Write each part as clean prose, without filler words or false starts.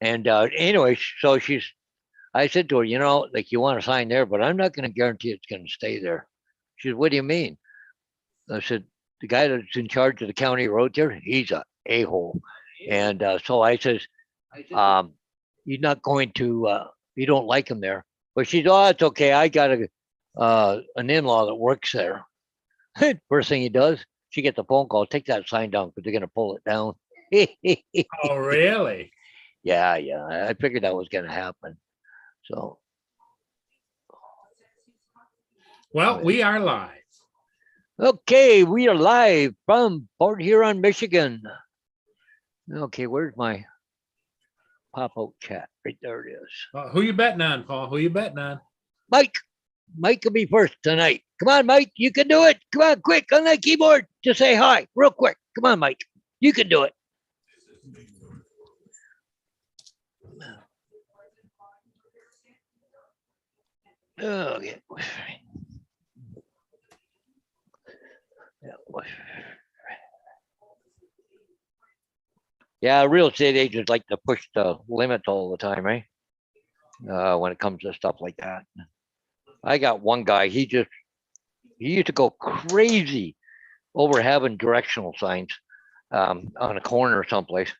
And anyway, so I said to her, like you want to sign there, but I'm not going to guarantee it's going to stay there. She said, what do you mean? I said, the guy that's in charge of the county road there, he's a hole. And so I says, um, you're not going to, you don't like him there. But she said, oh, it's okay. I got an in-law that works there. First thing he does, she gets a phone call, take that sign down because they're going to pull it down. Oh, really? Yeah, I figured that was going to happen. So, Well, we are live. okay, we are live from Port Huron, Michigan. Okay, where's my pop-out chat? Right there it is. Who you betting on, Paul? Who you betting on? Mike. Mike will be first tonight. Come on, Mike. You can do it. Come on, quick on that keyboard to say hi, real quick. Come on, Mike. You can do it. Okay. Yeah, real estate agents like to push the limits all the time, right? When it comes to stuff like that. I got one guy, he used to go crazy over having directional signs on a corner or someplace.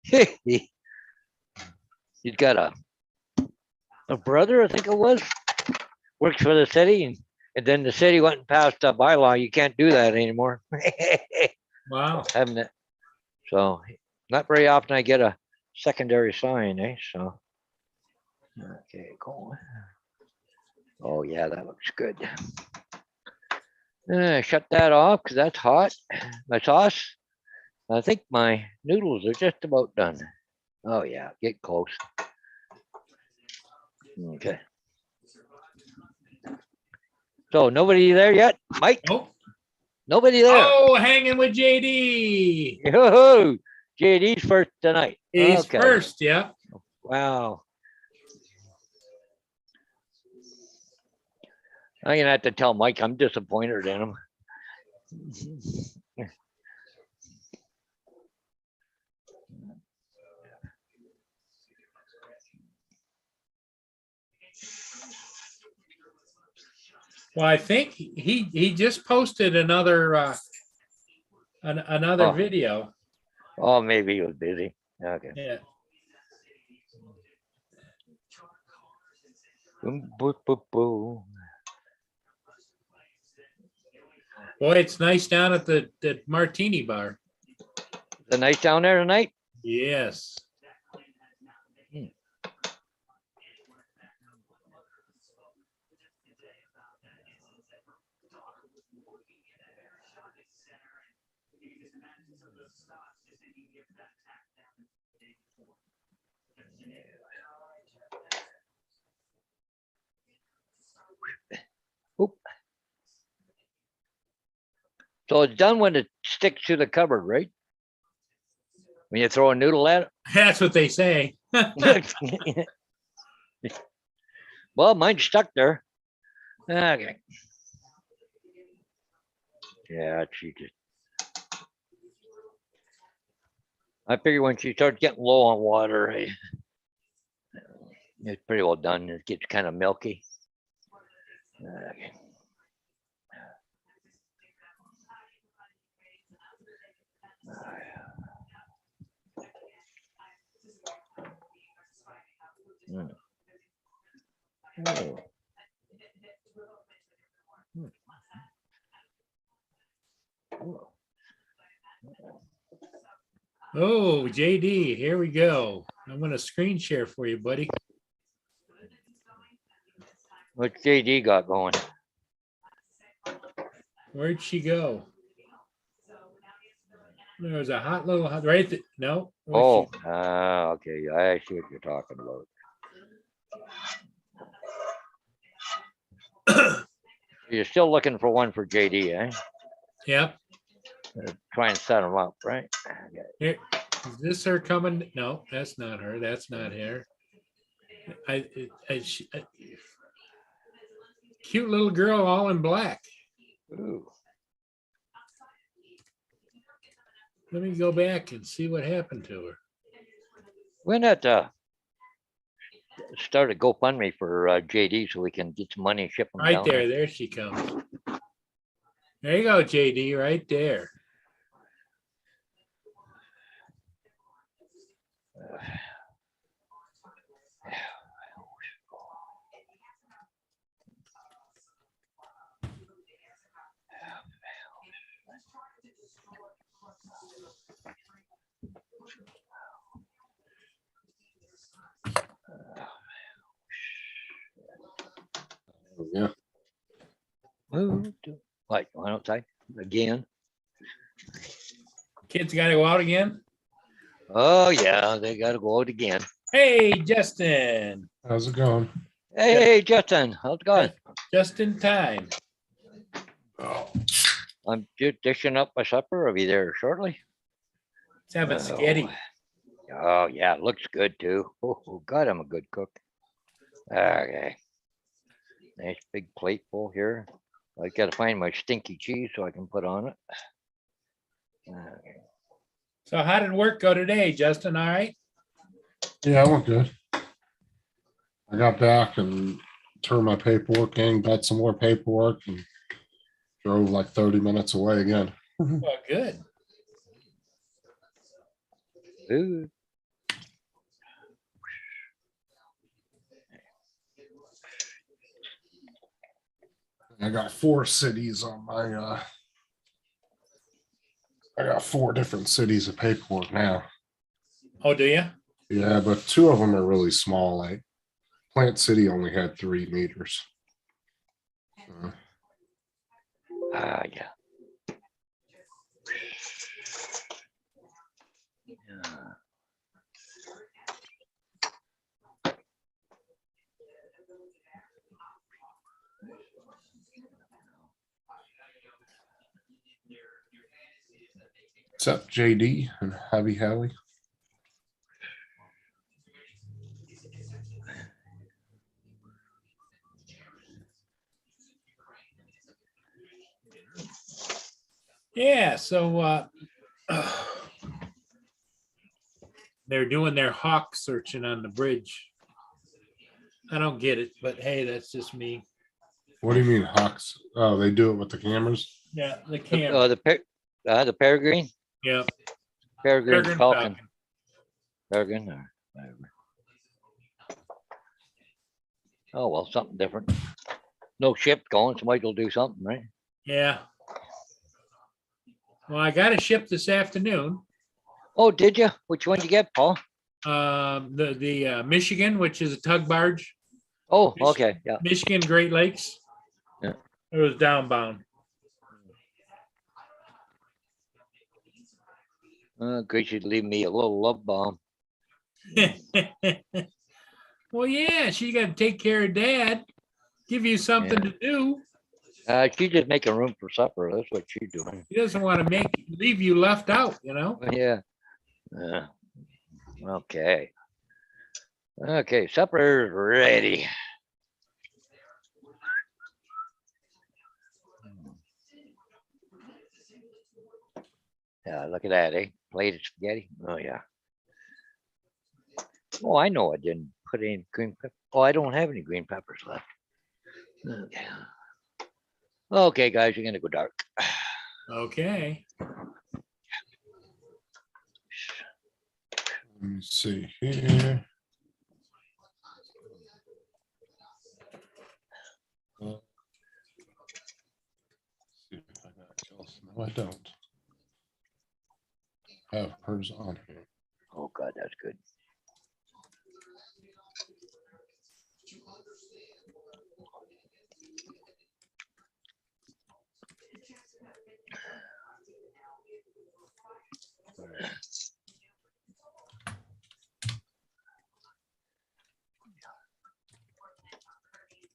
He's got a brother, I think it was, works for the city, and then the city went and passed a bylaw. You can't do that anymore. Wow. Having it. So not very often I get a secondary sign, eh? So okay, cool. Oh yeah, that looks good. Shut that off because that's hot. My sauce. I think my noodles are just about done. Oh yeah, get close. Okay. So nobody there yet, Mike? Nope. Nobody there. Oh, hanging with JD. Yoo-hoo. JD's first tonight. He's Okay. first, yeah. Wow. I'm gonna have to tell Mike I'm disappointed in him. Well, I think he just posted another Oh. video. Oh, maybe he was busy. Okay. Yeah. Boom, boom, boom, boom. Boy, it's nice down at the Martini Bar. The night down there tonight? Yes. Oop. So it's done when it sticks to the cupboard, right? When you throw a noodle at That's what they say. it. Well, mine's stuck there. Okay. Yeah, she just. I figure when she starts getting low on water, it's pretty well done. It gets kind of milky. Okay. Oh. Oh, JD, here we go. I'm going to screen share for you, buddy. What's JD got going? Where'd she go? There was a hot little hot right there. No. Oh, okay. I see what you're talking about. You're still looking for one for JD, eh? Yep. Try and set them up, right? Here, is this her coming? No, that's not her. That's not her. Cute little girl, all in black. Ooh. Let me go back and see what happened to her. When that start a GoFundMe for JD so we can get some money and ship them Right down there, there she comes. There you go, JD, right there. Yeah. What, you want outside again? Kids gotta go out again. Oh, yeah, they gotta go out again. Hey, Justin, How's it going? Hey, Justin, how's it going? just in time. Oh, I'm just dishing up my supper. I'll be there shortly. Let's have a spaghetti. Oh, yeah, it looks good too. Oh, God, I'm a good cook. Okay. Nice big plate full here. I gotta find my stinky cheese so I can put on it. Okay. So how did work go today, Justin? All right? yeah, I went good. I got back and turned my paperwork in, got some more paperwork and drove like 30 minutes away again. Well, good. Ooh. I got 4 cities on my I got 4 different cities of paperwork now. Oh, do you? Yeah, but 2 of them are really small. Like Plant City only had 3 meters. Yeah. Yeah. What's up, JD and Javi Howie? Yeah, so they're doing their hawk searching on the bridge. I don't get it, but hey, that's just me. What do you mean Hawks? Oh, they do it with the cameras? Yeah, the The, camera. the peregrine, Yeah. peregrine Peregrine falcon, falcon. peregrine or whatever. Oh, well, something different. No ship going, so might as well do something, right? Yeah. Well, I got a ship this afternoon. Oh, did you? Which one did you get, Paul? The Michigan, which is a tug barge, Oh, okay, yeah. Michigan Great Lakes. Yeah. It was downbound. Grace, you'd leave me a little love bomb. Well, yeah, she got to take care of Dad, give you something Yeah. to do. She's just making room for supper. That's what she's doing. He doesn't want to leave you left out, you know. Yeah. Okay. Okay, supper's ready. Yeah, look at that, eh? Plate of spaghetti. Oh, yeah. Oh, I know I didn't put any green pepper. Oh, I don't have any green peppers left. Okay. Okay, guys, you're gonna go dark. Okay. Let me see here. See if I got Chelsea. No, I don't. I have hers on here. Oh, God, that's good.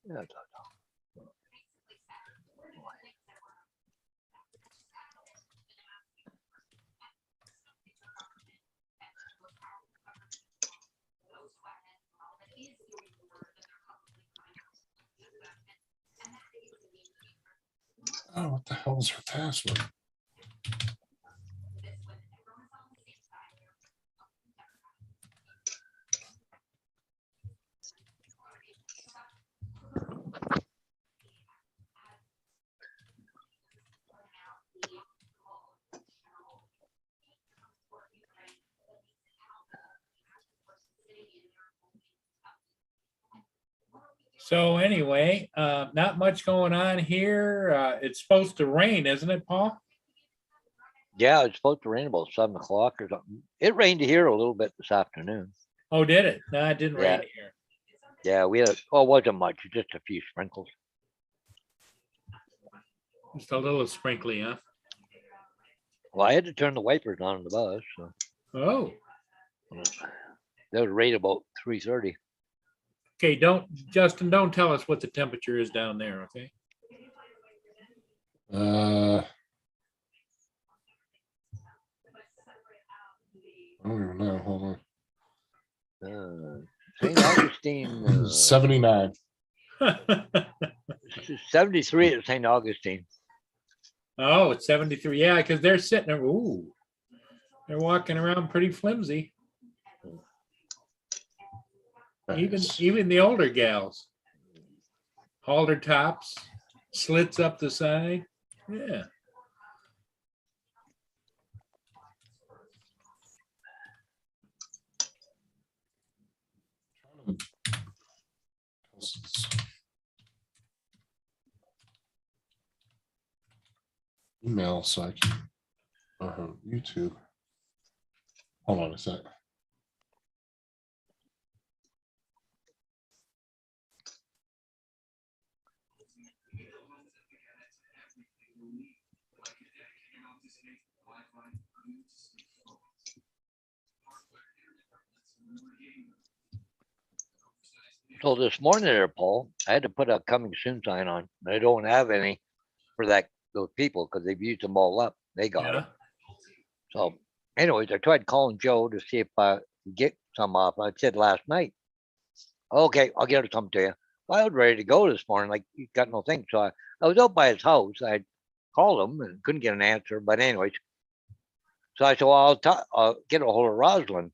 Yeah, Oh, what the hell is her password? So anyway, not much going on here. It's supposed to rain, isn't it, Paul? Yeah, it's supposed to rain about 7 o'clock or something. It rained here a little bit this afternoon. Oh, did it? No, it didn't rain Yeah. here. Yeah, we had, oh, it wasn't much, just a few sprinkles. Just a little sprinkly, huh? Well, I had to turn the wipers on the bus, so Oh, that was right about 3:30. okay. Justin, don't tell us what the temperature is down there, okay? I don't even know. Hold St. Augustine, on. 79. 73 at St. Augustine. Oh, it's 73. Yeah, because they're sitting there. Ooh, they're walking around pretty flimsy. Nice. Even the older gals. Halter tops, slits up the side. Yeah. Email so I can YouTube. Hold on a sec. So this morning there, Paul, I had to put a coming soon sign on. I don't have any for those people because they've used them all up. They got Yeah. them. So anyways, I tried calling Joe to see if I could get some off. I said last night, okay, I'll get some to you. Well, I was ready to go this morning, like you got no thing. So I was out by his house. I called him and couldn't get an answer. But anyways, so I said, well, I'll get a hold of Rosalind.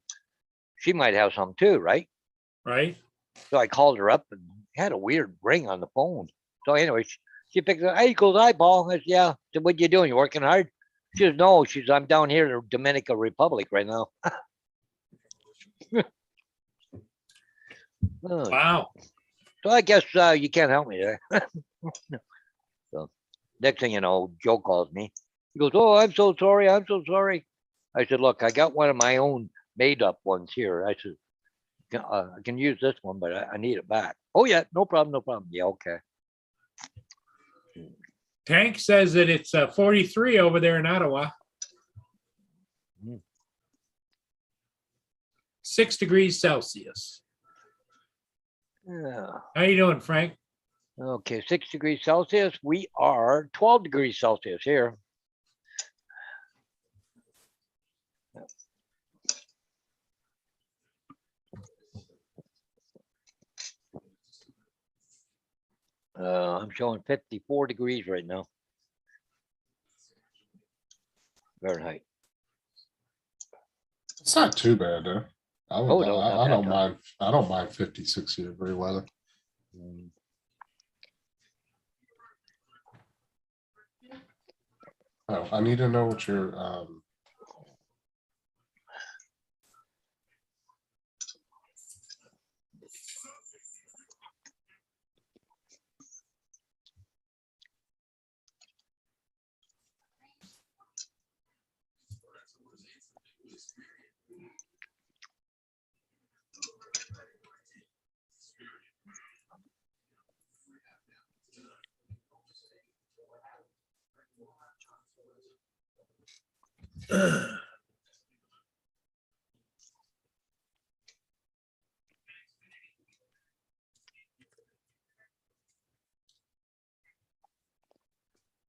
She might have some too, right? Right. So I called her up and had a weird ring on the phone. So anyway, she picked up, hey, he goes, hi, Paul. I said, yeah. I said, what you doing? You working hard? She says, no. She says, I'm down here in the Dominican Republic right now. Oh, Wow. so I guess you can't help me there. So next thing you know, Joe calls me. He goes, oh, I'm so sorry. I'm so sorry. I said, look, I got one of my own made up ones here. I said, I can use this one, but I need it back. Oh, yeah, no problem, no problem. Yeah, okay. Tank says that it's 43 over there in Ottawa. Mhm. 6 degrees Celsius. Yeah. How you doing, Frank? Okay, 6 degrees Celsius. We are 12 degrees Celsius here. I'm showing 54 degrees right now. Fahrenheit. It's not too bad though. I would, Oh, no, not I bad, don't no. mind. I don't mind 50, 60 degree weather. Mm. Oh, I need to know what your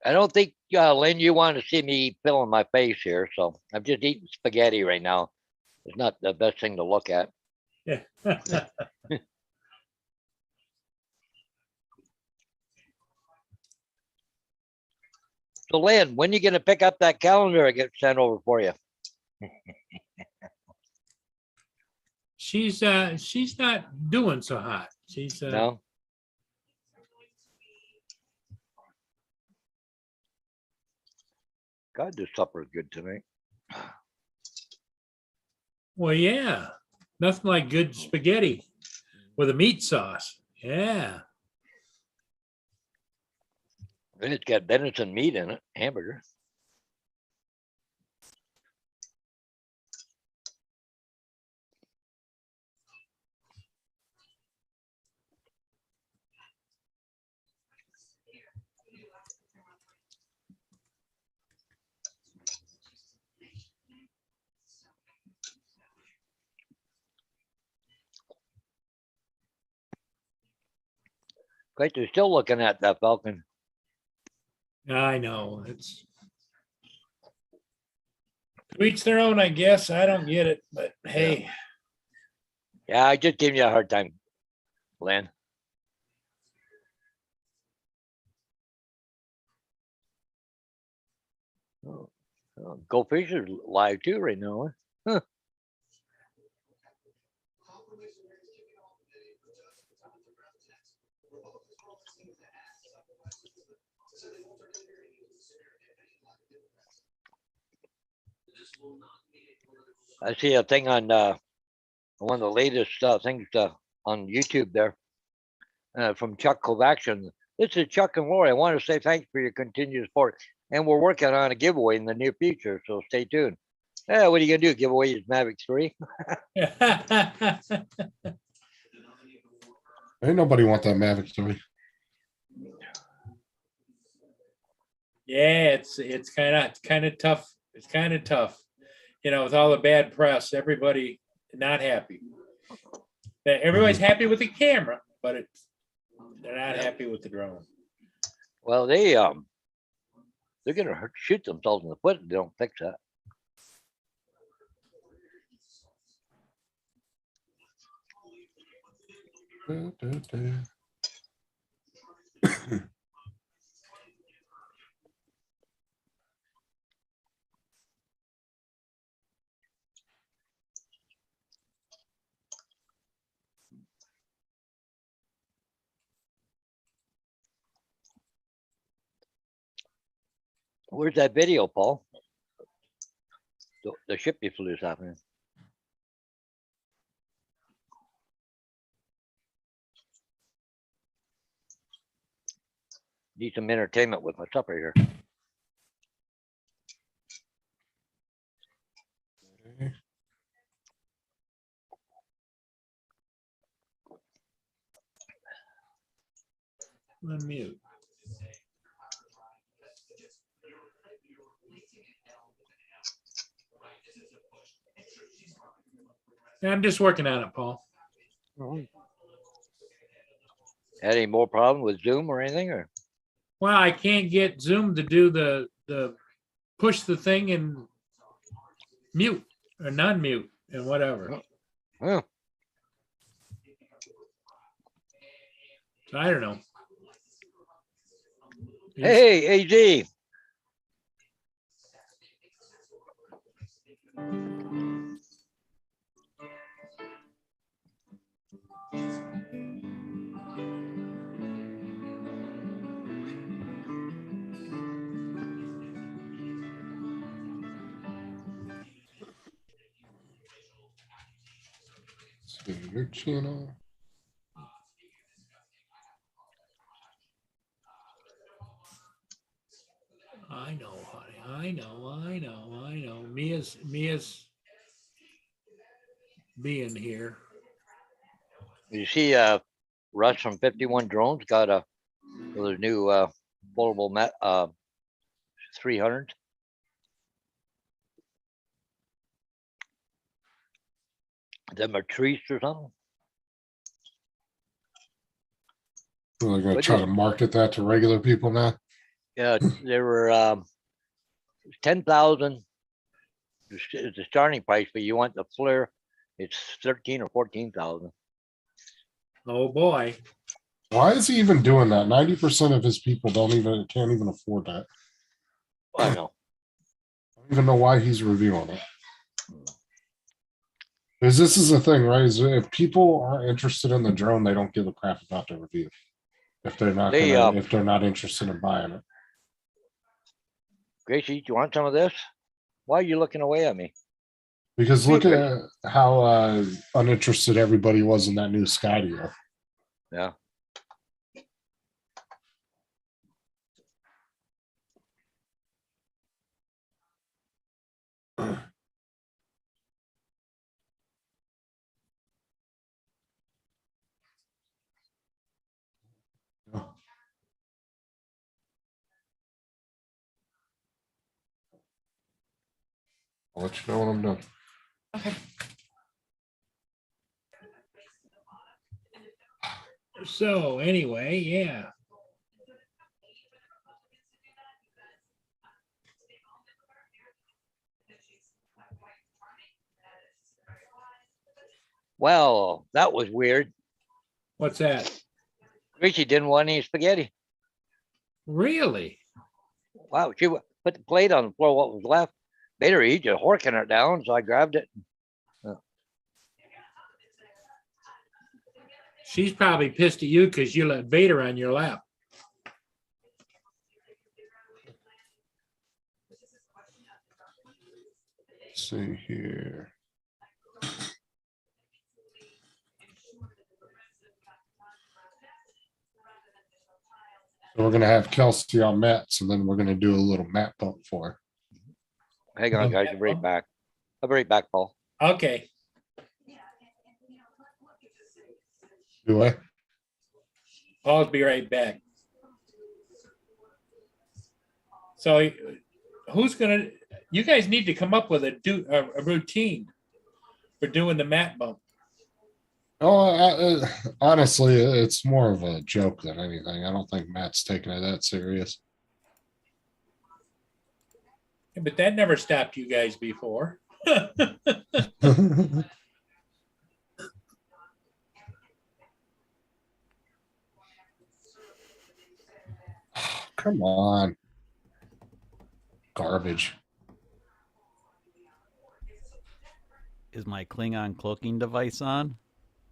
I don't think, Lynn, you want to see me filling my face here. So I'm just eating spaghetti right now. It's not the best thing to look at. Yeah. So Lynn, when you going to pick up that calendar I get sent over for you? She's not doing so hot. She's No? God, this supper is good tonight. well, yeah. Nothing like good spaghetti with a meat sauce. Yeah. And it's got venison meat in it, hamburger. Great, they're still looking at that Falcon. I know, it's. To each their own, I guess. I don't get it, but hey, Yeah, I just gave you a hard time, Len. Oh, Go Fish is live too right now. Huh? I see a thing on one of the latest things on YouTube there from Chuck Kovacs. This is Chuck and Lori. I want to say thanks for your continued support. And we're working on a giveaway in the near future, so stay tuned. Yeah, what are you gonna do? Give away his Mavic 3? Ain't nobody want that Mavic 3. yeah, it's kind of tough. It's kind of tough, you know, with all the bad press. Everybody not happy. Everybody's happy with the camera, but they're not happy with the drone. Well, they're gonna shoot themselves in the foot if they don't fix that. Where's that video, Paul? The ship you flew is happening. Need some entertainment with my supper here. Unmute. I'm just working on it, Paul. Had any more problem with Zoom or anything, or? Well, I can't get Zoom to do the push the thing and mute or non-mute and whatever. Huh. So I don't know. Hey, AZ. Your channel. I know, honey. I know. Mia's being here. You see, Russ from 51 Drones got a new foldable 300. Them are trees or something. They're gonna What try is- to market that to regular people now. Yeah, they were 10,000 is the starting price, but you want the flare, it's 13 or 14,000. Oh boy. Why is he even doing that? 90% of his people can't even afford that. I know. I don't even know why he's reviewing it. Because this is the thing, right? Is if people aren't interested in the drone, they don't give a crap about the review. If they're not if they're not interested in buying it. Gracie, do you want some of this? Why are you looking away at me? Because Hey, look at how uninterested everybody was in that new Skydio. Yeah. I'll let you know when I'm done. So anyway, yeah. Well, that was weird. What's that? Richie didn't want any spaghetti. Really? Wow, she put the plate on the floor, what was left. Made her eat, just horking it down, so I grabbed it. She's probably pissed at you because you let Vader on your lap. Let's see here. So we're gonna have Kelsey on Mets, and then we're gonna do a little mat bump for her. Hang on, guys, I'll be right back. I'll be right back, Paul. Okay. Do I? Paul's be right back. So who's gonna, you guys need to come up with a routine for doing the mat bump. Oh, honestly, it's more of a joke than anything. I don't think Matt's taking it that serious. But that never stopped you guys before. Come on. Garbage. Is my Klingon cloaking device on?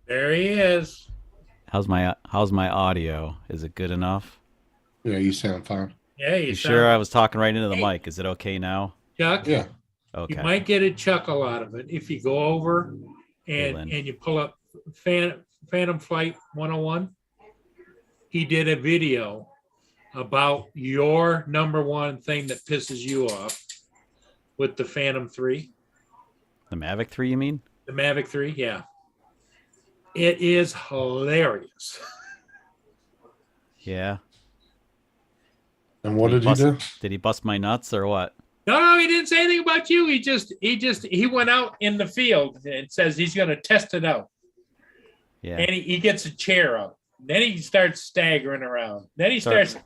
There he is. How's my audio? Is it good enough? Yeah, you sound fine. Yeah, You sure I was talking right into the Hey. mic? Is it okay now? Chuck, Yeah. Okay. you might get a chuckle out of it if you go over Hey, and Lynn. you pull up Phantom Flight 101. He did a video about your number one thing that pisses you off with the Phantom 3, The Mavic 3, you mean? the Mavic 3. Yeah. It is hilarious. Yeah. And what did you do? Did he bust my nuts or what? No, he didn't say anything about you. He went out in the field and says he's going to test it out. Yeah. And he gets a chair up. Then he starts staggering around. Then he starts.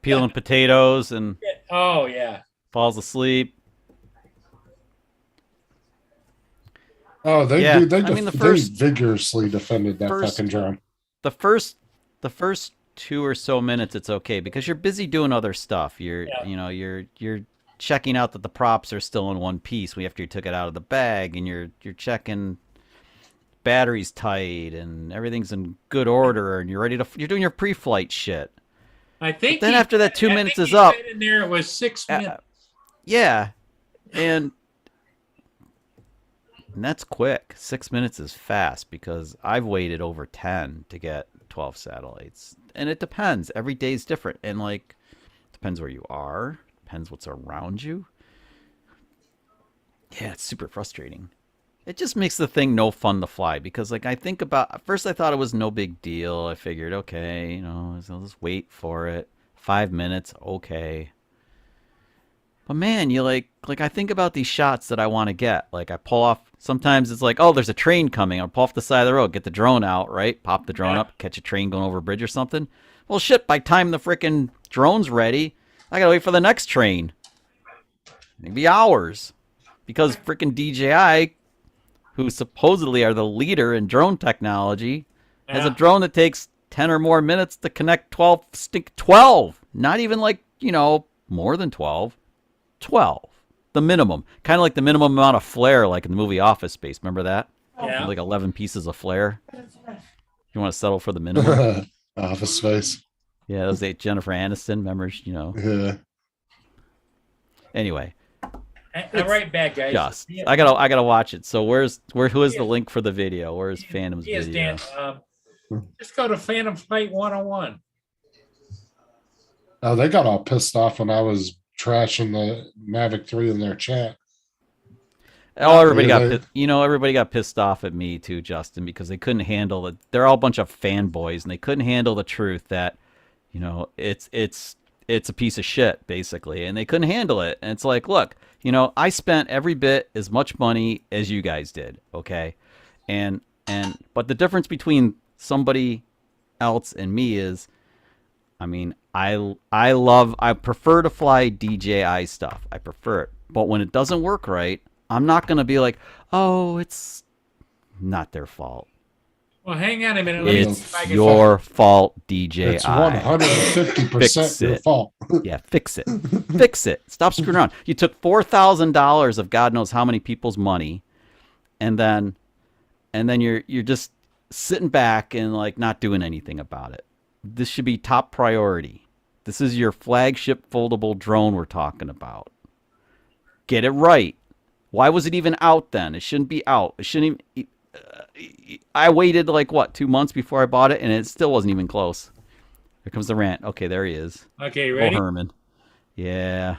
Peeling potatoes and Oh, yeah. falls asleep. Oh, they Yeah, do. They, I mean, the they first- vigorously defended that first- fucking drone. The first 2 or so minutes it's okay because you're busy doing other stuff. You're you're checking out that the props are still in one piece after you took it out of the bag, and you're checking batteries tight and everything's in good order, and you're doing your pre-flight shit. I think Then after that 2 I minutes think is he up, said in there it was 6 minutes. yeah, and that's quick. 6 minutes is fast because I've waited over 10 to get 12 satellites, and it depends. Every day's different, and depends where you are, depends what's around you. Yeah, it's super frustrating. It just makes the thing no fun to fly because I think about, at first I thought it was no big deal. I figured, okay, I'll just wait for it. 5 minutes, okay. But man, you I think about these shots that I want to get. I pull off, sometimes it's oh, there's a train coming. I'll pull off the side of the road, get the drone out, right? Pop the drone up, catch a train going over a bridge or something. Well, shit, by the time the freaking drone's ready, I gotta wait for the next train. Maybe hours. Because freaking DJI, who supposedly are the leader in drone technology, has a Yeah. drone that takes 10 or more minutes to connect 12. Not even more than 12. 12. The minimum. Kind of like the minimum amount of flare like in the movie Office Space. Remember that? Yeah. 11 pieces of flare. You want to settle for the minimum? Office Space. Yeah, that was Jennifer Aniston. Remember, Yeah. Anyway, I'm right back, guys. just Yeah. I gotta watch it. So who is the link for the video? Where's Phantom's Yes, video? Dan. Just go to Phantom Flight 101. Oh, they got all pissed off when I was trashing the Mavic 3 in their chat. Oh, everybody Yeah, got, they- everybody got pissed off at me too, Justin, because they couldn't handle it. They're all a bunch of fanboys, and they couldn't handle the truth that, it's a piece of shit, basically, and they couldn't handle it. And it's like, look, I spent every bit as much money as you guys did, okay, but the difference between somebody else and me is, I mean, I prefer to fly DJI stuff. I prefer it, but when it doesn't work right, I'm not going to be like, oh, it's not their fault. Well, hang on a minute. Let me see It's if I can- your fault, DJI. It's 150% Fix your it. fault. Yeah, fix it. Fix it. Stop screwing around. You took $4,000 of God knows how many people's money, and then you're just sitting back and like not doing anything about it. This should be top priority. This is your flagship foldable drone we're talking about. Get it right. Why was it even out then? It shouldn't be out. It shouldn't even. I waited like 2 months before I bought it, and it still wasn't even close. Here comes the rant. Okay, there he is. Okay, Oh, ready? Herman. Yeah,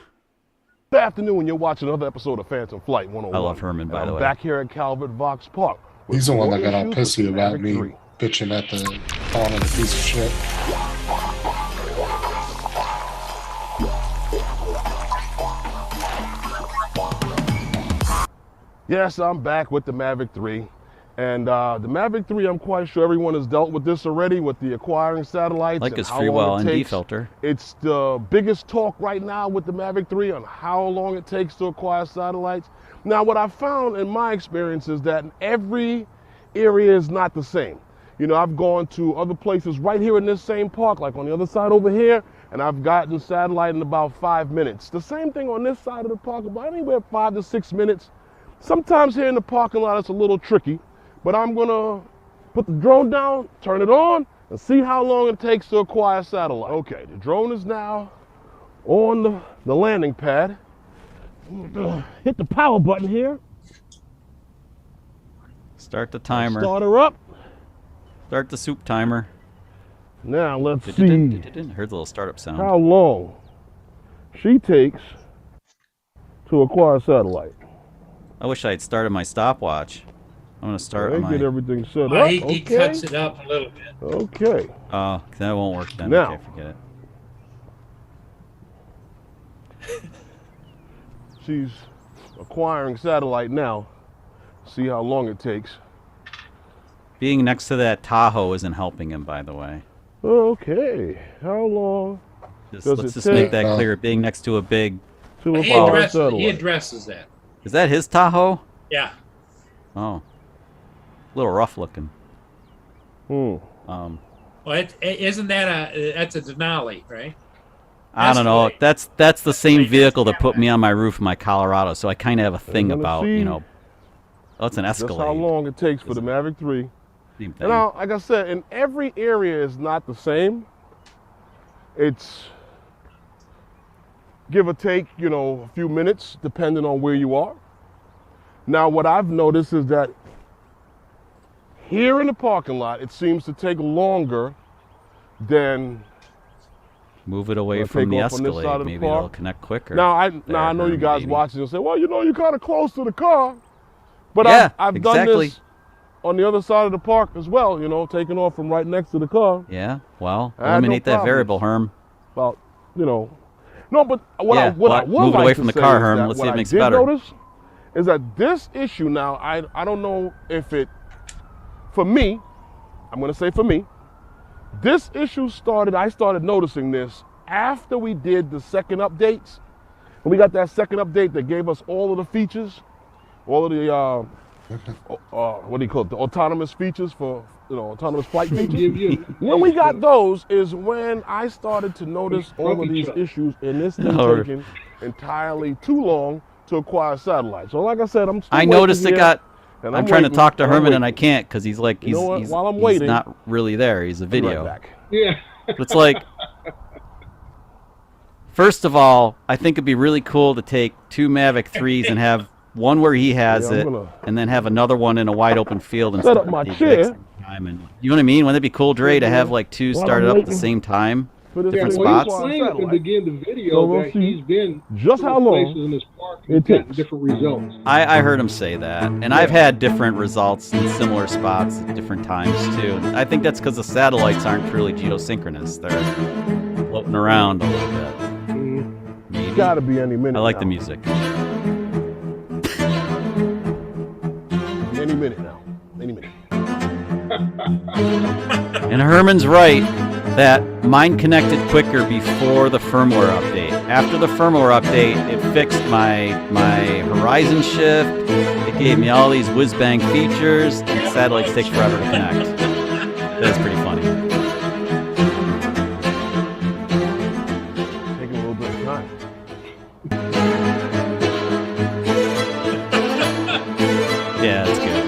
Good afternoon. You're watching another episode of Phantom Flight 101. I love Herman, by And the I'm way. back here at Calvert Vox Park. with He's the one more that got all issues pissy with about Mavic me 3. bitching at the calling it a piece of shit. Yes, I'm back with the Mavic 3. And the Mavic 3, I'm quite sure everyone has dealt with this already with the acquiring satellites. Like and his how free long well it ND takes. filter. It's the biggest talk right now with the Mavic 3 on how long it takes to acquire satellites. Now, what I found in my experience is that every area is not the same. I've gone to other places right here in this same park, like on the other side over here, and I've gotten satellite in about 5 minutes. The same thing on this side of the park, about anywhere 5 to 6 minutes. Sometimes here in the parking lot, it's a little tricky, but I'm gonna put the drone down, turn it on, and see how long it takes to acquire satellite. Okay, the drone is now on the landing pad. I'm gonna hit the power button here. Start the timer. Start her up. Start the soup timer. Now let's see Heard the little startup sound. how long she takes to acquire satellite. I wish I had started my stopwatch. I'm gonna start Okay, my. get everything set Well, up. he Okay. cuts it up a little bit. Okay. Oh, that won't work then. Now. Okay, forget it. She's acquiring satellite now. See how long it takes. Being next to that Tahoe isn't helping him, by the way. Okay. How long Just, Does let's it just make take- that clear. Being next to a big. to He acquire addresses, he satellite? addresses that. Is that his Tahoe? Yeah. Oh, a little rough looking. Hmm. Um, Well, isn't that that's a Denali, right? I don't know. Escalade. That's the same vehicle that put me on my roof in my Colorado, so I kind of have a thing gonna about see Oh, it's an That's how Escalade. long it takes for the Mavic 3. Same And thing. now, like I said, in every area is not the same. It's give or take, a few minutes, depending on where you are. Now, what I've noticed is that here in the parking lot, it seems to take longer than. Move it away Wanna from take the off on this side Escalade. of the Maybe it'll park? connect quicker. Now, I There, know you Herman, guys baby. watching and say, well, you're kind of close to the car. But Yeah, I've done exactly. this on the other side of the park as well, taking off from right next to the car. Yeah. Well, I had no eliminate that problems. variable, Herm. About, no, but what Yeah, I would move it like away to from the say car, is Herm. that Let's see what if it I makes it did better. notice is that this issue now, I don't know if it, for me, I'm going to say for me, this issue I started noticing this after we did the second updates. When we got that second update that gave us all of the features, all of the, what do you call it, the autonomous features for, autonomous flight features. When we got those is when I started to notice all of these issues and this thing No. taking entirely too long to acquire satellites. So like I said, I'm still I waiting noticed it here, got. and I'm trying to waiting, talk to and I'm Herman and I waiting. can't because he's like You know what? he's While I'm he's waiting- not really there. He's a Be right video. back. Yeah. But it's like, first of all, I think it'd be really cool to take two Mavic 3s and have one where he has Yeah, I'm it, gonna and then have another one in a wide open field and set start up my at the chair. exact same time. And you know what I mean? Wouldn't it be cool, Dre, to have like two While started I'm up at the waiting. same time? for this Different thing well, to he spots? acquire explained at the satellites. beginning of the video So we'll that see he's been just how places long in this park it and gotten takes. different results. I heard him say that, and I've had different results in similar spots at different times too. I think that's because the satellites aren't truly geosynchronous; they're floating around a little bit. Mhm. Maybe. It's got to be any minute. I like now. the music. Any minute now. Any minute. And Herman's right that mine connected quicker before the firmware update. After the firmware update, it fixed my horizon shift. It gave me all these whiz bang features, and satellites take forever to connect. That's pretty funny. Taking a little bit of time. Yeah, that's good.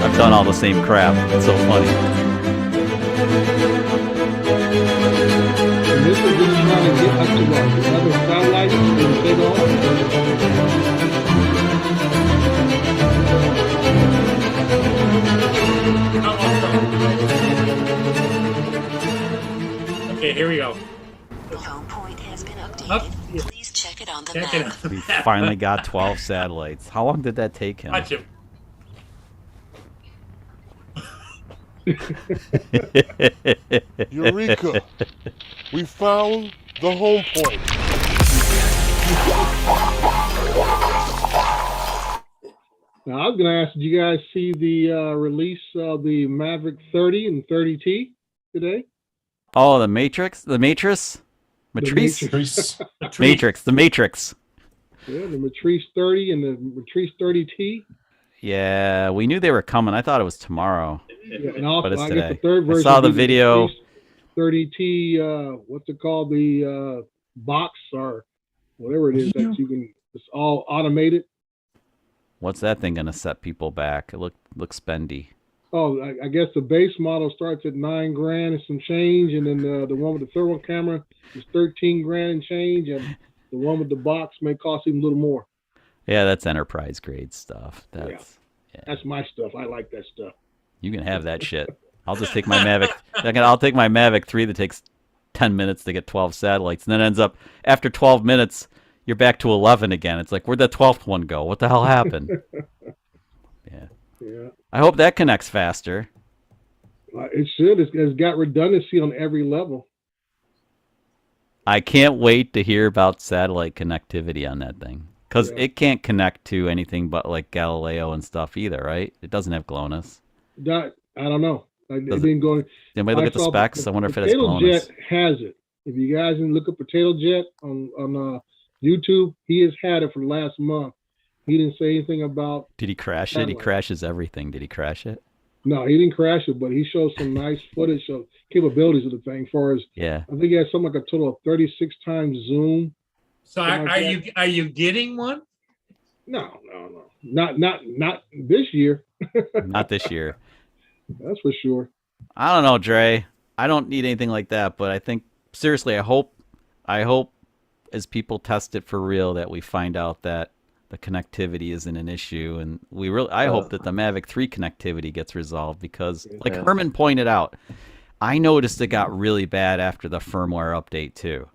I've done all the same crap. It's so funny. And this is just trying to get up to what? Another satellite and take off? Okay, here we go. The home point has been updated. Up. Please check it on the Check map. it out. We finally got 12 satellites. How long did that take him? Watch him. Eureka! We found the home point. Now, I was going to ask, did you guys see the release of the Maverick 30 and 30T today? Oh, the Matrix? The Matrix? Matrice? Matrix. Matrix. The Matrix. Yeah, the Matrice 30 and the Matrice 30T. Yeah, we knew they were coming. I thought it was tomorrow. Yeah, and also, But it's I guess today. the third I version saw would the be video. Matrice 30T, what's it called? The box or whatever it is that you can, it's all automated. What's that thing gonna set people back? It looks spendy. Oh, I guess the base model starts at $9,000 and some change, and then the one with the thermal camera is $13,000 and change, and the one with the box may cost even a little more. Yeah, that's enterprise grade stuff. That's my stuff. I like that stuff. You can have that shit. I'll just take my Mavic. I'll take my Mavic 3 that takes 10 minutes to get 12 satellites, and then ends up after 12 minutes, you're back to 11 again. It's like, where'd that 12th one go? What the hell happened? Yeah, I hope that connects faster. it should. It's got redundancy on every level. I can't wait to hear about satellite connectivity on that thing. Because Yeah. it can't connect to anything but like Galileo and stuff either, right? It doesn't have GLONASS. I don't know. It Does it? didn't go. Anybody look I at the saw specs? I wonder if it has Potato GLONASS. Jet has it. If you guys can look up Potato Jet on YouTube, he has had it for the last month. He didn't say anything about. Did he crash it? He Satellite. crashes everything. Did he crash it? No, he didn't crash it, but he showed some nice footage of capabilities of the thing. As far as Yeah. I think he had something like a total of 36 times zoom. So are you getting one? No, not this year. Not this year. That's for sure. I don't know, Dre. I don't need anything like that, but I think seriously, I hope as people test it for real that we find out that the connectivity isn't an issue, and I hope that the Mavic 3 connectivity gets resolved because, like Yeah. Herman pointed out, I noticed it got really bad after the firmware update too.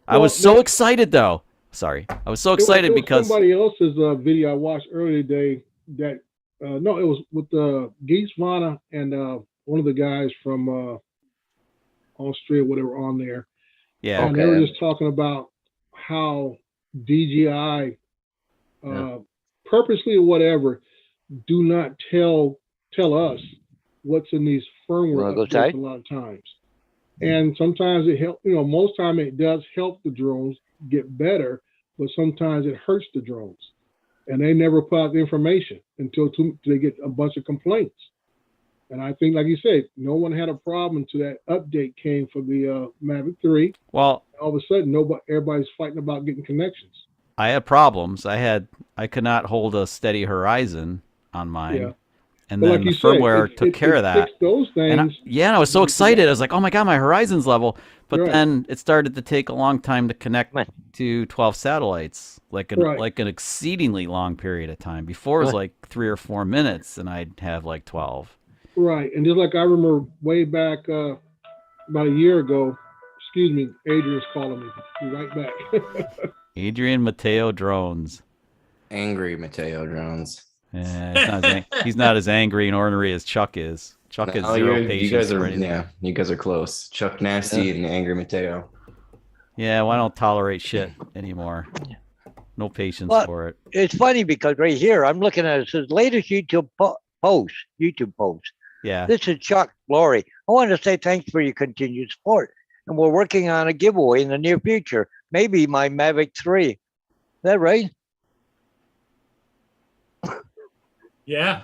I Well, was so that- excited though. Sorry, I was so There excited was because somebody else's video I watched earlier today that no, it was with Geese Vana and one of the guys from Austria, whatever, on there. yeah, And they were Okay. just talking about how DJI, Yeah. purposely or whatever, do not tell us what's in these firmware Wanna go updates tight? a lot of times. And sometimes it helps, most time it does help the drones get better, but sometimes it hurts the drones. and they never put out the information until they get a bunch of complaints. And I think, like you said, no one had a problem until that update came for the Mavic 3. Well, All of a sudden, everybody's fighting about getting connections. I had problems. I could not hold a steady horizon on mine. Yeah. And But then like the you said, firmware took care of that. fixed those And things. I was so excited. I was like, "Oh my god, my horizon's level!" But Right. then it started to take a long time to connect Right. to 12 satellites, like an exceedingly long period of time. Before it was Right. like 3 or 4 minutes, and I'd have like 12. Right. And just like I remember way back about a year ago, excuse me, Adrian's calling me. Be right back. Adrian Mateo drones. Angry Mateo drones. He's not as angry and ornery as Chuck is. Chuck has zero you patience guys for are anything. you guys are close. Chuck Nasty and Angry Mateo. Yeah, well, I don't tolerate shit anymore. No patience Well, for it. It's funny because right here, I'm looking at it says latest YouTube post. Yeah. This is Chuck Lorry. I want to say thanks for your continued support. And we're working on a giveaway in the near future. Maybe my Mavic 3. Is that right? Yeah.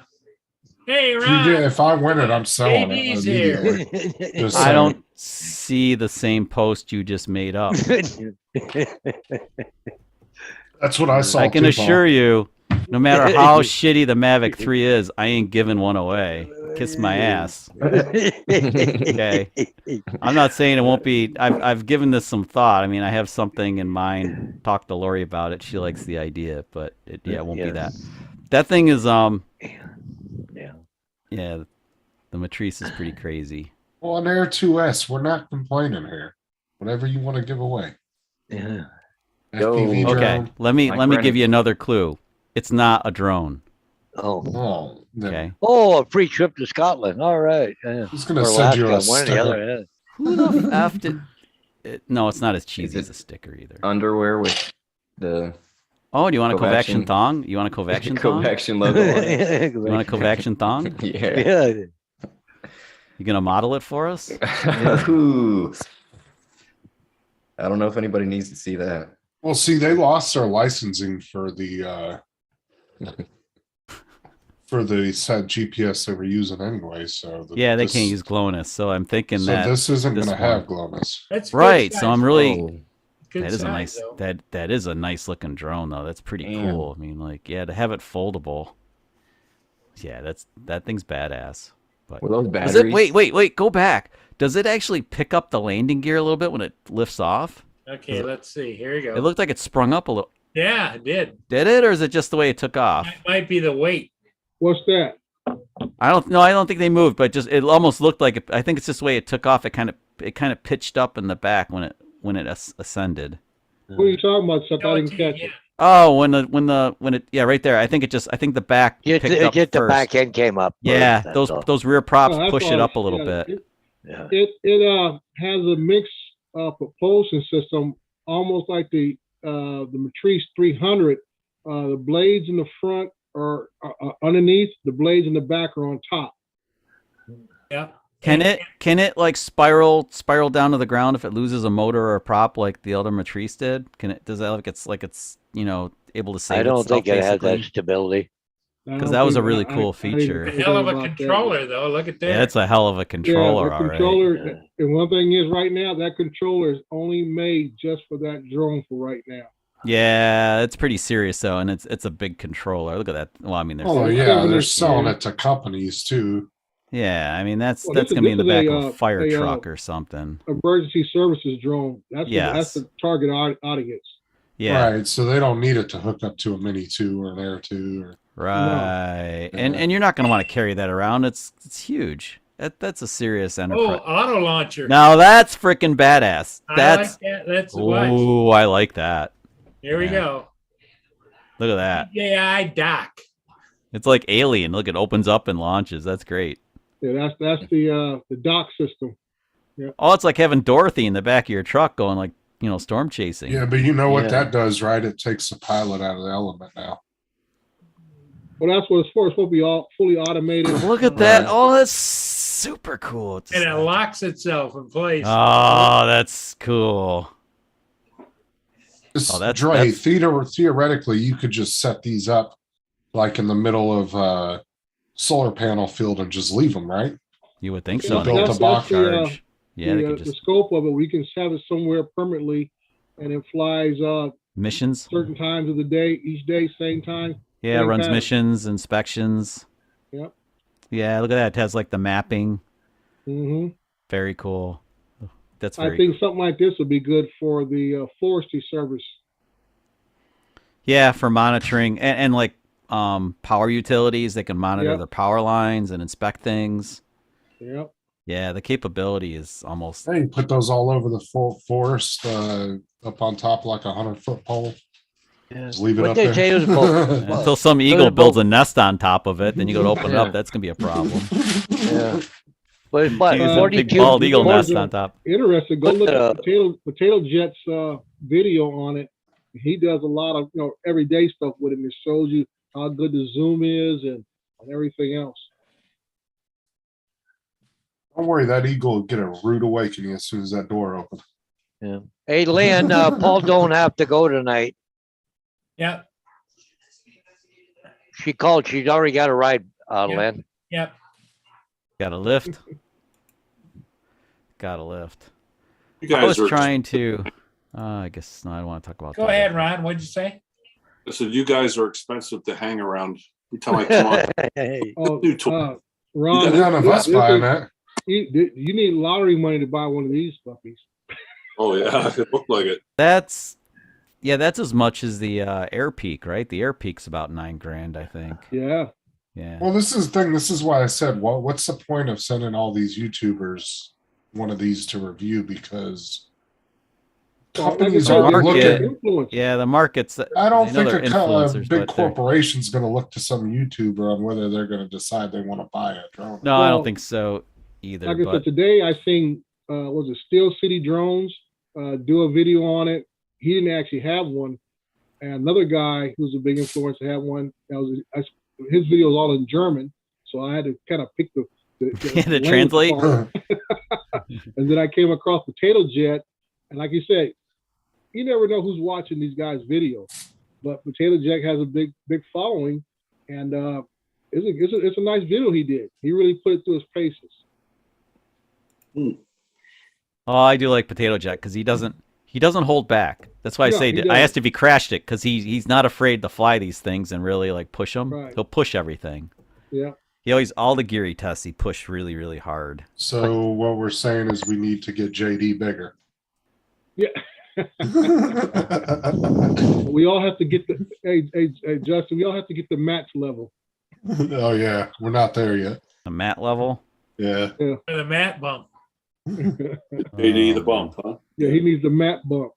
Hey, If I win it, I'm selling JD's it here. immediately. Just I saying. don't see the same post you just made up. That's what I saw. I can too, assure you, no matter how shitty the Mavic 3 is, I ain't giving one away. Kiss my ass. Okay. I'm not saying it won't be. I've given this some thought. I mean, I have something in mind. Talk to Lori about it. She likes the idea, but it won't be that. That thing is yeah, the Matrice is pretty crazy. Well, on Air 2S, we're not complaining here. Whatever you want to give away. Yeah. FPV Okay, drone. let me friend. give you another clue. It's not a drone. Oh. Oh, then Okay. Oh, a free trip to Scotland. All right. Yeah. who's going Or to send you a Alaska, one or the sticker? other. Yeah. Who the f did? No, it's not as cheesy as a sticker either. Underwear with the Oh, do you want a Covaxion. Covaxion thong? You want a Covaxion thong? Covaxion logo on it. You want a Covaxion thong? Yeah. Yeah. You gonna model it for us? Ooh. I don't know if anybody needs to see that. Well, see, they lost their licensing for the said GPS they were using anyway. So Yeah, they can't use GLONASS, so I'm thinking So that this isn't this going to one- have GLONASS. That's good right. size. So I'm really Oh, Good that is a size, nice though. that is a nice looking drone though. That's pretty Damn. cool. I mean, like, yeah, to have it foldable. Yeah, that thing's badass. But were those does batteries? it? Wait, go back. Does it actually pick up the landing gear a little bit when it lifts off? Okay, let's see. Here you go. It looked like it sprung up a little. Yeah, it did. Did it, or is it just the way it took off? It might be the weight. What's that? I don't think they moved, but just it almost looked like it, I think it's just the way it took off. It kind of pitched up in the back when it ascended. What are you talking about, Chuck? I didn't Yeah. catch it. Oh, when it yeah, right there. I think the back picked up Just the first. back end came up. Yeah, first, that's all. those rear props Oh, that's push it all. up a little Yeah, bit. Yeah. It has a mixed propulsion system, almost like the Matrice 300. The blades in the front are underneath. The blades in the back are on top. Yeah. Can it like spiral down to the ground if it loses a motor or a prop like the other Matrice did? Does that like it's able to save I don't itself, think it has basically? that stability. I 'Cause don't that was a think- really I- cool I didn't feature. think Hell of a about that. controller, though. Look at that. Yeah, it's a hell of a controller, the all right. controller, Yeah. and one thing is right now that controller is only made just for that drone for right now. Yeah, it's pretty serious though, and it's a big controller. Look at that. Well, I mean, there's Oh There's yeah, seven they're or- selling yeah. it to companies too. yeah. I mean, that's Well, that's this is- gonna be in the this back is of a, a fire a, truck or something. Emergency services drone. That's Yes. the target audience. Yeah, Right. So they don't need it to hook up to a Mini 2 or an Air 2 or right. And Yeah. and you're not gonna want to carry that around. It's huge. That's a serious Oh, enterprise. auto launcher. Now that's freaking badass. I That's like that. That's what. ooh, I like that. Here we yeah. go. Look at that. DJI dock. It's like Alien. Look, it opens up and launches. That's great. Yeah, that's the dock system. Oh, it's like having Dorothy in the back of your truck going like, storm chasing. yeah, but you know what Yeah. that does, right? It takes the pilot out of the element now. Well, that's what it's for. It's supposed to be all fully automated. Look at that. Oh, that's super cool. It's And it just- locks itself in place. Oh, that's cool. It's Oh, that's- Dre, that's- theoretically, you could just set these up like in the middle of solar panel field and just leave them, right? You would think Yeah, so. and they built could a box. charge. Yeah, they the, could the just scope of it, we can have it somewhere permanently, and it flies missions. certain times of the day, each day, same time. Yeah, same runs pattern. missions, inspections. Yep. Yeah, look at that. It has like the mapping. hmm Very cool. That's I very think something like this would be good for the forestry service. Yeah, for monitoring and like power utilities, they can monitor Yep. the power lines and inspect things. Yep. Yeah, the capability is almost Hey, you put those all over the forest, up on top like 100-foot pole. Yeah. Just leave it What up they there. say is about, until some eagle about- builds a nest on top of it, then you go to open it Yeah. up, that's gonna be a problem. yeah. But, but Use a big 42 bald eagle there's nest a- on top. Interesting. Go Look look at, at Potato Jet's video on it. He does a lot of everyday stuff with it. And it shows you how good the zoom is and everything else. Don't worry, that eagle will get a rude awakening as soon as that door opens. Yeah. Hey, Lynn, Paul don't have to go tonight. Yep, She called. She's already got a ride, Yeah. Lynn. yep. Got a lift. Got a lift. You I was guys are, trying to I guess no, I don't want to talk about Go that. ahead, Ron. What'd you say? I said, you guys are expensive to hang around. You tell me, come on. Hey, Oh, New toy. Ron, None of us this buying is- that. you need lottery money to buy one of these puppies. Oh, yeah, it looked like it. That's as much as the Air Peak, right? The Air Peak's about $9,000, I think. Yeah. Yeah. Well, this is the thing. This is why I said, well, what's the point of sending all these YouTubers one of these to review? Because companies said, are market- looking. Influence. Yeah, the market's I don't know think they're a influencers, big but they're- corporation's going to look to some YouTuber on whether they're going to decide they want to buy a drone. No, I don't Well, think so either. Like I But said, today I seen was it Steel City Drones do a video on it. He didn't actually have one, and another guy who's a big influencer had one. His video was all in German, so I had to kind of pick the to language translate. part. And then I came across Potato Jet, and like you said, you never know who's watching these guys' videos. But Potato Jet has a big following, and it's a nice video he did. He really put it through his paces. Oh, I do like Potato Jet because he doesn't hold back. That's why I No, say he I doesn't. asked if he crashed it because he's not afraid to fly these things and really like push them. Right. He'll push everything. Yeah. He always all the gear he tests he push really really hard. So what we're saying is we need to get JD bigger. Yeah. We all have to get the hey Justin, we all have to get the match level. Oh yeah, we're not there yet. The mat level. Yeah. For the mat bump. AD the bump, huh? Yeah, he needs the mat bump.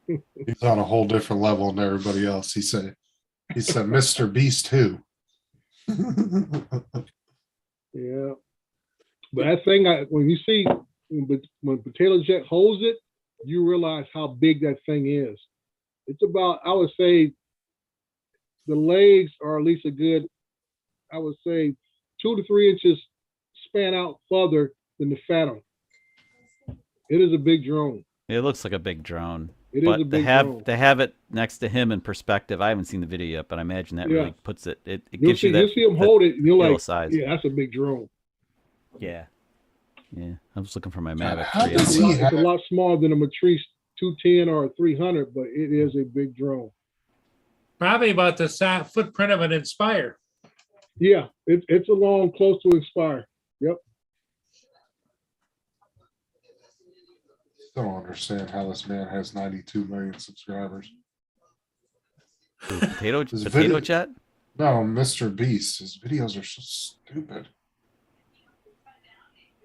He's on a whole different level than everybody else. He said Mr. Beast too. Yeah. But that thing, when you see when Potato Jet holds it, you realize how big that thing is. It's about, I would say, the legs are at least a good, I would say, 2 to 3 inches span out further than the Phantom. It is a big drone. It looks like a big drone. It is But a to big have drone. to have it next to him in perspective, I haven't seen the video yet, but I imagine that Yeah. really puts it. It You'll gives you that. you'll see him that hold it, and you're feel like, size. yeah, that's a big drone. Yeah. Yeah. I was looking for my God, Mavic how 3. does It's, he a lot, it's a have- lot smaller than a Matrice 210 or a 300, but it is a big drone. Probably about the footprint of an Inspire. Yeah, it's along close to Inspire. Yep. Don't understand how this man has 92 million subscribers. Potato His potato video- jet. No, Mr. Beast. His videos are so stupid.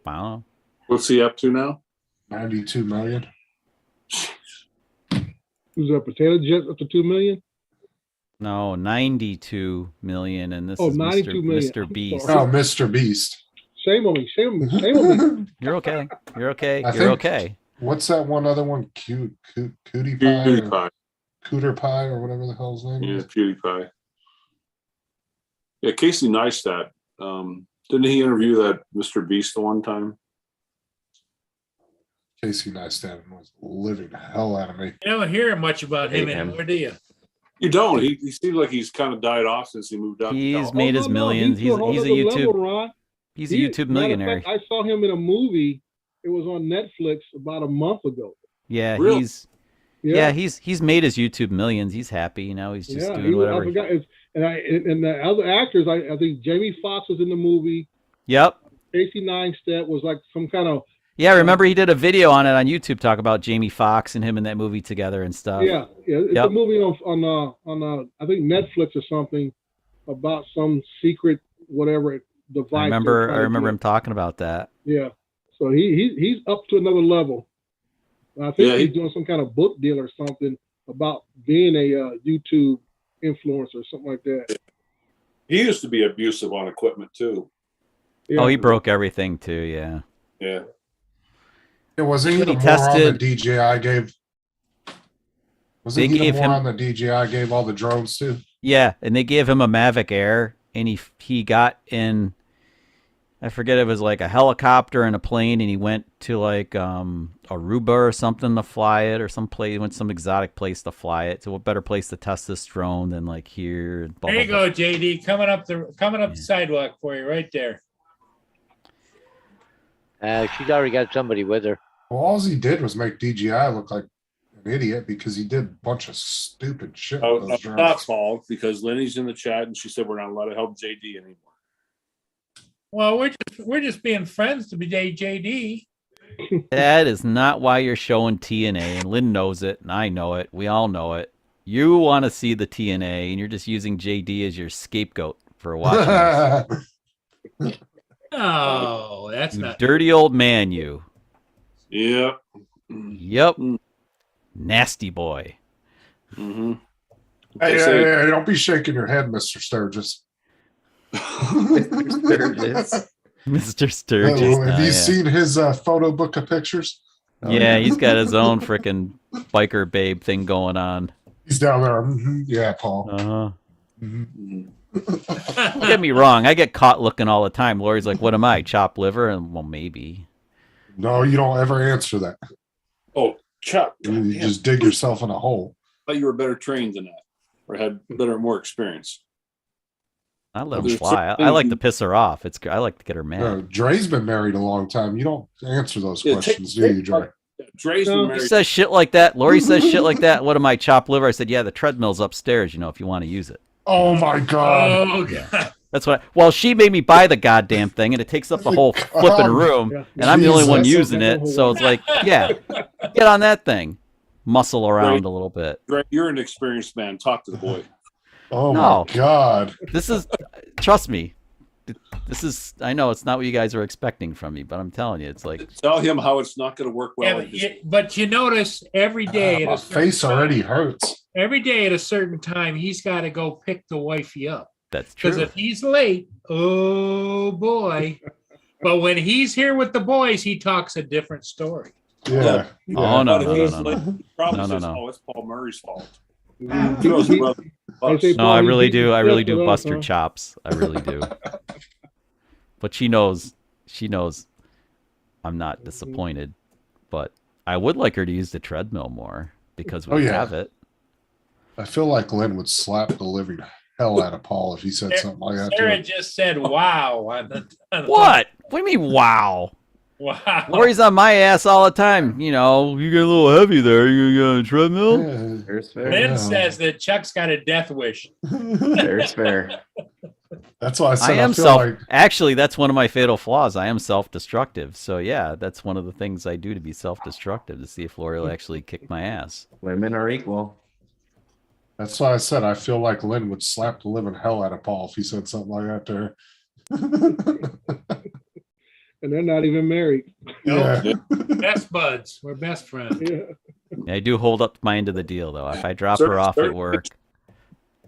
Wow. What's he up to now? 92 million. Who's that? Potato Jet up to 2 million? No, 92 million, and this Oh, is 92 million. Mr. I'm Beast. sorry. Oh, Mr. Beast. Shame on me. Shame on me. You're okay. You're okay. I You're think- okay. What's that one other one? Cootie Pie? PewDiePie. Cooter Pie or whatever the hell's name Yeah, is. PewDiePie. Yeah, Casey Neistat. Didn't he interview that Mr. Beast the one time? Casey Neistat was living the hell out of me. You don't hear much about him Hate him. anymore, do you? You don't. He seems like he's kind of died off since he moved out. to He's California. made his millions. He's to He's a whole YouTube. other level, Ron. He's a He- YouTube matter of millionaire. fact, I saw him in a movie. It was on Netflix about a month ago. Yeah, Really? yeah, he's made his YouTube millions. He's happy now. He's just doing I whatever. forgot. And the other actors, I think Jamie Foxx was in the movie. Yep. Casey Neistat was like some kind of Yeah, remember he did a video on it on YouTube, talk about Jamie Foxx and him in that movie together and stuff. yeah. It's Yep. a movie on I think Netflix or something about some secret whatever device. I remember him talking about that. Yeah. So he's up to another level. I think Yeah, he's doing some kind of book deal or something about being a YouTube influencer or something like that. He used to be abusive on equipment too. Yeah. Oh, he broke everything too. Yeah. Yeah. It wasn't But he he the moron tested- the DJI gave. Wasn't They he the gave him- moron the DJI gave all the drones to? Yeah, and they gave him a Mavic Air, and he got in. I forget it was like a helicopter and a plane, and he went to like Aruba or something to fly it, or some place. He went some exotic place to fly it. So what better place to test this drone than like here? Blah, There you blah, blah. go, JD. Coming up the sidewalk for you right there. She's already got somebody with her. Well, all he did was make DJI look like an idiot because he did a bunch of stupid shit. with those drones. Not fault because Lenny's in the chat and she said we're not allowed to help JD anymore. Well, we're just being friends to be JD. That is not why you're showing TNA, and Lynn knows it, and I know it. We all know it. You want to see the TNA, and you're just using JD as your scapegoat for watching this. Oh, that's You not. dirty old man, you. Yeah. Yep. Nasty boy. Mm-hmm. Hey, hey, don't be shaking your head, Mr. Sturgis. Sturgis. Mr. Sturgis. Have now, you yeah. seen his photo book of pictures? Yeah, he's got his own freaking biker babe thing going on. He's down there. Mhm. Yeah, Paul. Uh-huh. Mhm. Don't get me wrong. I get caught looking all the time. Lori's like, what am I, chopped liver? And well, maybe. No, you don't ever answer that. Oh, Chuck. You just dig yourself in a hole. I thought you were better trained than that or had more experience. I let him There's fly. certain I like to things- piss her off. I like to get her mad. Dre's been married a long time. You don't answer those Yeah, questions, take- do you, Dre? Dre's No. been He married. says shit like that. Lori says shit like that. What am I, chopped liver? I said, yeah, the treadmill's upstairs, if you want to use it. Oh my God. Oh God. That's what. Well, she made me buy the goddamn thing, and it takes up the whole flipping room, Yeah. and I'm the only one Jesus. using it. So it's like, yeah, get on that thing, muscle around a little bit. Dre, you're an experienced man. Talk to the boy. Oh No. my God. This is, trust me, this is. I know it's not what you guys are expecting from me, but I'm telling you, it's like, Tell him how it's not going to work Yeah, well. but you notice every day. My at a certain face time- already hurts. Every day at a certain time, he's got to go pick the wifey up. that's Because true. if he's late, oh boy. But when he's here with the boys, he talks a different story. Yeah. Oh no, But if no, he's no, no, late, no. he probably No, no, says, no. "Oh, it's Paul Murray's fault." He- Throws he- brother I bus. say, No, I Paul, really he- do. I really do he- bust her huh? chops. I really do. But she knows. She knows. I'm not disappointed, but I would like her to use the treadmill more because we Oh, yeah. have it. I feel like Lynn would slap the living hell out of Paul if he said something like that to Sarah him. just said, "Wow!" on the- What? What do you mean? Wow. Wow. Lori's on my ass all the time. You get a little heavy there. You got a treadmill? Yeah. Fair's fair. Ben Yeah. says that Chuck's got a death wish. Fair's fair. That's why I I said I, am feel self. like Actually, that's one of my fatal flaws. I am self-destructive. So yeah, that's one of the things I do to be self-destructive to see if Lori will actually kick my ass. Women are equal. that's why I said I feel like Lynn would slap the living hell out of Paul if he said something like that to her. And they're not even married. Yeah. Best buds. We're best friends. Yeah. I do hold up my end of the deal, though. If I drop Certain- her off at certain- work,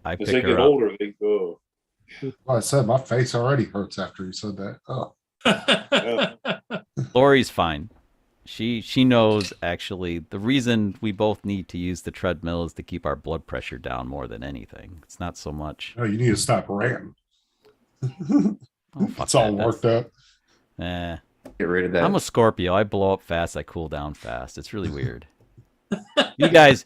I As pick they her get up. older, they go. Like I said my face already hurts after he said that. Oh, Lori's fine. She knows actually the reason we both need to use the treadmill is to keep our blood pressure down more than anything. It's not so much. no, you need to stop ranting. Oh, fuck It's all that. worked up. Get rid of that. I'm a Scorpio. I blow up fast. I cool down fast. It's really weird. You guys,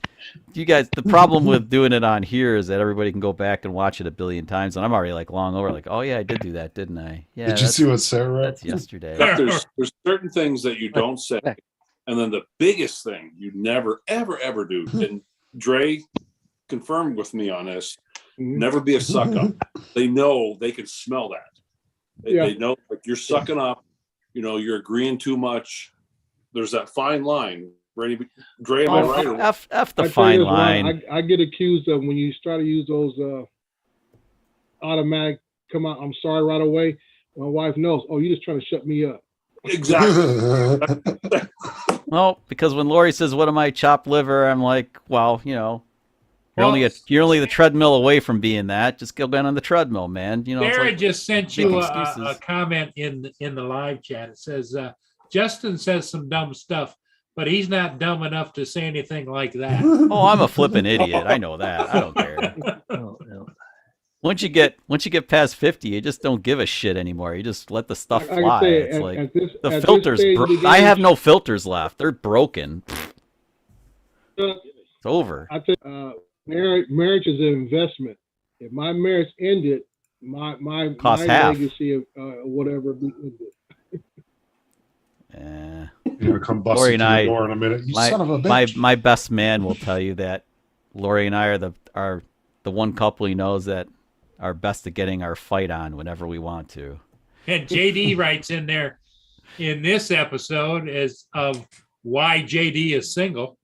the problem with doing it on here is that everybody can go back and watch it a billion times, and I'm already like long over, like, oh yeah, I did do that, didn't I? Yeah. Did you see what Sarah wrote? That's yesterday. But there's certain things that you don't say. And then the biggest thing you never, ever, ever do, and Dre confirmed with me on this, never be a suck up. They know, they can smell that. They know, like, you're sucking up, you know, you're agreeing too much. There's that fine line. Dre, am I right? Or F the I tell you fine this, Ron, line. I get accused of when you try to use those automatic come out, I'm sorry right away. My wife knows, oh, you're just trying to shut me up. Exactly. Well, because when Lori says, "What am I, chopped liver?" I'm like, well, you know, you're only the treadmill away from being that. Just go down on the treadmill, man. You know, it's Sarah like just sent making you excuses. a comment in the live chat. It says, Justin says some dumb stuff, but he's not dumb enough to say anything like that. Oh, I'm a flippin' idiot. I know that. I don't care. No, no. Once you get past 50, you just don't give a shit anymore. You just let the stuff Like I fly. say, It's like at this the filters. stage of the I game- have no filters left. They're broken. It's over. I think marriage is an investment. If my marriage ended, my Cost my half. legacy of whatever ended. You're gonna come bust Lori into and I- the door in a minute. You son of a bitch. my best man will tell you that Lori and I are the one couple he knows that are best at getting our fight on whenever we want to. And JD writes in there in this episode as of why JD is single.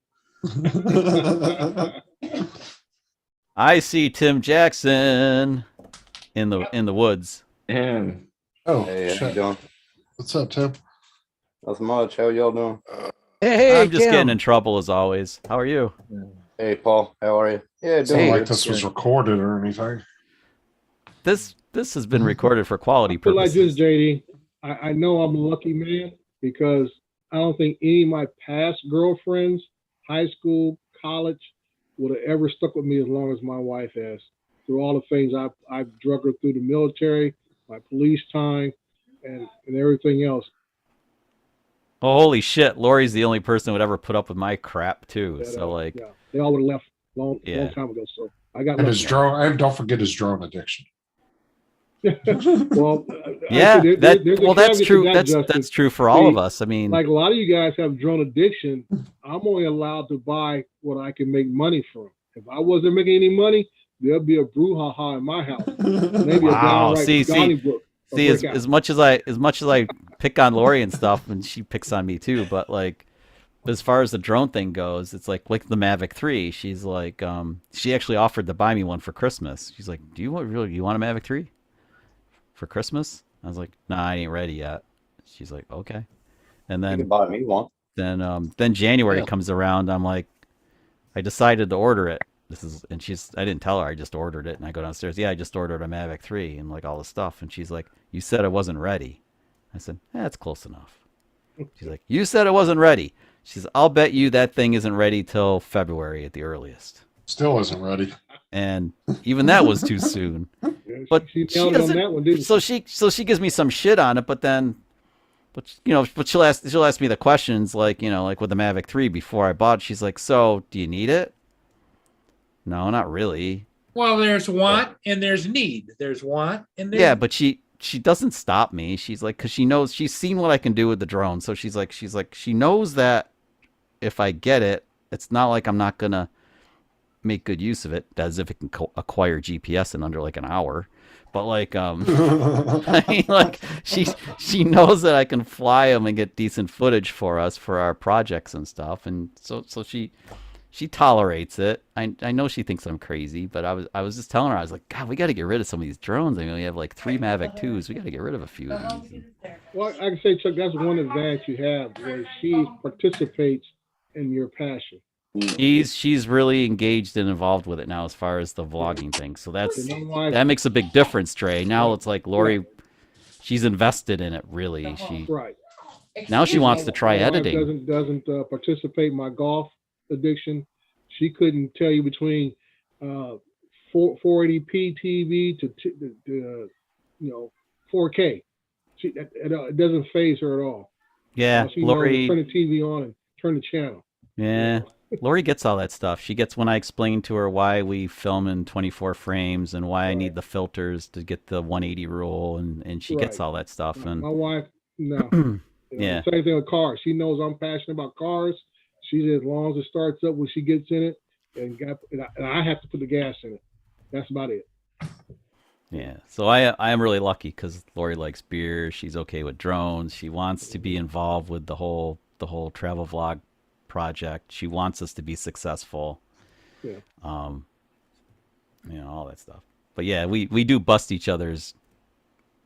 I see Tim Jackson in the woods. And Oh, Hey, how you shit. doing? What's up, Tim? Nothing much. How y'all doing? Hey, I'm just Tim. getting in trouble as always. How are you? Hey, Paul. How are you? Yeah, It's not doing like good. this was recorded or anything. This has been recorded for quality I feel like purposes. this, JD. I know I'm a lucky man because I don't think any of my past girlfriends, high school, college, would have ever stuck with me as long as my wife has. Through all the things I've drug her through the military, my police time, and everything else. Oh, holy shit! Lori's the only person who would ever put up with my crap too. That, So like, yeah, they all would have left long Yeah. time ago. So I got And his lucky. drone, and don't forget his drone addiction. Well, yeah, actually, that's there's a that's caveat to true. that, That's Justin. true for all of See, us. I mean, Like a lot of you guys have drone addiction. I'm only allowed to buy what I can make money from. If I wasn't making any money, there'd be a brouhaha in my house. Maybe Wow, a downright see, Donnybrook. a see, as breakout. much as I pick on Lori and stuff, and she picks on me too, but like, as far as the drone thing goes, it's like the Mavic 3. She's like, she actually offered to buy me one for Christmas. She's like, you want a Mavic 3 for Christmas? I was like, nah, I ain't ready yet. She's like, okay. And You can then buy me one. then January Yeah. comes around. I'm like, I decided to order it. I didn't tell her. I just ordered it, and I go downstairs. Yeah, I just ordered a Mavic 3 and like all the stuff. And she's like, you said I wasn't ready. I said, that's close enough. She's like, you said it wasn't ready. She says, I'll bet you that thing isn't ready till February at the earliest. Still isn't ready. And even that was too soon. Yeah, But she she nailed it on doesn't. that one, didn't So she gives me some shit on it, but she'll ask me the questions like with the Mavic 3 before I bought it. She's like, so do you need it? No, not really. Well, there's want and there's need. There's want and there's Yeah, but she doesn't stop me. She's like, because she knows, she's seen what I can do with the drone. So she's like, she knows that if I get it, it's not like I'm not gonna make good use of it, as if it can acquire GPS in under like an hour. But like, I mean, like she knows that I can fly them and get decent footage for us for our projects and stuff, and so she tolerates it. I know she thinks I'm crazy, but I was just telling her, I was like, God, we got to get rid of some of these drones. I mean, we have like 3 Mavic 2s. We got to get rid of a few of these. Well, I can say, Chuck, that's one advantage you have, where she participates in your passion. She's really engaged and involved with it now as far as the vlogging thing. So that makes a big difference, Trey. Now it's like Lori, she's invested in it really. Right. Now she wants to try My wife editing. Doesn't participate in my golf addiction. She couldn't tell you between 480p TV to 4K. it doesn't phase her at all. Yeah, She knows to Lori. turn the TV on and turn the channel. Yeah, Lori gets all that stuff. She gets when I explain to her why we film in 24 frames and why I need the filters to get the 180 rule, and she gets Right. all that stuff. My And wife, no. You know, yeah, Same thing with cars. She knows I'm passionate about cars. She says as long as it starts up when she gets in it, and I have to put the gas in it. That's about it. yeah. So I am really lucky because Lori likes beer. She's okay with drones. She wants to be involved with the whole travel vlog project. She wants us to be successful. Yeah. You know, all that stuff. But yeah, we do bust each other's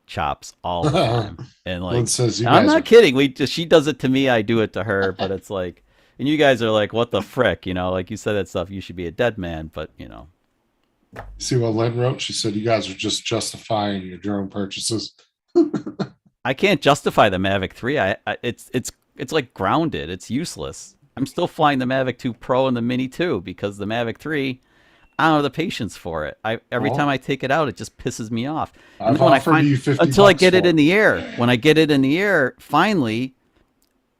chops all the time. And Lynn like, says you I'm guys not are- kidding. She does it to me, I do it to her. But it's like, and you guys are like, what the frick? You know, like you said that stuff. You should be a dead man. But you know, See what Lynn wrote? She said you guys are just justifying your drone purchases. I can't justify the Mavic 3. It's like grounded. It's useless. I'm still flying the Mavic 2 Pro and the Mini 2 because the Mavic 3, I don't have the patience for it. Every Well, time I take it out, it just pisses me off. I've And then when I offered you 50 until I bucks get it for in the air. When I get it in the air, finally,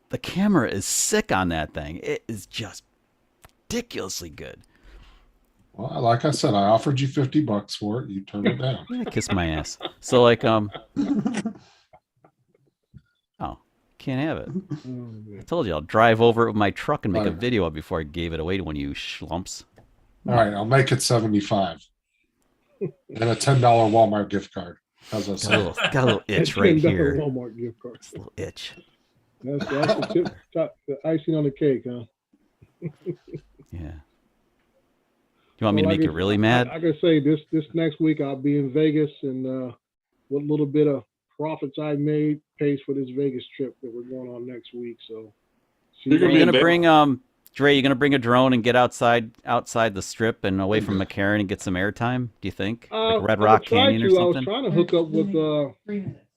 the camera is sick on that thing. It is just ridiculously good. Well, like I said, I offered you 50 bucks for it. You turned it down. Yeah, kiss my ass. So like oh, can't have it. I told you I'll drive over it with my truck and make a Right. video of it before I gave it away to one of you schlumps. All right, I'll make it 75 and a $10 Walmart gift card. How's that sound? Got a little itch right $10 here. Walmart gift card. Just a little itch. That's the the icing on the cake, huh? Yeah. You want me to Well, make you really mad? I can say this next week I'll be in Vegas, and what little bit of profits I made pays for this Vegas trip that we're going on next week. So, You're Are gonna you be gonna in bring Dre, you gonna bring a drone and get outside the strip and away from McCarran and get some airtime? Do you think? Like Red Rock Canyon or I was something? trying to hook up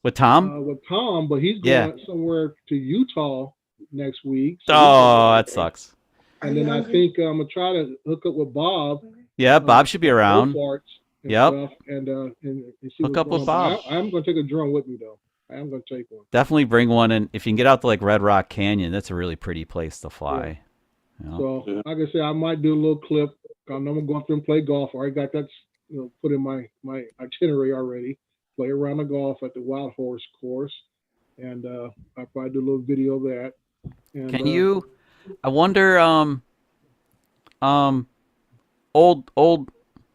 With Tom? with Tom, but he's Yeah. going somewhere to Utah next week. So Oh, that sucks. And then I think I'm gonna try to hook up with Bob. Yeah, Bob should be around. Both and Yep. stuff, and see Hook what's up going with on. Bob. But I'm gonna take a drone with me though. I am gonna take one. Definitely bring one, and if you can get out to like Red Rock Canyon, that's a really pretty place to fly. You know? So like I said, I might do a little clip. I'm gonna go up there and play golf. I already got that, put in my itinerary already. Play around the golf at the Wild Horse course, and I'll probably do a little video of that. And, Can you? I wonder.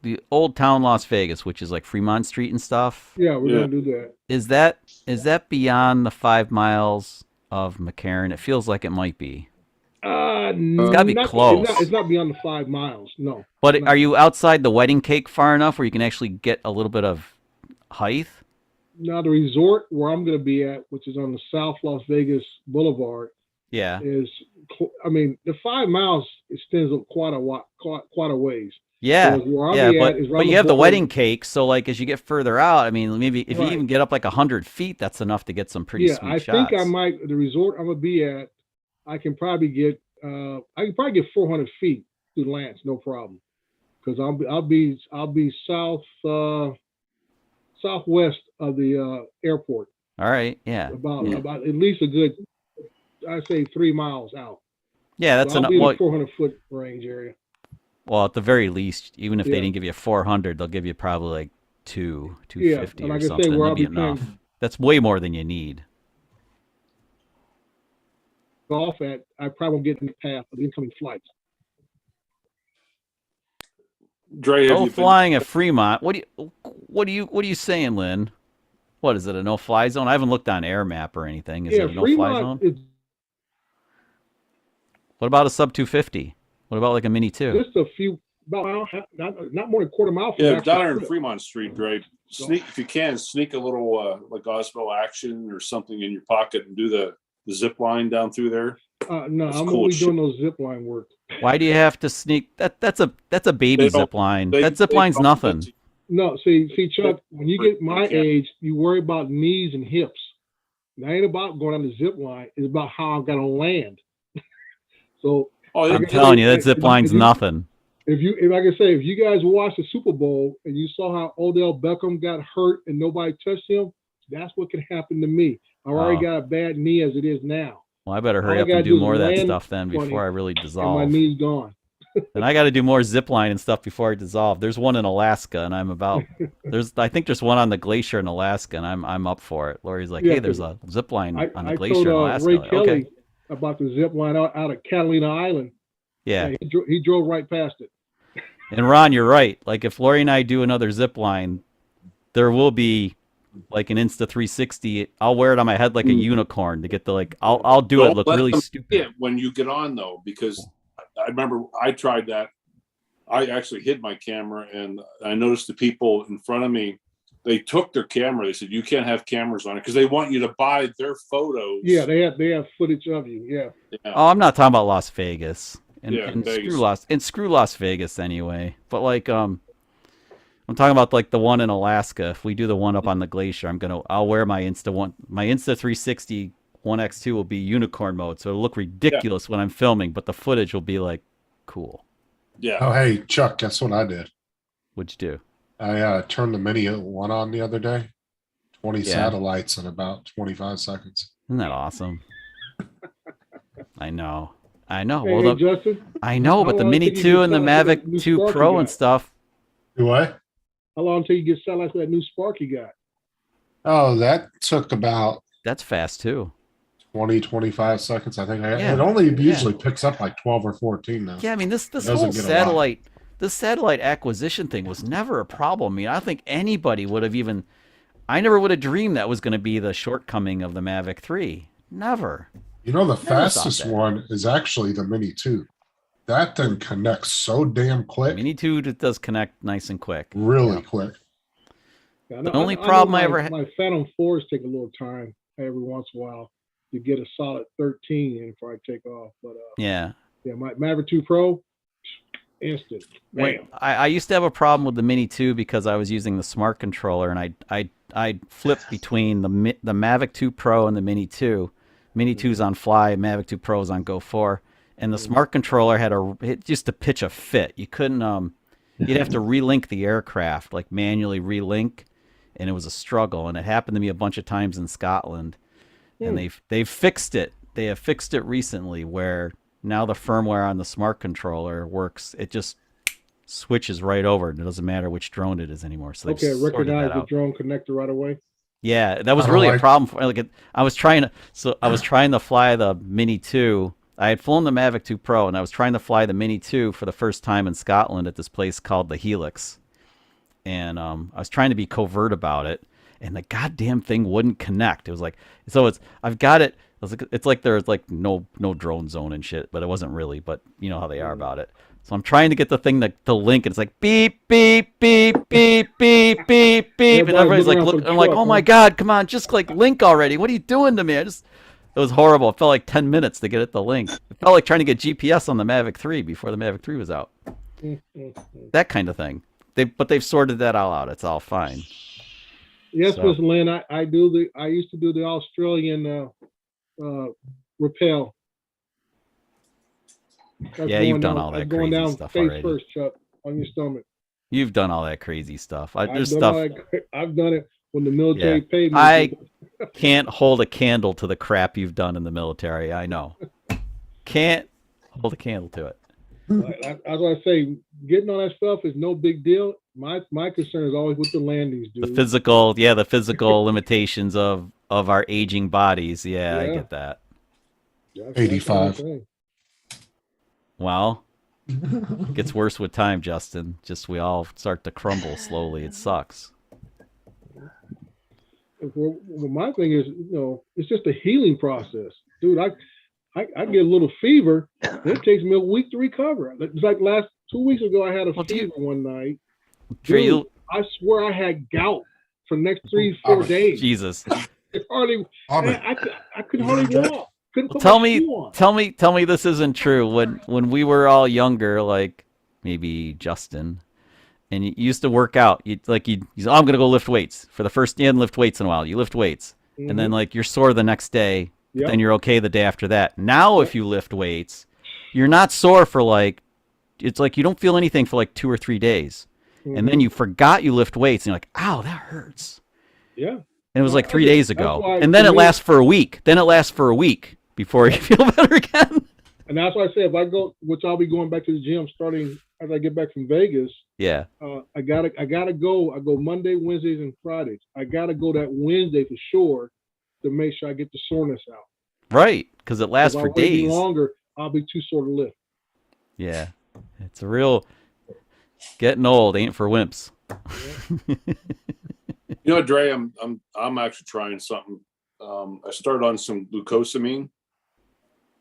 The old town Las Vegas, which is like Fremont Street and stuff. Yeah, we're gonna do that. Is that beyond the 5 miles of McCarran? It feels like it might be. It's gotta be close. It's not beyond the 5 miles. No. But No. are you outside the wedding cake far enough where you can actually get a little bit of height? Now the resort where I'm gonna be at, which is on the South Las Vegas Boulevard, Yeah. is. I mean, the 5 miles extends quite a ways. Yeah. So where I'll Yeah, be at is but around you have the border. wedding cake, so like as you get further out, I mean, maybe if you Right. even get up like 100 feet, that's enough to get some pretty Yeah, sweet I shots. think I might. The resort I'm gonna be at, I can probably get. I can probably get 400 feet through Lance, no problem. Because I'll be southwest of the airport, All right. Yeah. about Yeah. at least a good, I'd say 3 miles out. Yeah, that's So I'll enough. be in Well, the 400-foot range area. well, at the very least, even if they Yeah. didn't give you 400, they'll give you probably like 250 and or like I say, something. where That'll I'll be be playing- enough. That's way more than you need. Golf at, I probably won't get in the path of the incoming flights. Dre, have Oh, you flying at Fremont. What are you saying, Lynn? What is it? A no-fly zone? I haven't looked on Air Map or anything. Is Yeah, it a no-fly Fremont zone? is What about a sub 250? What about like a Mini 2? just a few, about not more than a quarter mile from Yeah, the actual down there in trip. Fremont Street, Dre. Sneak if you can, sneak a little like Osmo action or something in your pocket and do the zip line down through there. No, That's I'm cool only as doing those zip line work. Why do you have to sneak? That's a baby They don't- zip line. they- That zip they line's don't- nothing. No, see, Chuck, when you get my Okay. age, you worry about knees and hips. It ain't about going on the zip line. It's about how I'm gonna land. So Oh, I'm yeah, telling you, that if- zip if- line's if you- nothing. if like I say, if you guys watched the Super Bowl and you saw how Odell Beckham got hurt and nobody touched him, That's what can happen to me. I already Oh. got a bad knee as it is now. Well, I better hurry All I up gotta and do do is more of that land stuff then funny, before I really And my dissolve. knee's gone. And I got to do more zip line and stuff before I dissolve. There's one in Alaska, and I'm about. I think there's one on the glacier in Alaska, and I'm up for it. Lori's like, Yeah, hey, there's a zip line on the I glacier told in Alaska. Ray Like, Kelly okay, about the zip line out of Catalina Island. yeah. He drove right past it. And Ron, you're right. Like if Lori and I do another zip line, there will be like an Insta 360. I'll wear it on my head like a unicorn to get the like. I'll do it Don't look let really them stupid. see it when you get on though, because I remember I tried that. I actually hid my camera, and I noticed the people in front of me, they took their camera. They said, you can't have cameras on it because they want you to buy their photos. Yeah, they have footage of you. Yeah. Yeah. Oh, I'm not talking about Las Vegas. And, Yeah, and Vegas. screw Las Vegas anyway. But like I'm talking about like the one in Alaska. If we do the one up on the glacier, I'll wear my Insta 360 1X2 will be unicorn mode, so it'll look ridiculous when I'm filming, but the footage will be like cool. Yeah. Oh, hey, Chuck, guess what I did? What'd you do? I turned the Mini one on the other day. 20 Yeah. satellites in about 25 seconds. Isn't that awesome? I know. Hey, Well, hey, Justin, I know, but how the long Mini till you 2 get and the started with Mavic that new 2 Spark you Pro and got? stuff. Do what? how long until you get satellites with that new Spark you got? Oh, that took about That's fast too. 20, 25 seconds. I think Yeah. it only usually picks up like 12 or 14 now. Yeah, I mean this doesn't whole get a lot. satellite acquisition thing was never a problem. I mean, I don't think anybody would have even. I never would have dreamed that was going to be the shortcoming of the Mavic 3. Never. You know, the Never thought fastest that. one is actually the Mini 2. That thing connects so damn quick, Mini 2 does connect nice and quick. really quick. Yeah, The only problem I ever had. My Phantom 4s take a little time every once in a while to get a solid 13 in before I take off. But Yeah. my Maverick 2 Pro, instant. Wait, Bam. I used to have a problem with the Mini 2 because I was using the smart controller, and I'd flip between the Mavic 2 Pro and the Mini 2. Mini 2's on Fly, Mavic 2 Pro's on Go 4, and the smart controller had just to pitch a fit. You couldn't you'd have to relink the aircraft, like manually relink, and it was a struggle. And it happened to me a bunch of times in Scotland, and they've fixed it. They have fixed it recently, where now the firmware on the smart controller works. It just switches right over, and it doesn't matter which drone it is anymore. So they've Okay, sorted recognize that the out. drone connector right away. Yeah, that was I really a like- problem for like I was trying to fly the Mini 2. I had flown the Mavic 2 Pro, and I was trying to fly the Mini 2 for the first time in Scotland at this place called the Helix. And I was trying to be covert about it, and the goddamn thing wouldn't connect. It was like, I've got it. It's like there's like no drone zone and shit, but it wasn't really. But you know how they are about it. So I'm trying to get the thing to link, and it's like beep beep beep beep beep beep beep, and everybody's like, looking look, around for I'm like, Chuck, oh my huh? god, come on, just like link already. What are you doing to me? It was horrible. It felt like 10 minutes to get it to link. It felt like trying to get GPS on the Mavic 3 before the Mavic 3 was out. That kind of thing. But they've sorted that all out. It's all fine. Yes, So- Miss Lynn, I used to do the Australian rappel. That's Yeah, you've going done down- all that that's going crazy down stuff face already. first, Chuck, on your stomach. You've done all that crazy stuff. There's I've done stuff all that- I've done it when the military paid me. I can't hold a candle to the crap you've done in the military. I know. Can't hold a candle to it. As I say, getting on that stuff is no big deal. My concern is always with the landings, dude. The physical limitations of our aging bodies. Yeah, I Yeah. get that. That's 85. the only thing. Well, it gets worse with time, Justin. Just we all start to crumble slowly. It sucks. Well, my thing is, it's just a healing process, dude. I get a little fever. It takes me a week to recover. It's like 2 weeks ago, I had a fever one night. Trey, Dude, you- I swear I had gout for the next 3-4 days. Jesus. It hardly, I could hardly walk. Couldn't put Tell my me, shoe on. tell me this isn't true. When we were all younger, like maybe Justin, and you used to work out, you say, oh, I'm gonna go lift weights. For the first, you hadn't lift weights in a while. You lift weights, and then like you're sore the next day, but Yep. then you're okay the day after that. Now, if you lift weights, you're not sore for it's like you don't feel anything for like 2 or 3 days, and then you forgot you lift weights, and you're like, ow, that hurts. Yeah. And it was like 3 days ago. why And then for it me- lasts for a week. Then it lasts for a week before you feel better again. And that's why I say if I go, which I'll be going back to the gym starting as I get back from Vegas. Yeah. I gotta go. I go Monday, Wednesdays, and Fridays. I gotta go that Wednesday for sure to make sure I get the soreness out. Right. Because it lasts If for I wait any days. longer, I'll be too sore to lift. Yeah. It's a real getting old ain't for wimps. You know, Dre, I'm actually trying something. I started on some glucosamine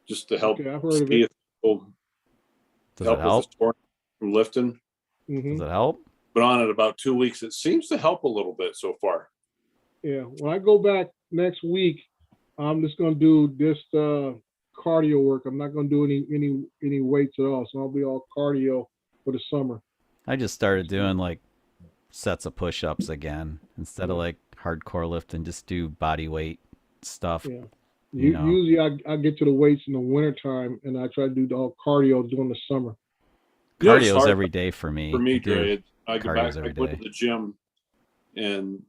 just to help Okay, I've heard of see it. if it'll Does help it help? with the soreness from lifting. Hmm. Does it help? Been on it about 2 weeks. It seems to help a little bit so far. Yeah. When I go back next week, I'm just gonna do this cardio work. I'm not gonna do any weights at all. So I'll be all cardio for the summer. I just started doing like sets of push-ups again instead of like hardcore lifting. Just do body weight stuff. Yeah. You know. Usually I get to the weights in the wintertime and I try to do the all cardio during the summer. Yeah, it's Cardio's hard every day for me. For me, I do. Dre, I go Cardio's back, I every go to day. the gym and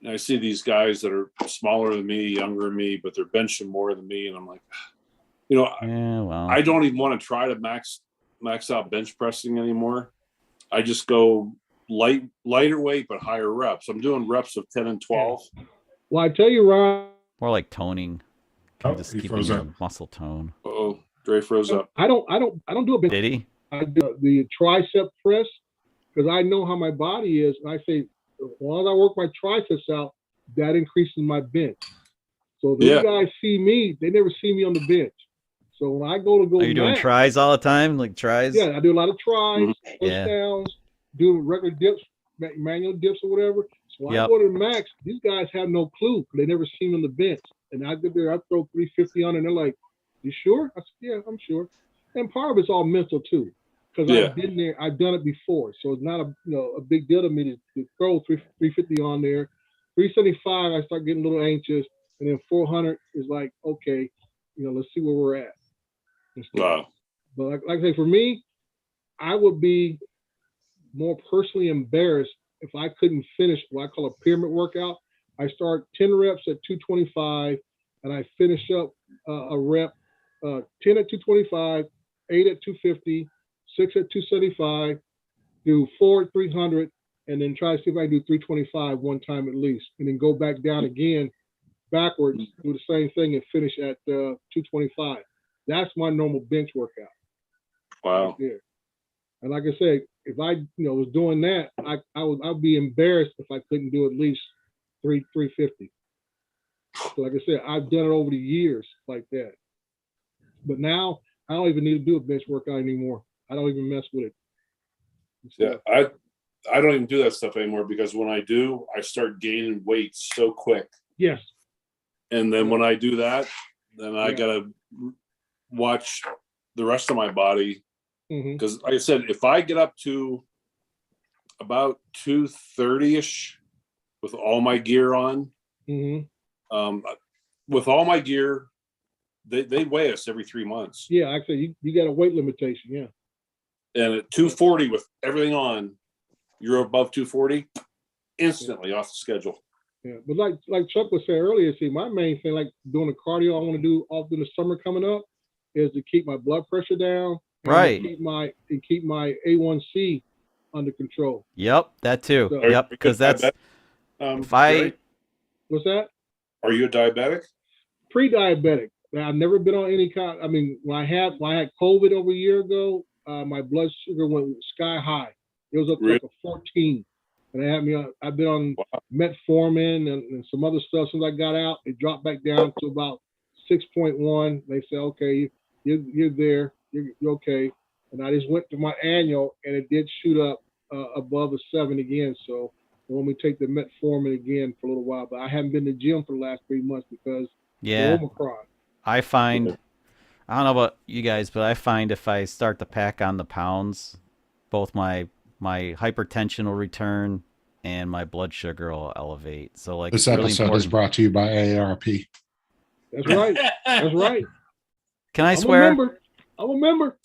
I see these guys that are smaller than me, younger than me, but they're benching more than me. And I'm like, you know, Yeah, well. I don't even want to try to max out bench pressing anymore. I just go lighter weight, but higher reps. I'm doing reps of 10 and 12. Well, I tell you, Ron, More like toning. Oh, Just he keeping froze your up. muscle tone. Oh, Dre froze up. I don't do a bench. Did he? I do the tricep press because I know how my body is. And I say, as long as I work my triceps out, that increases my bench. So these Yeah. guys see me, they never see me on the bench. So when I go Are you doing max, tries all the time? Like tries? yeah, I do a lot of tries, push Yeah. downs, do regular dips, manual dips or whatever. So when I Yep. go to the max, these guys have no clue. They never see me on the bench. And I get there, I throw 350 on, and they're like, "You sure?" I said, "Yeah, I'm sure." And part of it's all mental too, because Yeah. I've been there, I've done it before, so it's not a big deal to me to throw 350 on there. 375, I start getting a little anxious, and then 400 is like, okay, let's see where we're at. and stuff. Wow. But like I say, for me, I would be more personally embarrassed if I couldn't finish what I call a pyramid workout. I start 10 reps at 225, and I finish up a rep 10 at 225, 8 at 250, 6 at 275, do 4 at 300, and then try to see if I can do 325 one time at least, and then go back down again backwards, do the same thing, and finish at 225. That's my normal bench workout. Wow. Yeah. And like I said, if I was doing that, I'd be embarrassed if I couldn't do at least 350. So like I said, I've done it over the years like that. But now I don't even need to do a bench workout anymore. I don't even mess with it. Yeah, I don't even do that stuff anymore because when I do, I start gaining weight so quick. Yes. And then when I do that, then I Yeah. gotta watch the rest of my body Hmm. because, like I said, if I get up to about 230-ish with all my gear on, Hmm. with all my gear, they weigh us every 3 months, Yeah, actually, you got a weight limitation. Yeah. and at 240 with everything on, you're above 240, instantly off the schedule. Yeah. But like Chuck was saying earlier, see, my main thing, like doing the cardio I want to do often the summer coming up, is to keep my blood pressure down. And Right. keep my A1C under control. Yep, that too. So- Yep, because that's if I Jerry, What's that? are you a diabetic? Pre-diabetic. Now, I've never been on any kind. I mean, when I had COVID over a year ago, my blood sugar went sky high. It was up to like a 14, and they had me on. I've been on metformin and some other stuff since I got out. It dropped back down to about 6.1. They said, okay, you're there, you're okay. And I just went to my annual, and it did shoot up above a 7 again. So they want me to take the metformin again for a little while. But I haven't been to the gym for the last 3 months because yeah, of Omicron. I find I don't know about you guys, but I find if I start to pack on the pounds, both my hypertension will return and my blood sugar will elevate. So like This it's really episode is important. brought to you by AARP. That's right. That's right. Can I I'm swear? I'm a member.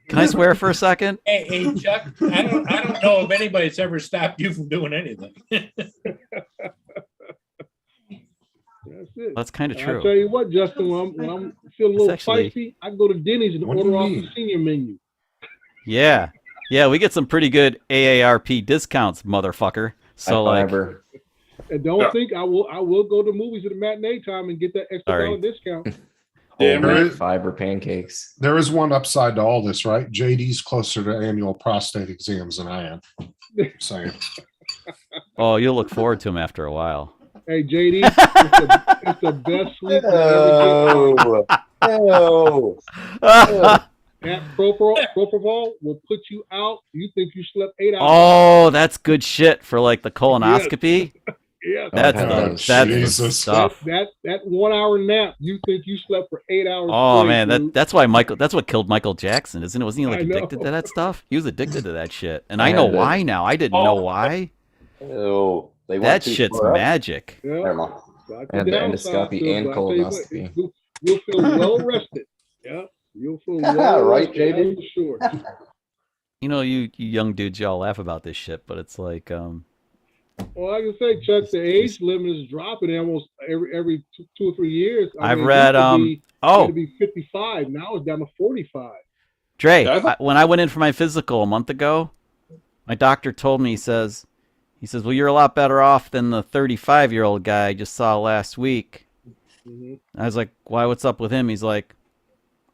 Can I swear for a second? Hey, Chuck, I don't know if anybody's ever stopped you from doing anything. That's kind of And I tell true. you what, Justin, when I'm feeling a little actually- spicy, I go to Denny's and What do you order off the mean? senior menu. Yeah. Yeah, we get some pretty good AARP discounts, motherfucker. So High like, fiber. And don't Yeah. think I will go to movies at the matinee time and get that extra Sorry. $1 discount. Damn There right. is- Fiber pancakes. There is one upside to all this, right? JD's closer to annual prostate exams than I am. Saying. oh, you'll look forward to them after a while. Hey, JD, it's the best sleep you'll ever get. Oh, oh. That propofol will put you out. You think you slept 8 hours. Oh, that's good shit for like the colonoscopy. Yeah. That's Oh, the that's the Jesus. stuff. That 1 hour nap, you think you slept for 8 hours. Oh straight, man, dude. that's why Michael. That's what killed Michael Jackson, isn't it? Wasn't he like I know. addicted to that stuff? He was addicted to that shit, and I I know had that. why now. I didn't know why. Oh, they went That too shit's far up. magic. Yeah. Never mind. That's And the the downside endoscopy to it, and but I tell you what, colonoscopy. You'll feel well rested. Yeah. You'll feel well Right, rested, JD? that's for sure. You know, you young dudes, y'all laugh about this shit, but it's like, Well, I can say, Chuck, the age limit is dropping almost every 2 or 3 years. I I've mean, it read, used oh, to be 55. Now it's down to 45. Dre, Yeah, I thought- when I went in for my physical a month ago, my doctor told me, he says, well, you're a lot better off than the 35-year-old guy I just saw last week. Mhm. I was like, why, what's up with him? He's like,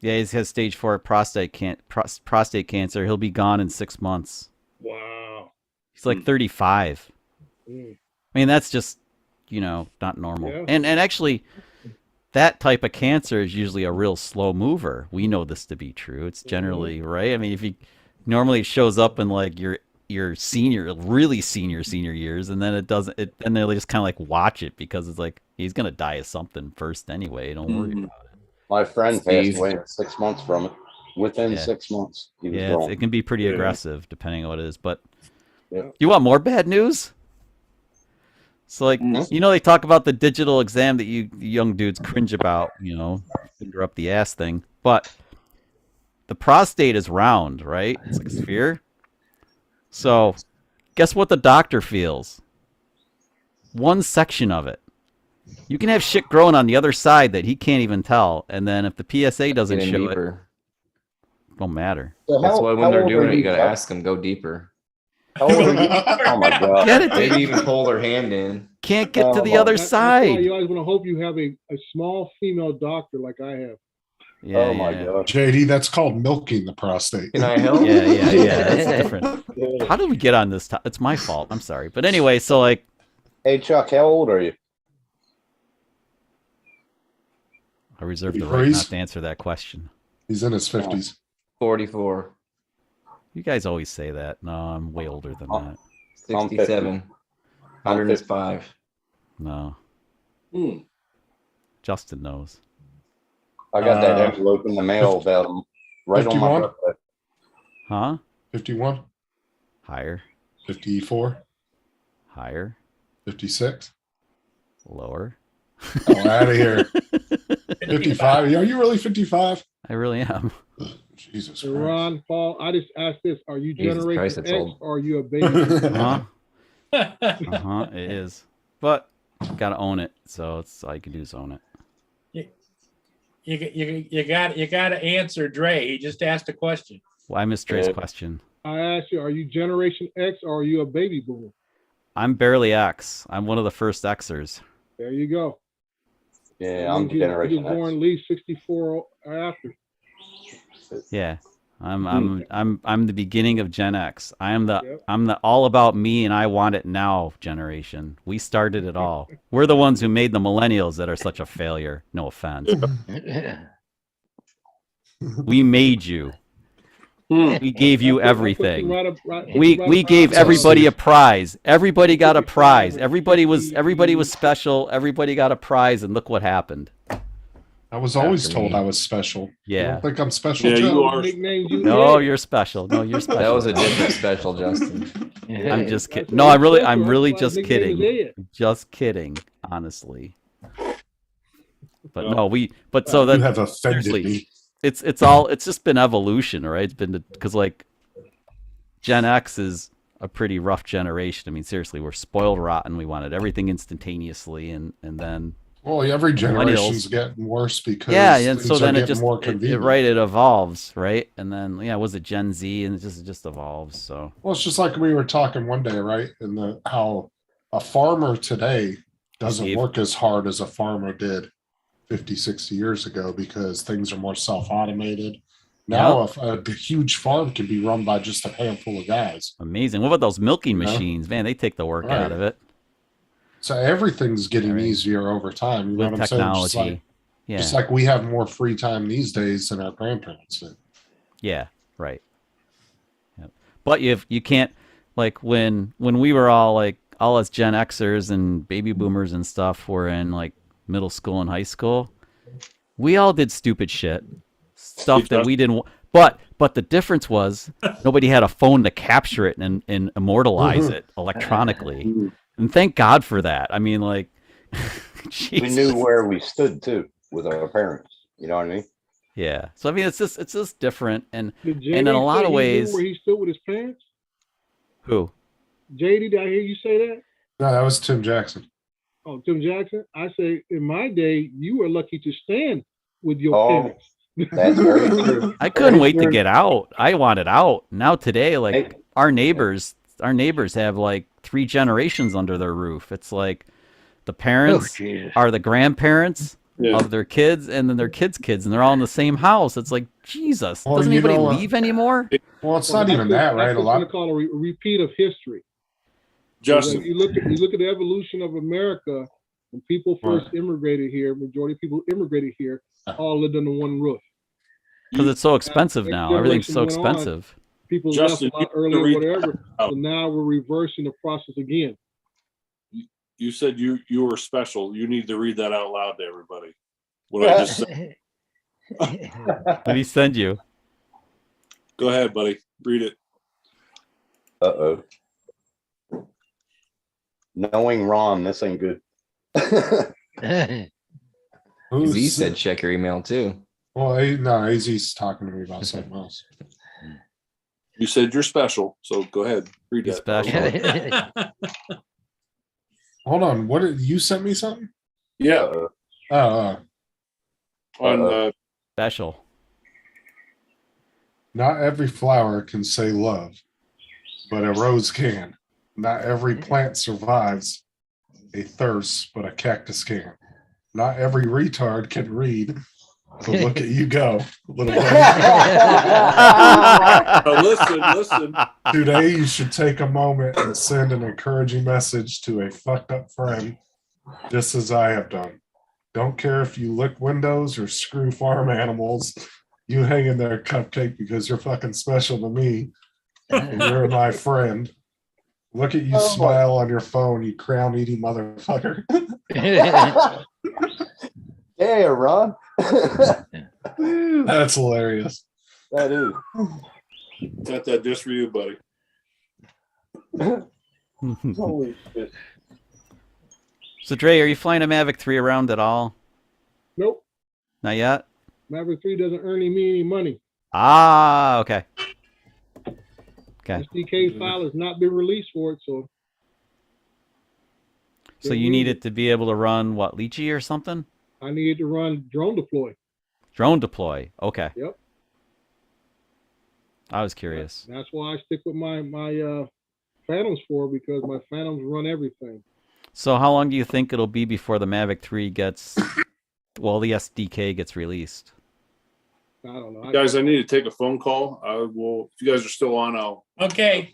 yeah, he has stage 4 prostate cancer. He'll be gone in 6 months. Wow. He's like 35. Mm. I mean, that's just, not normal. Yeah. And actually, that type of cancer is usually a real slow mover. We know this to be true. It's generally, right? I mean, if you normally it shows up in like your senior, really senior years, and then it doesn't, and they just kind of like watch it because it's like, he's going to die of something first anyway. Don't worry Mhm. about it. My friend Steve. passed away in 6 months from it. Within Yeah. 6 months, he was Yeah, gone. it can be pretty Yeah. aggressive depending on what it is. But Yeah. you want more bad news? So like, Mhm. they talk about the digital exam that you young dudes cringe about, finger up the ass thing. But the prostate is round, right? It's like a sphere. So guess what the doctor feels? One section of it. You can have shit growing on the other side that he can't even tell. And then if the PSA doesn't Get in show it, deeper. don't matter. So That's how- why how when they're old doing are it, you gotta Chuck? ask them, go deeper. How old are you? Oh my God. Get it? Maybe even pull their hand in. Can't get to Oh, the well, other That's why side. you always want to hope you have a small female doctor like I have. Yeah, Oh my yeah. God. JD, that's called milking the prostate. Can I help? Yeah, that's different. How did we get on this? It's my fault. I'm sorry. But anyway, so like, Hey Chuck, how old are you? I reserve the You right freeze? not to answer that question. He's in his 50s. 44. You guys always say that. No, I'm way older than that. 67. 105. No, Hmm. Justin knows. I got that envelope in the mail about him right on my 51? birthday. Huh? 51, Higher, 54, higher, 56. lower. Oh, out of here. 55. Are you really 55? I really am. Jesus So Christ. Ron, Paul, I just asked this: are you Jesus Generation Christ, X that's old. or are you a baby? Huh? It is. But gotta own it. So it's all you can do is own it. You got to answer Dre. He just asked a question. Well, I missed Dre's Yeah. question. I asked you: are you Generation X or are you a baby boomer? I'm barely X. I'm one of the first Xers. There you go. Yeah, That I'm means you Generation was born X. at least 64 or after. Yeah. I'm the beginning of Gen X. I'm the Yep. all about me and I want it now generation. We started it all. We're the ones who made the millennials that are such a failure. No offense. We made you. We gave you everything. We gave everybody a prize. Everybody got a prize. Everybody was special. Everybody got a prize, and look what happened. I was always After told me. I was special. You Yeah. don't think I'm special, Yeah, Joe? you are. Nicknames you No, had. you're special. No, you're special. That was a different special, Justin. I'm just That's kidding. what No, I'm special. I'm really That's why just his nickname is kidding. Ed. Just kidding, honestly. But Well, no, but so You that have offended seriously, me. it's just been evolution, right? It's been because like Gen X is a pretty rough generation. I mean, seriously, we're spoiled rotten. We wanted everything instantaneously, and then Well, every generation's Millennials. getting worse because Yeah, and so things are then it getting just more it, convenient. right, it evolves, right? And then was it Gen Z, and it just evolves. So Well, it's just like we were talking one day, right? And how a farmer today doesn't Steve? work as hard as a farmer did 50, 60 years ago because things are more self-automated. Now, if a huge farm can be run by just a handful of guys. Amazing. What about those milking You know? machines? Man, they take the work Right. out of it. So everything's getting Right. easier over time. You know With what I'm saying? technology. Just like we have more free time these days than our grandparents did. Yeah, right. Yep. But you can't, like, when we were all as Gen Xers and baby boomers and stuff were in like middle school and high school, we all did stupid shit, stuff that we didn't. But the difference was nobody had a phone to capture it and immortalize it electronically. And thank God for that. I mean, like, We knew where we stood too with our parents. You know what I mean? Yeah. So I mean, it's just different, and Did in a JD lot say of he knew ways. where he stood with his parents? Who? JD, did I hear you say that? No, that was Tim Jackson. Oh, Tim Jackson. I say, in my day, you were lucky to stand with your Oh, parents. that's very true. I couldn't Very wait to true. get out. I wanted out. Now today, like Hey. our neighbors have like 3 generations under their roof. It's like the parents Jesus. are the grandparents Yeah. of their kids, and then their kids' kids, and they're all in the same house. It's like, Jesus, Well, doesn't you anybody know what? leave anymore? Well, it's not even that, right? A That's lot. what they call a repeat of history. Justin, You look at the evolution of America. When people first immigrated here, majority of people immigrated here, all lived under one roof. Because it's so expensive Next now. Everything's so generation went on. expensive. People Justin, left a lot you need to earlier, read whatever. out. So now we're reversing the process again. you said you were special. You need to read that out loud to everybody. What I just said. What did he send you? Go ahead, buddy. Read it. Uh-oh. Knowing Ron, this ain't good. Z said check your email too. Well, no, AZ's talking to me about something else. You said you're special, so go ahead. Read He's that. special. Hold on. What did you sent me something? Yeah. Oh, On Special. not every flower can say love, but a rose can. Not every plant survives a thirst, but a cactus can. Not every retard can read, but look at you go. Little listen. Today, you should take a moment and send an encouraging message to a fucked up friend, just as I have done. Don't care if you lick windows or screw farm animals. You hang in there, cupcake, because you're fucking special to me. And you're my friend. Look at you smile on your phone, you crown eating motherfucker. Yeah, Ron. That's hilarious. That is. Got that just for you, buddy. Holy shit. So Dre, are you flying a Mavic 3 around at all? Nope. Not yet? Maverick 3 doesn't earn me any money. Ah, okay. Okay. SDK file has not been released for it, so So you need it to be able to run what, Lychee or something? I needed to run drone deploy. Drone deploy. Okay. Yep. I was curious. That's why I stick with my Phantoms for, because my Phantoms run everything. So how long do you think it'll be before the Mavic 3 gets, well, the SDK gets released? I don't know. Guys, I need to take a phone call. I will, if you guys are still on, I'll. Okay.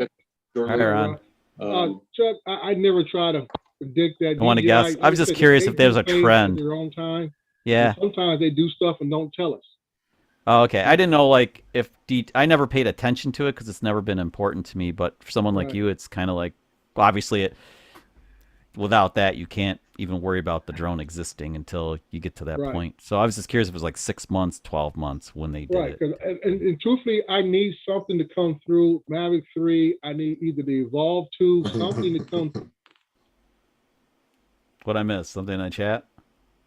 All right, Ron. Chuck, I never try to predict that. I want to DJI, guess. I was just curious if there's a they do trend. Their own time. Yeah. And sometimes they do stuff and don't tell us. Oh, okay. I didn't know, like, if I never paid attention to it because it's never been important to me. But for someone like Right. you, it's kind of like, well, obviously, without that, you can't even worry about the drone existing until you get to that Right. point. So I was just curious if it was like 6 months, 12 months when they did Right. it. 'Cause- and truthfully, I need something to come through Mavic 3. I need either the Evolve 2, something to come through. What I missed? Something in the chat?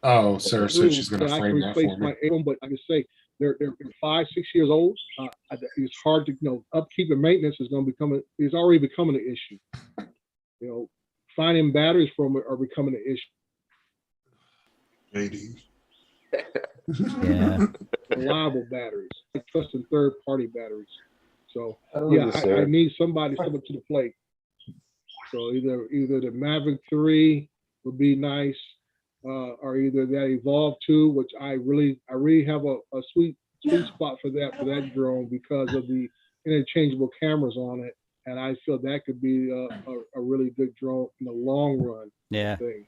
Oh, Sarah said she's going to I frame can that replace for me. my Atom, but I can say they're 5, 6 years old. It's hard to, upkeep and maintenance is is already becoming an issue. Finding batteries from it are becoming an issue. 80. Yeah. reliable batteries. I trust in third-party batteries. So Oh, yeah, yes, I sir. need somebody to step up to the plate. So either the Mavic 3 would be nice, or either that Evolve 2, which I really have a sweet spot for that drone because of the interchangeable cameras on it, and I feel that could be a really good drone in the long run. Yeah. Things.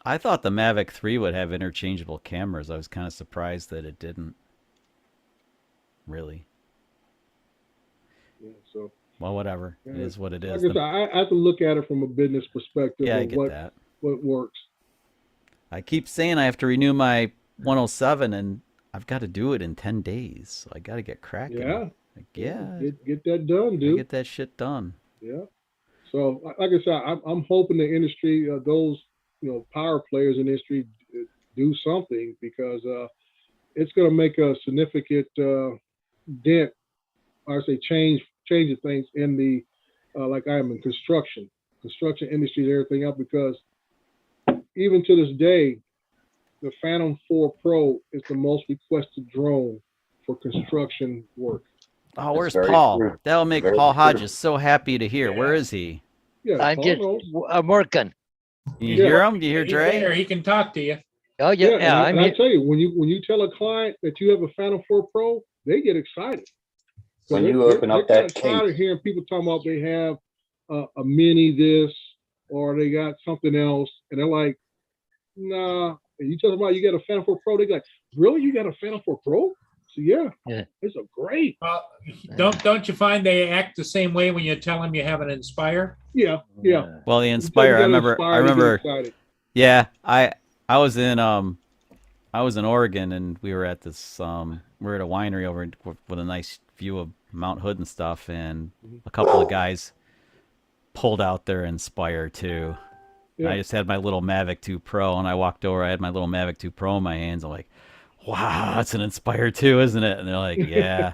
I thought the Mavic 3 would have interchangeable cameras. I was kind of surprised that it didn't. Really. Yeah, so Well, whatever. It is what it like is. I said, I have to look at it from a business perspective Yeah, I of get what that. works. I keep saying I have to renew my 107, and I've got to do it in 10 days. So I got to get cracking. Yeah. Like, yeah. Get that done, dude. Get that shit done. Yeah. So, like I said, I'm hoping the industry, those power players in the industry, do something because it's going to make a significant dent. I say change of things in the like I am in construction industry and everything else, because even to this day, the Phantom 4 Pro is the most requested drone for construction work. Oh, where's very Paul? true. That'll make Very Paul true. Hodges so happy to hear. Where is he? Yeah, I'm working. You hear him? Do you hear He's there. Dre? He can talk to you. Oh yeah, yeah. And I'm I tell you, when you tell a client that you have a Phantom 4 Pro, they get excited. When you open up they're that tired of case, hearing people talking about they have a mini this or they got something else, and they're like, nah. And you tell them about you got a Phantom 4 Pro, they go, really? You got a Phantom 4 Pro? So yeah. It's a great. Don't you find they act the same way when you tell them you have an Inspire? Yeah. Well, the Inspire. I remember. Yeah, I was in Oregon, and we were at this we're at a winery over with a nice view of Mount Hood and stuff, and a couple of guys pulled out their Inspire too. Yeah. I just had my little Mavic 2 Pro, and I walked over. I had my little Mavic 2 Pro in my hands. I'm like, wow, that's an Inspire 2, isn't it? And they're like, yeah.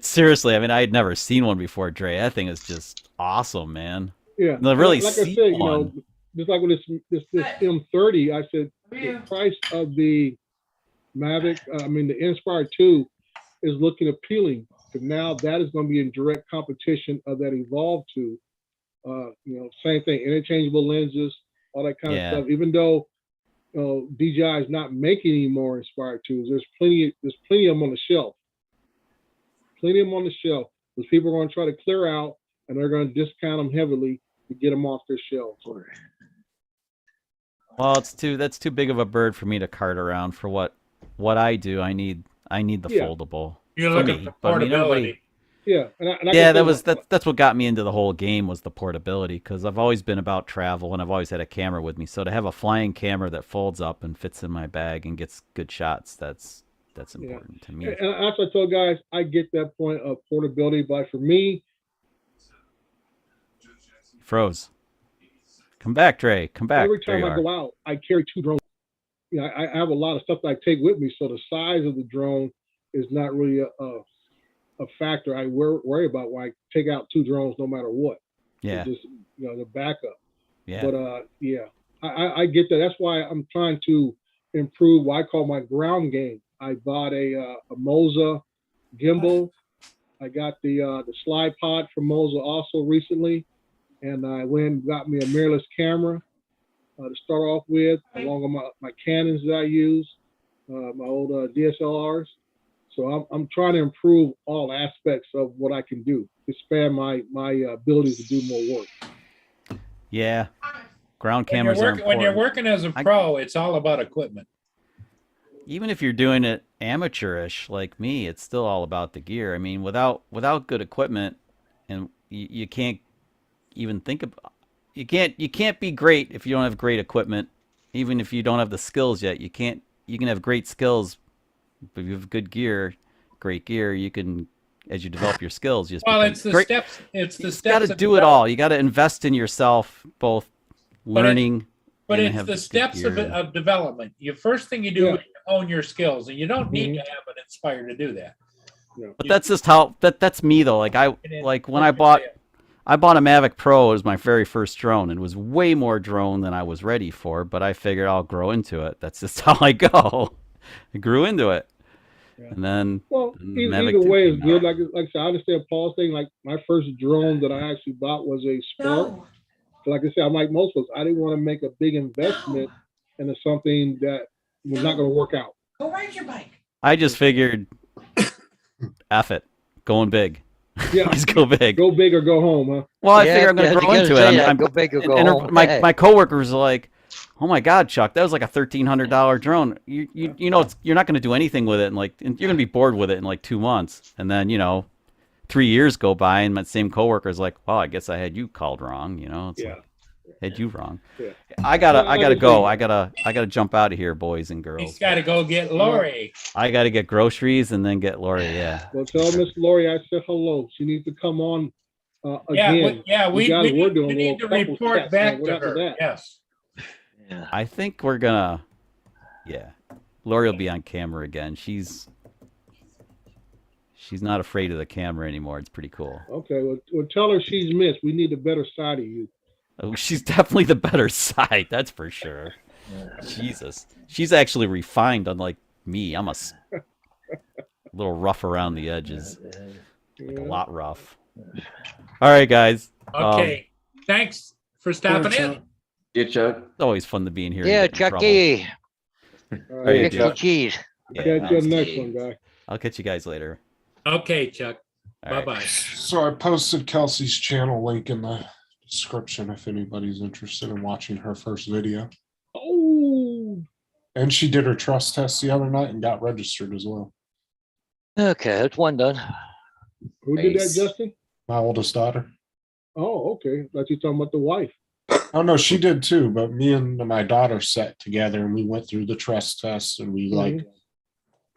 Seriously, I mean, I had never seen one before, Dre. That thing is just awesome, man. Yeah. To really like I see said, one. just like with this M30, I said the price of the Mavic, the Inspire 2 is looking appealing, because now that is going to be in direct competition of that Evolve 2. Same thing, interchangeable lenses, all that kind of stuff. Even though DJI is not making any more Inspire 2s, there's plenty of them on the shelf. Plenty of them on the shelf, because people are going to try to clear out, and they're going to discount them heavily to get them off their shelves. Well, that's too big of a bird for me to cart around for what I do. I need the foldable. You're looking for portability. That's what got me into the whole game, was the portability, because I've always been about travel, and I've always had a camera with me. So to have a flying camera that folds up and fits in my bag and gets good shots, that's important to me. And as I told guys, I get that point of portability, but for me, froze. Come back, Dre. Come back. Every time I go out, I carry 2 drones. I have a lot of stuff that I take with me, so the size of the drone is not really a factor I worry about when I take out 2 drones, no matter what. Yeah. It's just the backup. Yeah. But I get that. That's why I'm trying to improve what I call my ground game. I bought a Moza gimbal. I got the slide pod from Moza also recently, and I went and got me a mirrorless camera to start off with, along with my Canons that I use, my old DSLRs. So I'm trying to improve all aspects of what I can do, expand my ability to do more work. Yeah, ground cameras are important. When you're working as a pro, it's all about equipment. Even if you're doing it amateurish like me, it's still all about the gear. I mean, without good equipment, and you can't even think about. You can't be great if you don't have great equipment. Even if you don't have the skills yet, you can have great skills. But if you have good gear, great gear, you can, as you develop your skills, just it's the great. steps. It's the You steps. got to do it all. You got to invest in yourself, both learning. But and it's have the good steps gear. of development. The first thing you do is own your skills, and you don't need to have an Inspire to do that. But that's just how that's me though. Like when I bought I bought a Mavic Pro as my very first drone. It was way more drone than I was ready for, but I figured I'll grow into it. That's just how I go. I grew into it. Yeah. And then Well, Mavic either 2 way is came good. out. Like I said, I understand Paul's thing. Like my first drone that I actually bought was a Spark. No. Like I said, I'm like most of us. I didn't want to make a big investment into something that was not going to work out. Go ride your bike. I just figured, F it, going big. Yeah, Just go big. go big or go home, huh? Well, I Yeah, figure I'm going yeah, to you grow gotta into say it. that, go big or go and home. my Hey. my coworkers are like, "Oh my God, Chuck, that was like a $1,300 drone. You know you're not going to do anything with it, and you're going to be bored with it in like 2 months." And then 3 years go by, and my same coworker's like, "Well, I guess I had you called wrong." It's Yeah. like, had you wrong. Yeah. I gotta go. I I gotta jump out of here, boys and He's girls. got to go get Lori. I gotta get groceries and then get Lori. Yeah. Well, tell Miss Lori I said hello. She needs to come on Yeah, again. we guys were need, doing we a need little to couples report chat, back what to after her. that? Yes. Yeah. I think we're gonna. Yeah. Lori will be on camera again. She's not afraid of the camera anymore. It's pretty cool. Okay, well, tell her she's missed. We need a better side of you. Oh, she's definitely the better side. That's for sure. Jesus, she's actually refined, unlike me. I'm a little rough around the edges, like a lot rough. All right, guys. Okay. Thanks for stopping in. Yeah, Chuck. It's always fun to be in here. and Yeah, get in trouble. Chucky. All Hey, right, Mickey Chuck. cheese. Yeah, catch you on the next one, guy. I'll catch you guys later. Okay, Chuck. All right. Bye-bye. So I posted Kelsey's channel link in the description if anybody's interested in watching her first video. Oh, And she did her trust test the other night and got registered as well. Okay, that's one done. who did that, Nice. Justin? My oldest daughter. Oh, okay. Like you talking about the wife. Oh no, she did too, but me and my daughter sat together and we went through the trust test and we like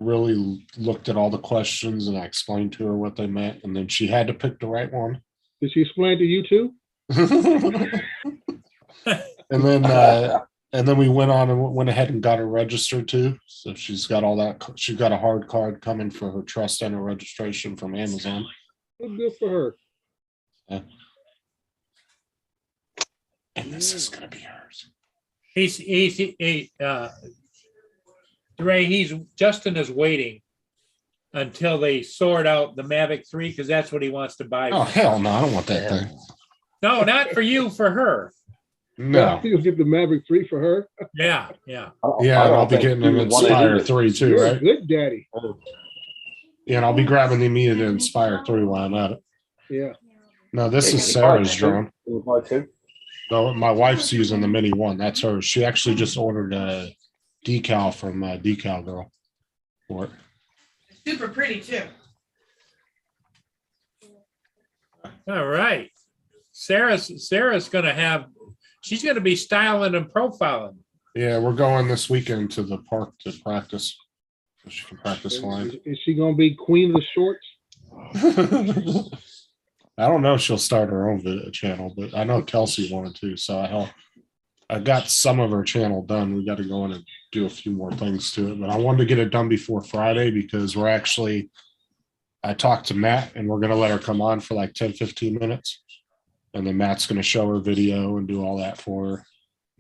really looked at all the questions and I explained to her what they meant and then she had to pick the right one. Did she explain to you too? and then we went on and went ahead and got her registered too. So she's got all that. She's got a hard card coming for her trust and her registration from Amazon. Well, good for her. And this is gonna be hers. Ray, Justin is waiting until they sort out the Mavic 3 because that's what he wants to buy. Oh hell no! I don't want that thing. No, not for you, for her. No. You'll get the Maverick 3 for her. Yeah. Yeah, and I'll be getting an Inspire 3 too, You're a right? good daddy. Yeah, and I'll be grabbing the immediate Inspire 3 while I'm at it. Yeah. No, this is Sarah's drone. No, my wife's using the Mini 1. That's hers. She actually just ordered a decal from Decal Girl for it. Super pretty too. All right. Sarah's gonna have, she's gonna be styling and profiling. Yeah, we're going this weekend to the park to practice. So she can practice flying. Is she gonna be queen of the shorts? I don't know if she'll start her own video channel, but I know Kelsey wanted to, so I got some of her channel done. We got to go in and do a few more things to it, but I wanted to get it done before Friday because I talked to Matt and we're going to let her come on for like 10, 15 minutes. And then Matt's going to show her video and do all that for her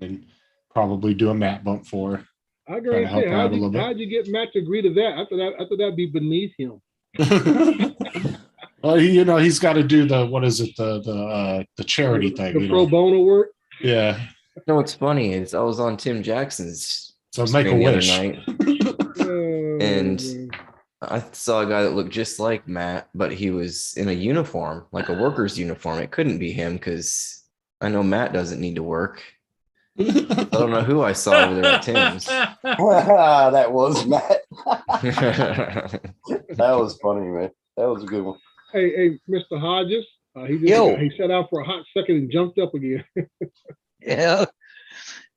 and probably do a Matt bump for her. I agree. help her out a little bit. How'd you get Matt to agree to that? I thought that'd be beneath him. Well, he's got to do the charity thing. The pro bono work. Yeah. You know what's funny is I was on Tim Jackson's So make a stream the other wish. night, and I saw a guy that looked just like Matt, but he was in a uniform, like a worker's uniform. It couldn't be him because I know Matt doesn't need to work. I don't know who I saw over there at Tim's. That was Matt. That was funny, man. That was a good one. Hey, Mr. Hodges. Yo. He sat out for a hot second and jumped up again. Yeah.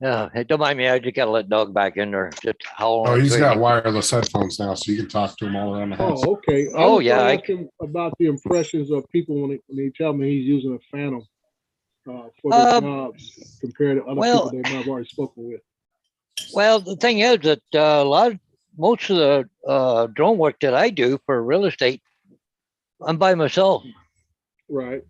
Hey, don't mind me. I just got to let dog back in there. Just howl. Oh, he's got wireless headphones now, so you can talk to him all around the house. Oh, okay. Oh, was yeah, gonna I ask him about the impressions of people when they tell me he's using a Phantom for the job compared to other well- people they might have already spoken with. Well, the thing is that most of the drone work that I do for real estate, I'm by myself. Right.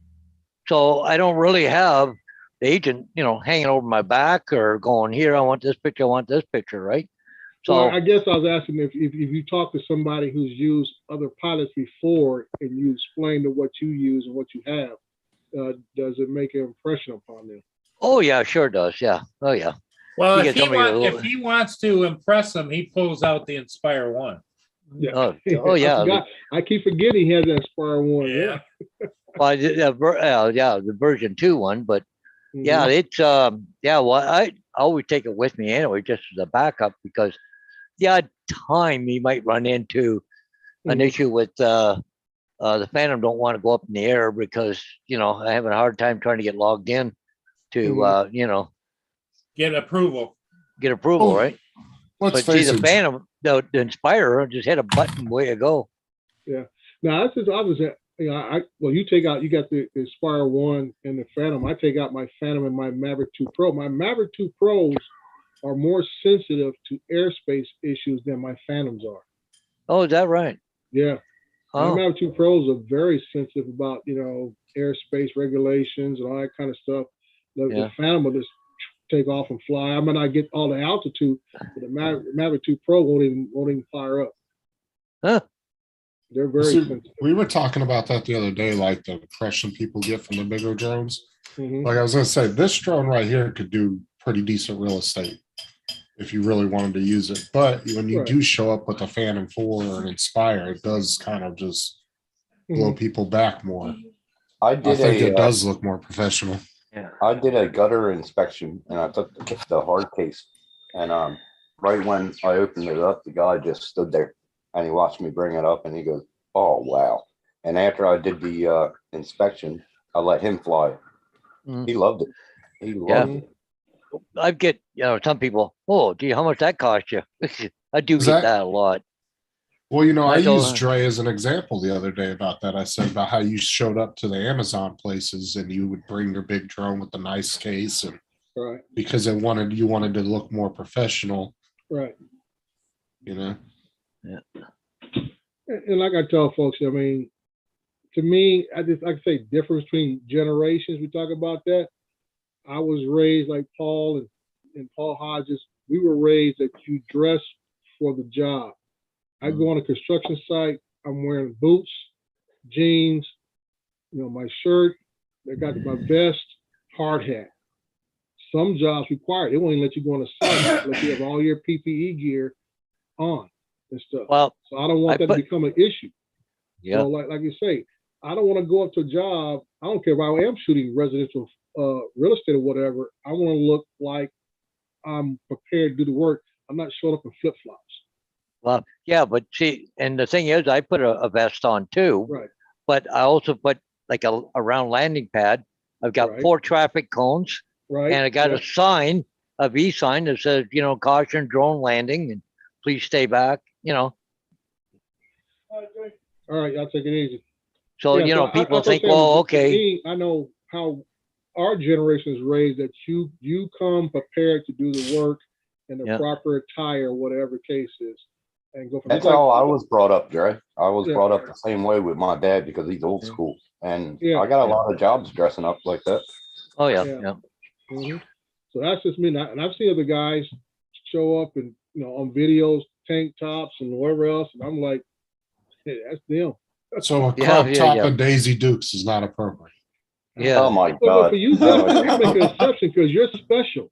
So I don't really have the agent, hanging over my back or going here. I want this picture. I want this picture, right? So Well, I guess I was asking if you talk to somebody who's used other pilots before and you explain to what you use and what you have, does it make an impression upon them? oh yeah, sure does. Yeah. Oh yeah. Well, You if get somebody with a if little- he wants to impress them, he pulls out the Inspire One. Yeah. Oh yeah. I keep forgetting he has that Inspire One. Yeah. Well, the version 2 one, but yeah, Mhm. it's well, I always take it with me anyway, just as a backup, because the odd time you might run into an Mhm. issue with the Phantom don't want to go up in the air because I have a hard time trying to get logged in to Get approval. get approval, Oh, right? Let's But see, face the it. Phantom, the Inspirer, just hit a button, way to go. Yeah. Now that's just obviously. You take out. You got the Inspire One and the Phantom. I take out my Phantom and my Maverick 2 Pro. My Maverick 2 Pros are more sensitive to airspace issues than my Phantoms are. Oh, is that right? Yeah. My Oh, Maverick 2 Pros are very sensitive about, airspace regulations and all that kind of stuff. The Yeah. Phantom will just take off and fly. I might not get all the altitude, but the Maverick 2 Pro won't even fire up. huh? They're very See, sensitive. we were talking about that the other day, like the impression people get from the bigger drones. Mhm. Like I was gonna say, this drone right here could do pretty decent real estate if you really wanted to use it. But when you Right. do show up with a Phantom 4 or an Inspire, it does kind of just blow Mhm. people back more. I I did think it a does look more professional. I did a gutter inspection and I took the hard case and right when I opened it up, the guy just stood there and he watched me bring it up and he goes, "Oh wow!" And after I did the inspection, I let him fly. Mm. He loved it. He Yeah. loved it. I get, some people, oh, gee, how much that cost you? I do Is get that- that a lot. Well, I I told used her- Dre as an example the other day about that. I said about how you showed up to the Amazon places and you would bring your big drone with the nice case, and Right. because you wanted to look more professional, Right. And like I tell folks, I mean, to me, I can say difference between generations. We talk about that. I was raised like Paul and Paul Hodges. We were raised that you dress for the job. I go on a construction site. I'm wearing boots, jeans, my shirt. I got my vest, hard hat. Some jobs require it. They won't even let you go on a site unless you have all your PPE gear on and stuff. Well, So I don't want I that to put- become an issue. yeah. So like you say, I don't want to go up to a job. I don't care if I am shooting residential real estate or whatever. I want to look like I'm prepared to do the work. I'm not showing up in flip flops. Well, yeah, but see, and the thing is, I put a vest on too, Right. but I also put like a round landing pad. I've got Right. 4 traffic cones, Right. and I got Yeah. a sign, a V sign that says, caution drone landing, and please stay back. All right, I'll take it easy. So Yeah, so people that's what I'm think, saying. well, To okay, me, I know how our generation is raised that you come prepared to do the work in the Yeah. proper attire, whatever case is, and go from That's there. how I was brought up, Dre. I was Yeah. brought up the same way with my dad because he's old school, and Yeah. I got a lot of jobs dressing up like that. oh yeah, Yeah. yeah. Mhm. So that's just me. And I've seen other guys show up and on videos, tank tops and whatever else, and I'm like, hey, that's them. So a Yeah, crop yeah, top yeah. and Daisy Dukes is not appropriate. Yeah. Oh my But god! for you, Justin, you make an exception because you're special.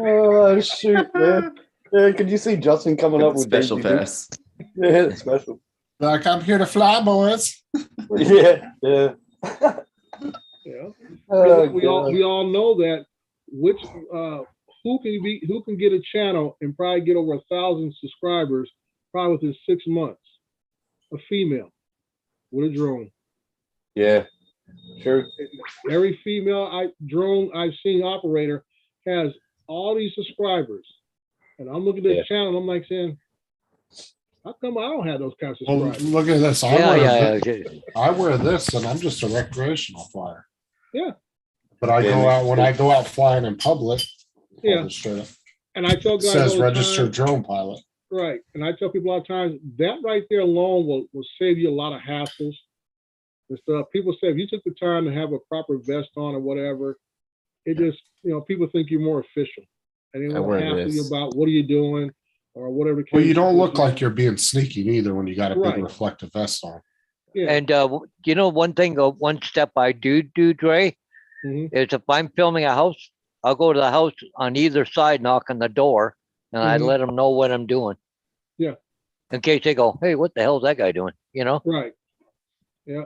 Oh shoot, man! Yeah, could you see Justin coming up with Special Daisy Dukes? pass. Yeah, special. Like, I'm here to fly, boys. Yeah, yeah. Yeah. Oh, we God. all know that who can get a channel and probably get over 1,000 subscribers probably within 6 months. A female with a drone. Yeah, sure. Every female drone I've seen operator has all these subscribers. And I'm looking at this channel and I'm like saying, how come I don't have those kinds of Well, subscribers? look at this. Yeah. I wear this, and I'm just a recreational flyer. Yeah. But I Yeah, go me out when I go out flying in public. Yeah. I'll just straight up. And I tell It guys says all the registered time, drone pilot. right. And I tell people all the time that right there alone will save you a lot of hassles. And stuff. People say if you took the time to have a proper vest on or whatever, it just, people think you're more official. And they I won't wear hassle you this. about what are you doing or whatever the case. Well, you don't is. look like you're being sneaky either when you got a big Right. reflective vest on. Yeah. And one thing, one step I do, Dre, Mhm. is if I'm filming a house, I'll go to the house on either side, knock on the door, and I Mhm. let them know what I'm doing. Yeah. In case they go, hey, what the hell's that guy doing? Right. Yeah.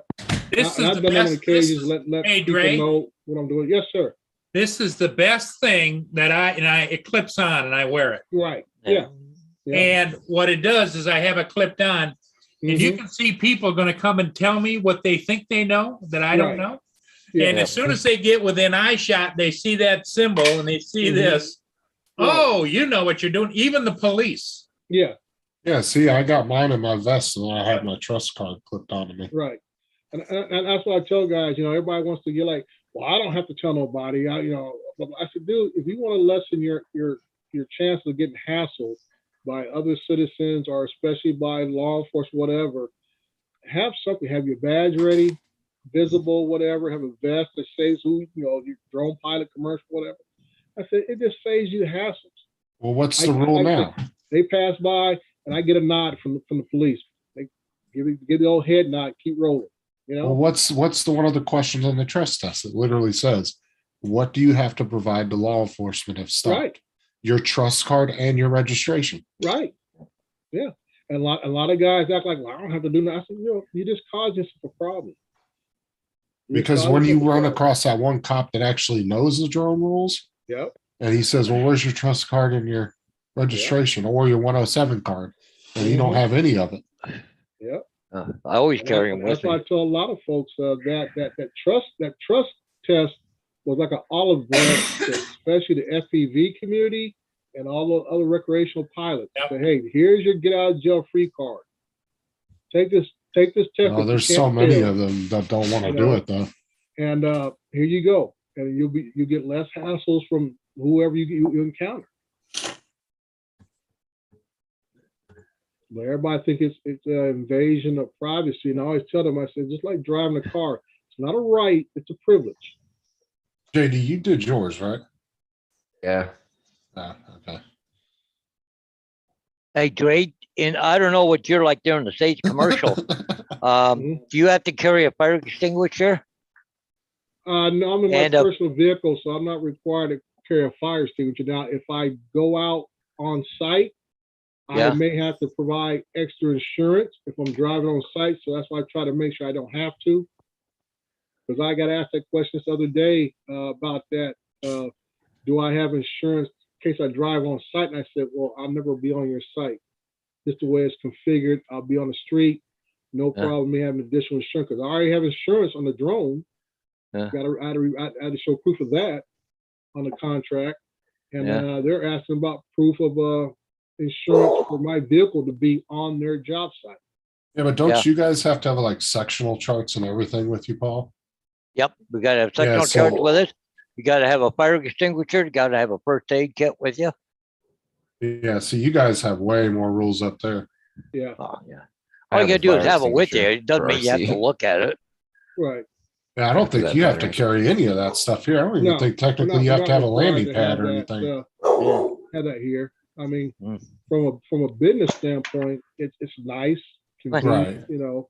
This And is I've the done that on best. occasions. Let Hey, people Dre. know what I'm doing. Yes, sir. This is the best thing that it clips on and I wear it. Right. Yeah. Yeah. And what it does is I have it clipped on, and you Mhm. can see people going to come and tell me what they think they know that I don't Right. know. Yeah. And as soon as they get within eye shot, they see that symbol and they see Mhm. this. Right. Oh, you know what you're doing. Even the police. Yeah. Yeah, see, I got mine in my vest and I had my trust card clipped onto me. Right. And that's what I tell guys, everybody wants to get like, well, I don't have to tell nobody. But I said, dude, if you want to lessen your chance of getting hassled by other citizens or especially by law enforcement, whatever, have something, have your badge ready, visible, whatever, have a vest that says who, your drone pilot, commercial, whatever. I said, it just saves you hassles. Well, what's the rule now? They pass by and I get a nod from the police. They give the old head nod, keep rolling. Well, what's the one of the questions on the trust test? It literally says, what do you have to provide to law enforcement if stopped? Right. Your trust card and your registration. Right. Yeah. And a lot of guys act like, well, I don't have to do that. I said, you just caused yourself a problem. Because when you run across that one cop that actually knows the drone rules, Yep. and he says, well, where's your trust card and your registration or your 107 card? And you don't have any of it. Yep. I always carry them with That's why I me. tell a lot of folks that trust test was like an olive branch, especially the FPV community and all the other recreational pilots. Yep. Say, hey, here's your get out of jail free card. Take this test. Oh, that you there's can't so many fail. of them that don't want to You do know? it though. And here you go, and you get less hassles from whoever you encounter. But everybody think it's an invasion of privacy, and I always tell them, I said, just like driving a car, it's not a right, it's a privilege. JD, you did yours, right? Yeah. Ah, okay. Hey, Dre, and I don't know what you're like there in the States commercial. Do you have to carry a fire extinguisher? No, I'm in my And, personal vehicle, so I'm not required to carry a fire extinguisher. Now, if I go out on site, Yeah. I may have to provide extra insurance if I'm driving on site. So that's why I try to make sure I don't have to. Because I got asked that question this other day about that. Do I have insurance in case I drive on site? And I said, well, I'll never be on your site. Just the way it's configured, I'll be on the street. No Yeah. problem me having additional insurance because I already have insurance on the drone. Yeah. I had to show proof of that on the contract. And Yeah. they're asking about proof of insurance for my vehicle to be on their job site. Yeah, but don't Yeah. you guys have to have like sectional charts and everything with you, Paul? Yep, we gotta have sectional so- charts with us. You gotta have a fire extinguisher, you gotta have a first aid kit with you. Yeah, so you guys have way more rules up there. Yeah, Oh, yeah. I All you have a gotta do is fire have it with you. extinguisher It doesn't for mean you have to RC. look at it. right. Yeah, I don't For think that you have to matter. carry any of that stuff here. I don't even No, think we're technically not- you we're have to not have a landing required to pad have or that, anything. have that here. I mean, Mm. from a business standpoint, it's nice, convenient, Right.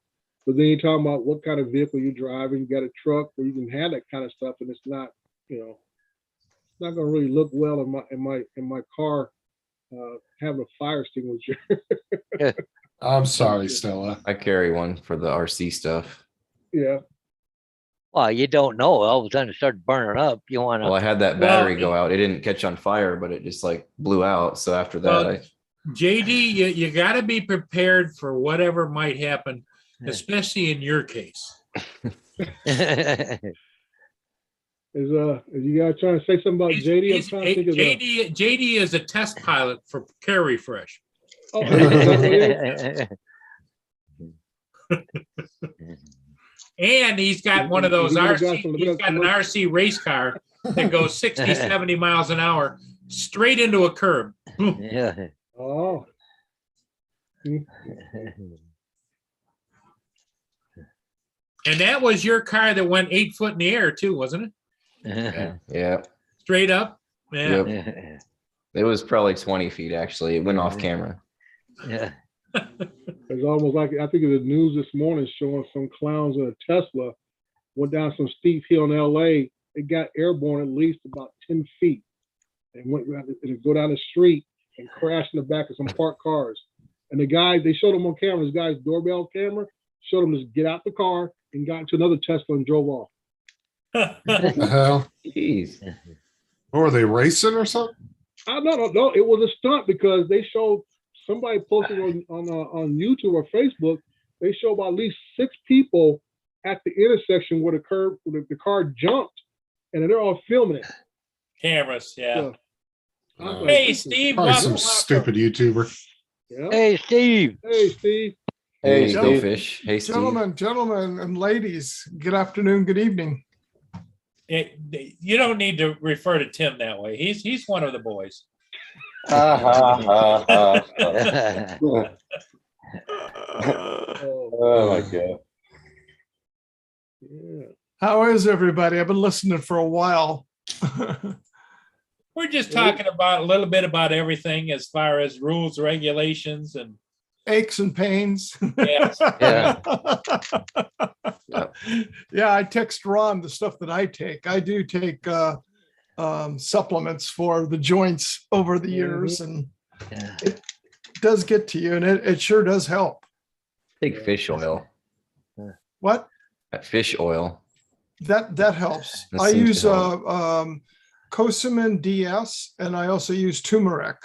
But then you're talking about what kind of vehicle you're driving. You got a truck where you can have that kind of stuff, and it's not, it's not going to really look well in my car having a fire extinguisher. I'm sorry, Stella. I carry one for the RC stuff. Yeah. Well, you don't know. All of a sudden it started burning up. You wanna, Well, I had that battery go out. It didn't catch on fire, but it just like blew out. So after that, Well, JD, you got to be prepared for whatever might happen, especially in your case. Is you guys trying to say something about JD? I'm trying to think of JD is a test pilot for Care Refresh. Oh, is that what it is? And he's got one of those He's the guy RC, from the he's Little got an Commercial. RC race car that goes 60, 70 miles an hour straight into a curb. Yeah. Oh. And that was your car that went 8 foot in the air too, wasn't it? Yeah. Straight up. Yeah. Yep. It was probably 20 feet actually. It went off camera. Yeah. It's almost like, I think of the news this morning showing some clowns in a Tesla went down some steep hill in LA. It got airborne at least about 10 feet and went and go down the street and crashed in the back of some parked cars. And the guy, they showed him on camera, this guy's doorbell camera, showed him to get out the car and got into another Tesla and drove off. What the hell? Jeez. Or were they racing or something? No, it was a stunt because they showed, somebody posted on YouTube or Facebook, they show about at least 6 people at the intersection where the car jumped, and they're all filming it. Cameras, yeah. So, Hey, Steve. Probably welcome, some welcome. stupid YouTuber. Yeah. Hey, Steve. Hey, Steve. Hey, Hey, Stillfish. Hey, Steve. Gentlemen and ladies, good afternoon, good evening. You don't need to refer to Tim that way. He's one of the boys. Oh my God. Yeah. How is everybody? I've been listening for a while. We're just talking about a little bit about everything as far as rules, regulations, and Aches and pains. yes. Yeah. Yeah, I text Ron the stuff that I take. I do take supplements for the joints over the years, and Yeah. it does get to you, and it sure does help. Take fish oil. What? Fish oil. That helps. That I seems use to help. Cosamin DS, and I also use turmeric,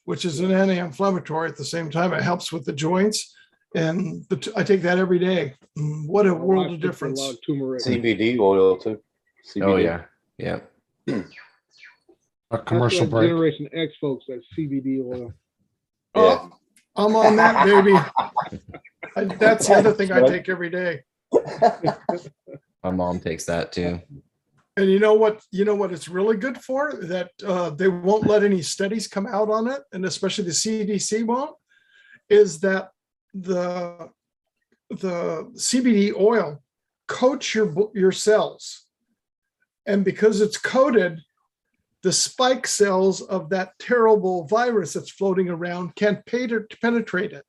which is an anti-inflammatory at the same time. It helps with the joints, and I take that every day. What a world of difference. A lot of turmeric. CBD oil too. CBD. Oh yeah. Yeah. A commercial That's what break. Generation X folks, that CBD oil. Oh, I'm on that, baby. That's the other thing I take every day. My mom takes that too. And you know what it's really good for? That they won't let any studies come out on it, and especially the CDC won't, is that the CBD oil coats your cells. And because it's coated, the spike cells of that terrible virus that's floating around can't penetrate it.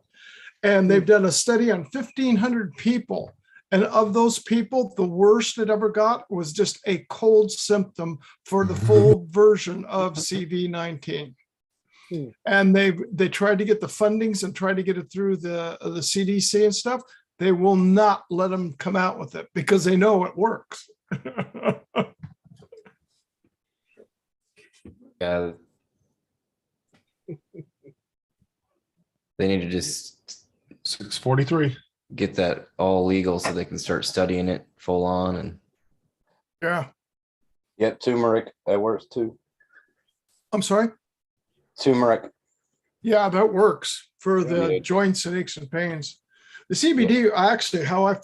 And they've done a study on 1,500 people. And of those people, the worst it ever got was just a cold symptom for the full version of CV-19. And they tried to get the fundings and tried to get it through the CDC and stuff. They will not let them come out with it because they know it works. Yeah. They need to just 6:43. get that all legal so they can start studying it full on. And Yeah. Yeah, turmeric. That works too. I'm sorry. Turmeric. Yeah, that works for the Yeah. joints and aches and pains. The CBD, actually, how I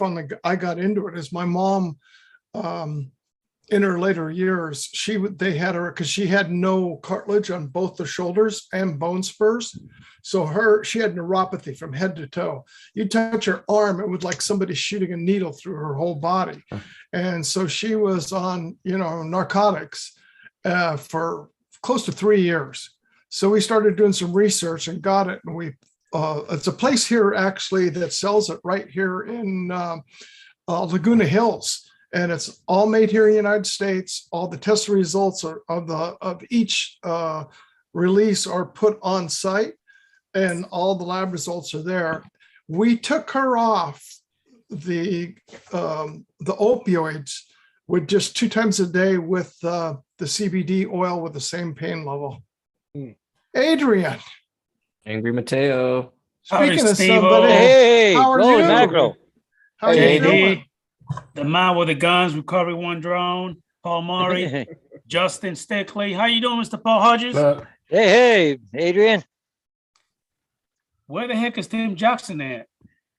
I got into it is my mom, in her later years, they had her because she had no cartilage on both the shoulders and bone spurs. So she had neuropathy from head to toe. You touch her arm, it was like somebody shooting a needle through her whole body. And so she was on, narcotics for close to 3 years. So we started doing some research and got it. And it's a place here actually that sells it right here in Laguna Hills. And it's all made here in the United States. All the test results of each release are put on site, and all the lab results are there. We took her off the opioids with just 2 times a day with the CBD oil with the same pain level. Adrian, Angry Mateo. speaking of Steve-o. somebody, Hey, how are holy you? mackerel. How you Hey, doing? The man with the guns, Recovery One Drone, Paul Murray, Justin Stickley. How you doing, Mr. Paul Hodges? Hey, Adrian. Where the heck is Tim Jackson at?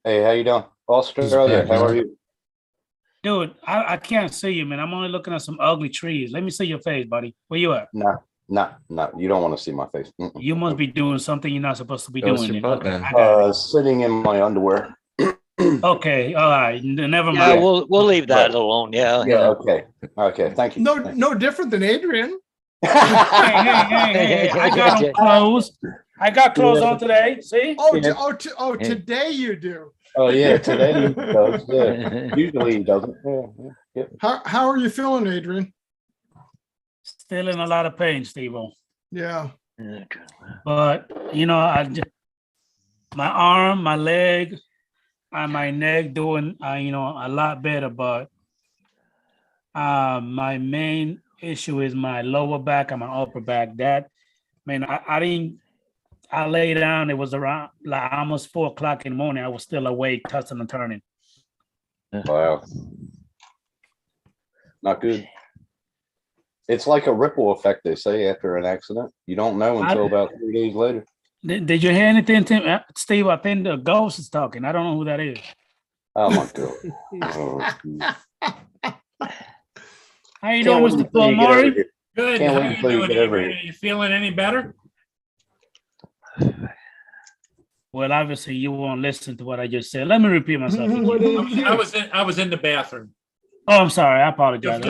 Hey, how you doing? Australia. How are you? Dude, I can't see you, man. I'm only looking at some ugly trees. Let me see your face, buddy. Where you at? No. You don't want to see my face. You must be doing something you're not supposed to be Show us doing. your butt, man. I got it. Sitting in my underwear. Okay, all right, never Yeah, mind. we'll leave that alone. Yeah. Yeah, okay. Okay, thank you. No different than Adrian. Hey, I got them closed. I got clothes on today. See? Today you do. Oh yeah, today he does. Yeah. Usually he doesn't. Yeah. How are you feeling, Adrian? Still in a lot of pain, Steve-O. Yeah. But my arm, my leg, and my neck doing a lot better. But my main issue is my lower back and my upper back. That, man, I lay down. It was around like almost 4 o'clock in the morning. I was still awake, tossing and turning. Wow. Not good. It's like a ripple effect, they say, after an accident. You don't know until about 3 days later. Did you hear anything, Tim? Steve? I think the ghost is talking. I don't know who that is. Oh my God. How you doing, Mr. Paul Murray? Good. Can't How wait you until you doing, get over Adrian? here. Are you feeling any better? Well, obviously you won't listen to what I just said. Let me repeat myself. I was in the bathroom. Oh, I'm sorry. I apologize.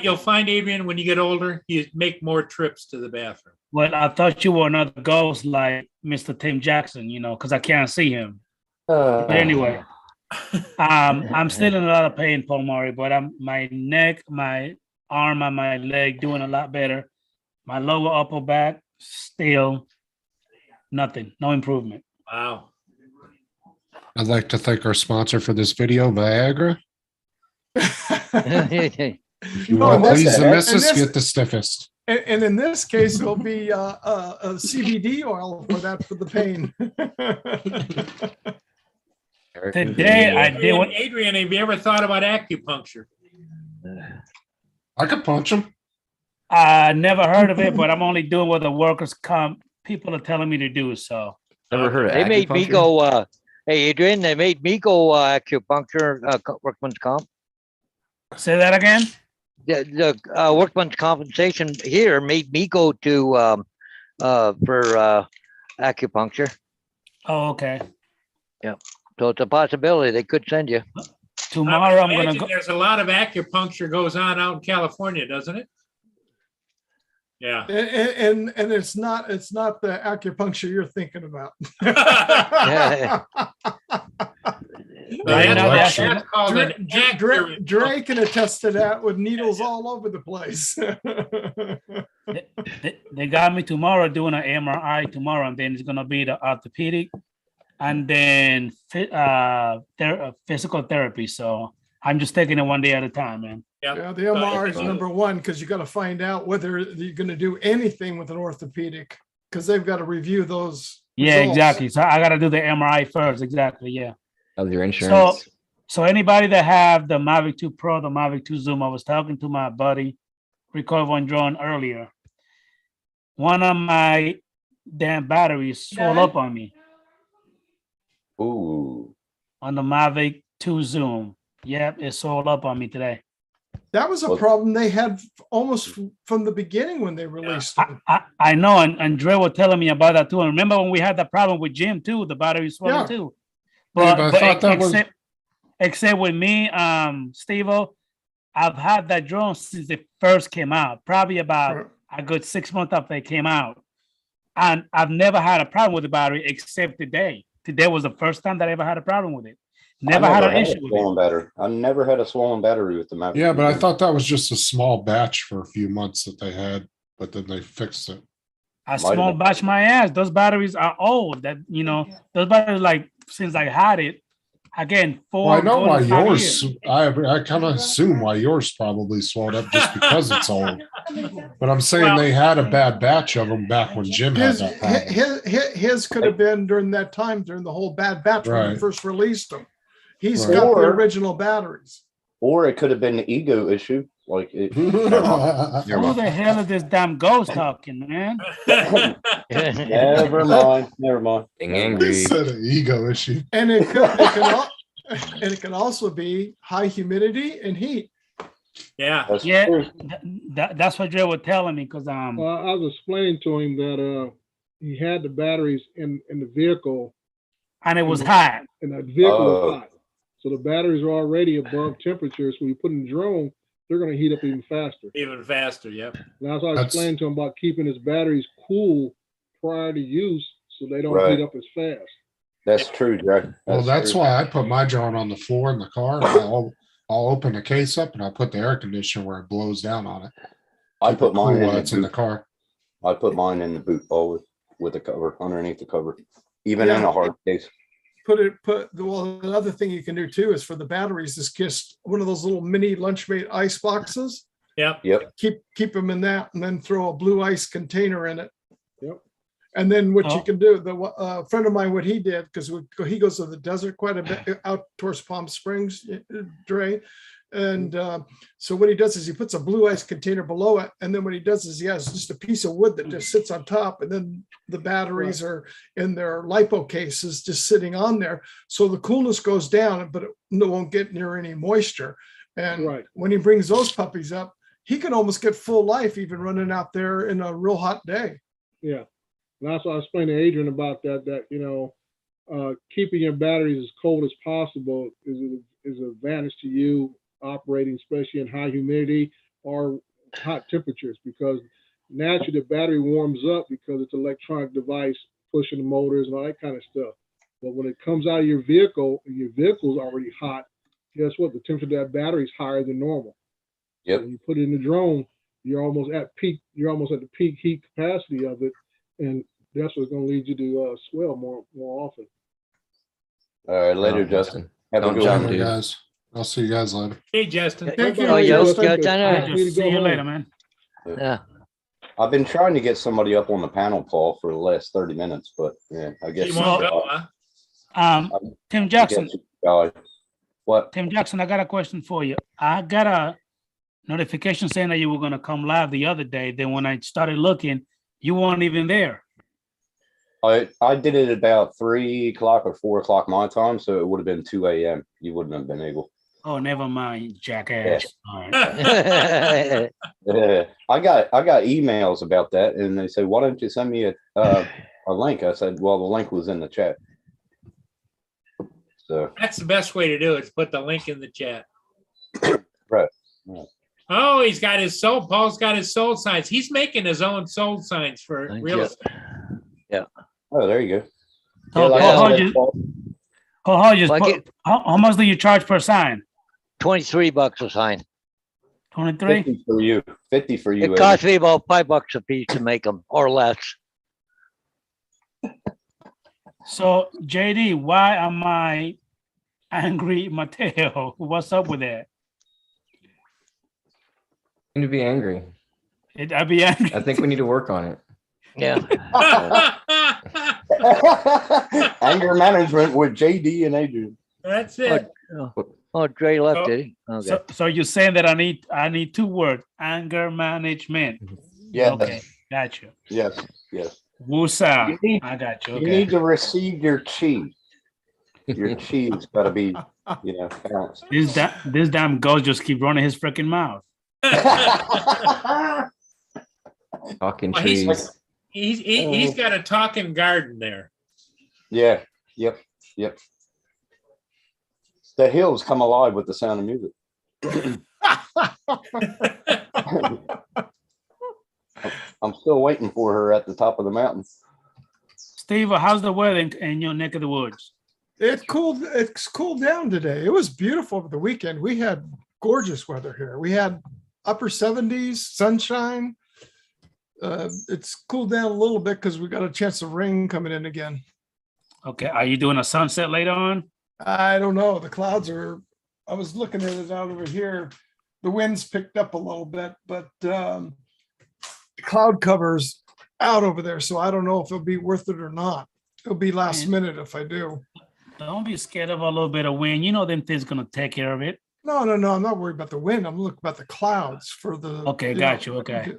You'll find Adrian when you get older. You make more trips to the bathroom. Well, I thought you were another ghost like Mr. Tim Jackson, because I can't see him. But anyway, I'm still in a lot of pain, Paul Murray, but my neck, my arm, and my leg doing a lot better. My lower upper back, still nothing, no improvement. Wow. I'd like to thank our sponsor for this video, Viagra. If you want to please the missus, get the stiffest. And in this case, it'll be a CBD oil for the pain. Today I did what Adrian, have you ever thought about acupuncture? I could punch him. I never heard of it, but I'm only doing what the workers' comp people are telling me to do. So Never heard of They made me acupuncture? go. Hey, Adrian, they made me go acupuncture, workman's comp. say that again. The workman's compensation here made me go to for acupuncture. Oh, okay. Yeah, so it's a possibility they could send you. Tomorrow I'm gonna Imagine go. There's a lot of acupuncture goes on out in California, doesn't it? Yeah. And it's not the acupuncture you're thinking about. Right now, That's that's- called an Dre can attest to that with needles all over the place. They got me tomorrow doing an MRI tomorrow, and then it's gonna be the orthopedic, and then physical therapy. So I'm just taking it one day at a time, man. Yeah, the MR is number one because you got to find out whether you're going to do anything with an orthopedic because they've got to review those. Yeah, results. exactly. So I gotta do the MRI first. Exactly. Yeah. Of your insurance. So anybody that have the Mavic 2 Pro, the Mavic 2 Zoom, I was talking to my buddy Rico Von Drone earlier. One of my damn batteries swelled up on me Ooh. on the Mavic 2 Zoom. Yep, it swelled up on me today. That was a problem they had almost from the beginning when they released it. I know, and Dre was telling me about that too. And remember when we had that problem with Jim too, the battery swelling Yeah. too. Yeah, But, but I thought that was- except with me, Steve-O, I've had that drone since it first came out, probably about a good 6 months after it came out. And I've never had a problem with the battery except today. Today was the first time that I ever had a problem with it. Never had an issue with it. swollen battery. I never had a swollen battery with the Mavic. Yeah, but I thought that was just a small batch for a few months that they had, but then they fixed it. I small batch my ass. Those batteries are old. That those batteries like since I had it, again, Well, I know why 4 to 5 yours. years. I kind of assume why yours probably swelled up just because it's old. But I'm saying they had a bad batch of them back when Jim had that problem. His could have been during that time, during the whole bad batch when they Right. first released them. He's Right. got the Or- original batteries. Or it could have been the ego issue. Like it. Who the hell is this damn ghost talking, man? Never mind. Never mind. Being He angry. said an ego issue. And it can also be high humidity and heat. Yeah. That's Yeah, true. that's what Dre was telling me because Well, I was explaining to him that he had the batteries in the vehicle, and it was hot. and the vehicle was hot. So the batteries are already above temperature. So when you put in the drone, they're going to heat up even faster. Even faster, yep. And that's why I That's- explained to him about keeping his batteries cool prior to use so they don't Right. heat up as fast. That's true, Jack. Well, that's true. why I put my drone on the floor in the car. And I'll open the case up and I'll put the air conditioner where it blows down on it. I Keep put it cool mine while in it's the in the boot. car. I put mine in the boot bowl with the cover underneath the cover, even in Yeah. a hard case. Well, another thing you can do too is for the batteries is just one of those little mini Lunchmate ice boxes. Yep. Yep. Keep them in that and then throw a blue ice container in it. Yep. And then what you Oh. can do, the friend of mine, what he did, because he goes to the desert quite a bit out towards Palm Springs, Dre. And so what he does is he puts a blue ice container below it. And then what he does is he has just a piece of wood that just sits on top. And then the batteries are in their LiPo cases just sitting on there. So the coolness goes down, but it won't get near any moisture. And Right. when he brings those puppies up, he can almost get full life even running out there in a real hot day. Yeah. And that's why I explained to Adrian about that, keeping your batteries as cold as possible is an advantage to you operating, especially in high humidity or hot temperatures, because naturally the battery warms up because it's an electronic device pushing the motors and all that kind of stuff. But when it comes out of your vehicle and your vehicle's already hot, guess what? The temperature of that battery is higher than normal. Yep. When you put it in the drone, you're almost at the peak heat capacity of it, and that's what's going to lead you to swell more often. All right, later, Justin. Have a Don't good jump, one. Hey, dude. guys. I'll see you guys later. Hey, Justin. Thank you. Oh, yeah, Justin. okay, Justin. I need to Just go see you home. later, man. Yeah. I've been trying to get somebody up on the panel, Paul, for the last 30 minutes, but yeah, I guess. You won't go, huh? Tim I Jackson, guess, what? Tim Jackson, I got a question for you. I got a notification saying that you were gonna come live the other day. Then when I started looking, you weren't even there. I did it about 3 o'clock or 4 o'clock my time, so it would have been 2 a.m. You wouldn't have been able. Oh, never mind, jackass. All right. Yeah, I got emails about that, and they said, "Why don't you send me a link?" I said, "Well, the link was in the chat." So That's the best way to do it, is put the link in the chat. right. Right. Oh, he's got his soul. Paul's got his soul signs. He's making his own soul signs for Thank real you. estate. Oh, there you go. So, like Paul, I how said, you- Paul, how much do you charge per sign? $23 a sign. 23? 50 for you. 50 for you. It Eddie. cost me about $5 a piece to make them, or less. So, JD, why am I angry, Mateo? What's up with that? You need to be angry. I'd be angry. I think we need to work on it. Yeah. Anger management with JD and Adrian. That's it. Oh, Dre left, Oh, did he? Okay. So you're saying that I need 2 words: anger management. Yes. Okay, got you. Yes. Yes. Woosah. You need- I got you. You Okay. need to receive your chi. Your chi's got to be, balanced. This damn ghost just keep running his freaking mouth. Talking Well, he's- trees. He's got a talking garden there. Yeah. Yep. Yep. The hills come alive with the sound of music. I'm still waiting for her at the top of the mountain. Steve, how's the weather in your neck of the woods? It's cooled down today. It was beautiful over the weekend. We had gorgeous weather here. We had upper 70s, sunshine. It's cooled down a little bit because we got a chance of rain coming in again. Okay, are you doing a sunset later on? I don't know. The clouds are, I was looking at it out over here. The wind's picked up a little bit, but the cloud cover's out over there. So I don't know if it'll be worth it or not. It'll be last minute if I do. Don't be scared of a little bit of wind. You know them things gonna take care of it. No. I'm not worried about the wind. I'm looking about the clouds for the. Okay, got you. Okay.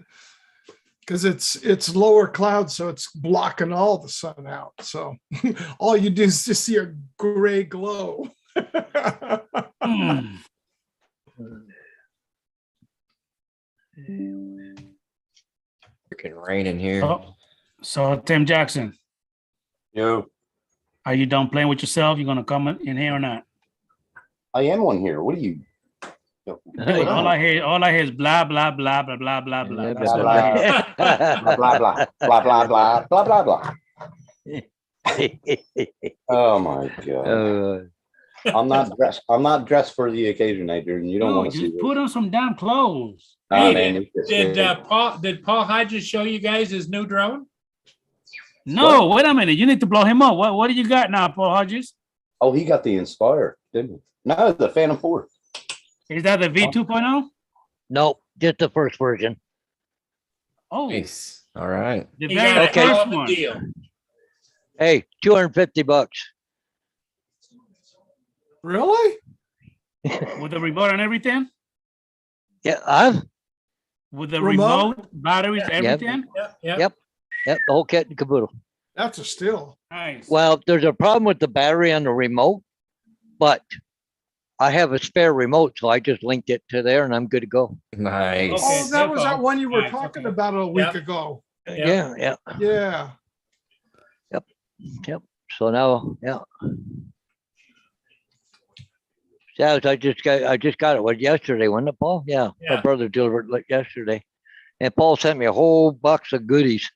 Because it's lower clouds, so it's blocking all the sun out. So all you do is just see a gray glow. Hmm. Freaking rain in here. So Tim Jackson, Yo. are you done playing with yourself? You gonna come in here or not? I am on here. What are you? Dude, all I hear is blah blah blah blah blah blah blah. That's Blah, all I hear. blah, blah, blah, blah, blah, blah, blah, blah, blah. Oh my god. I'm not dressed for the occasion, Adrian. You don't No, want to see just this. put on some damn clothes. Nah, Hey, man, you get Did scared. Did Paul Hodges show you guys his new drone? No, wait a minute. You need to blow him up. What do you got now, Paul Hodges? Oh, he got the Inspire, didn't he? No, the Phantom 4. Is that the V2.0? Nope, just the first version. Oh, Nice. All right. the He very got a Okay. hell first of a one. deal. Hey, $250. Really? With the remote and everything? Yeah, With the Remote? remote, batteries, everything? Yep. Yep. the whole kit and caboodle. That's a steal. Nice. Well, there's a problem with the battery on the remote, but I have a spare remote, so I just linked it to there and I'm good to go. Nice. Okay. Oh, that was that one you were Nice, talking okay. about a week Yep. ago. Yeah, yeah, Yeah. yep. So now, yeah. Yeah, I just got it. What, yesterday, wasn't it, Paul? Yeah, Yeah. my brother delivered it yesterday, and Paul sent me a whole box of goodies.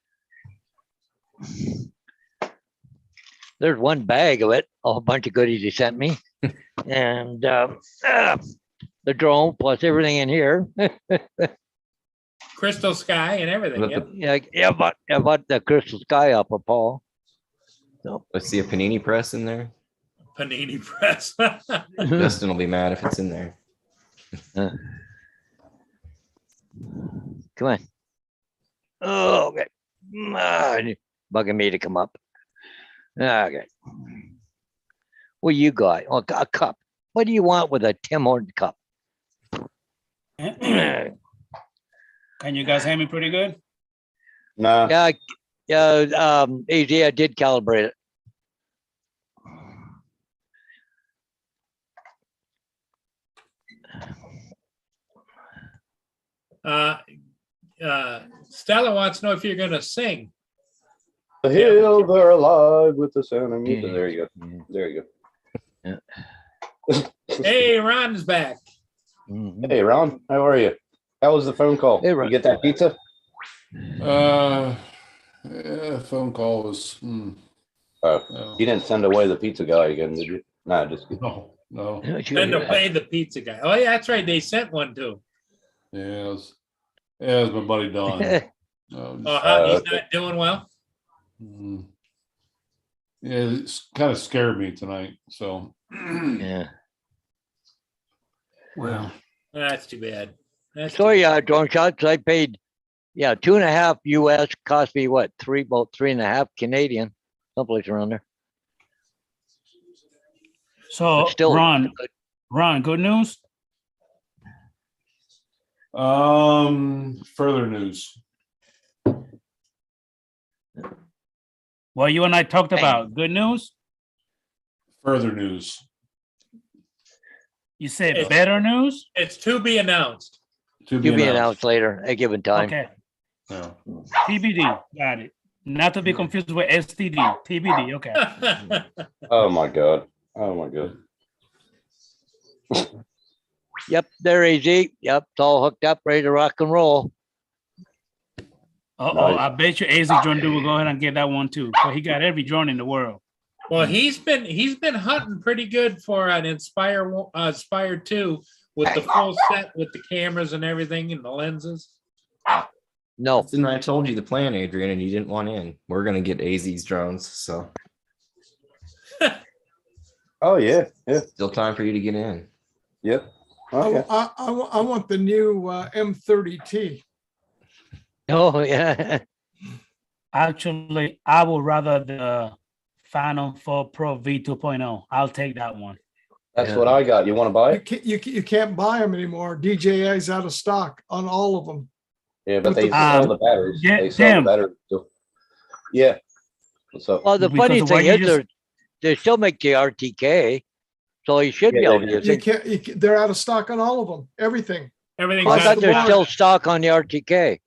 There's one bag of it, a whole bunch of goodies he sent me, and the drone plus everything in here. Crystal Sky and everything. Let Yep. Yeah, but the Crystal Sky up for Paul. Let's see a panini press in there. Panini press. Justin will be mad if it's in there. Come on. Oh, okay. Bugging me to come up. Okay. What you got? Oh, a cup. What do you want with a Tim Horton cup? Can you guys hear me pretty good? Nah. Yeah, easy. I did calibrate it. Stella wants to know if you're going to sing. The hills are alive with the sound of music. There you go. There you go. Hey, Ron's back. Hey, Ron, how are you? How was the phone call? Hey, Ron. You get that pizza? Yeah, phone call was. Oh, you didn't send away the pizza guy again, did you? No, just kidding. No. Send away the pizza guy. Oh, yeah, that's right. They sent one too. Yeah, it was my buddy Don. He's not doing well. Yeah, it's kind of scared me tonight. So Yeah. well, That's too bad. That's So yeah, drone shots. I paid, 2.5 US, cost me what, about 3.5 Canadian, someplace around there. So, But still, Ron, good news? further news. What you and I talked about, good news? Further news. You said It's- better news? It's to be announced. To You'll be announced later, at a given time. Okay, No. TBD, got it. Not to be confused with STD, TBD, okay. Oh my god. Oh my god. Yep, they're easy. Yep, it's all hooked up, ready to rock and roll. Uh-oh, Nice. I bet you AZ John Doe will go ahead and get that one too. So he got every drone in the world. Well, he's been hunting pretty good for an Inspire 2 with the full set with the cameras and everything and the lenses. No, Didn't I told you the plan, Adrian, and you didn't want in. We're gonna get AZ's drones, so Oh yeah. Yeah. still time for you to get in. Yep. Okay. I want the new M30T. oh yeah. Actually, I would rather the Phantom 4 Pro V2.0. I'll take that one. That's what I got. You want to buy it? You can't buy them anymore. DJI's out of stock on all of them. Yeah, but With they the- sell the batteries. yeah, They sell Tim. the batteries. Too. Yeah. What's up? Well, the Because funny of what thing you is, just- they still make the RTK, so you should be Yeah, able they to do. use it. They're out of stock on all of them. Everything. Everything's I Across thought the there's board. still stock on the RTK.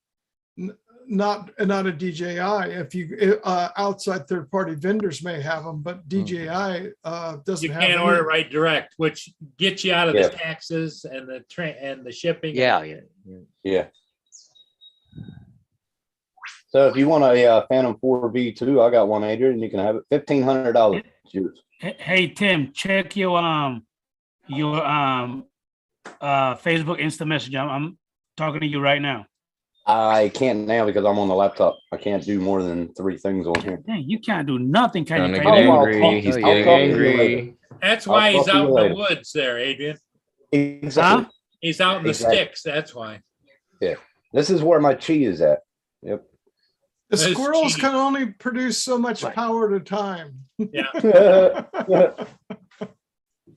not a DJI. If you outside third party vendors may have them, but DJI doesn't You have can't any. order right direct, which gets you out of Yeah. the taxes and the train and the shipping. Yeah. Yeah. So if you want a Phantom 4 V2, I got one, Adrian. You can have it. $1,500. It's yours. Hey Tim, check your Facebook Insta message. I'm talking to you right now. I can't now because I'm on the laptop. I can't do more than 3 things on here. Dang, you can't do nothing, can Trying you? to Pedro? get I'll angry. talk- He's I'll getting talk to you later. angry. That's why I'll he's talk to out you in later. the woods there, Adrian. Exactly. Huh? He's out in the Exactly. sticks. That's why. Yeah. This is where my chi is at. Yep. The That's squirrels cheap. can only produce so much power at a time. Yeah.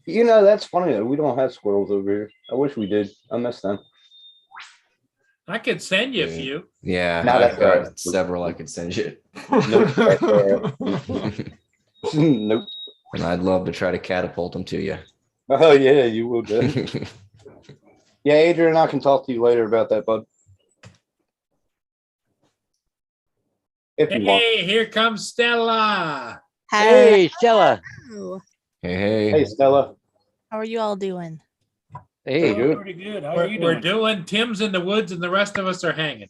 You know, that's funny though. We don't have squirrels over here. I wish we did. I miss them. I could send you a few. Yeah, Not I've that bad. got several I could send you. Nope. Nope. And I'd love to try to catapult them to you. Oh yeah, you will do. Yeah, Adrian, I can talk to you later about that, bud. If you want. Hey, here comes Stella. Hey, Stella. Hello. Hey, Hey, Stella. How are you all doing? Hey, Hey, good. Pretty good. How are you We're doing? doing Tim's in the woods and the rest of us are hanging.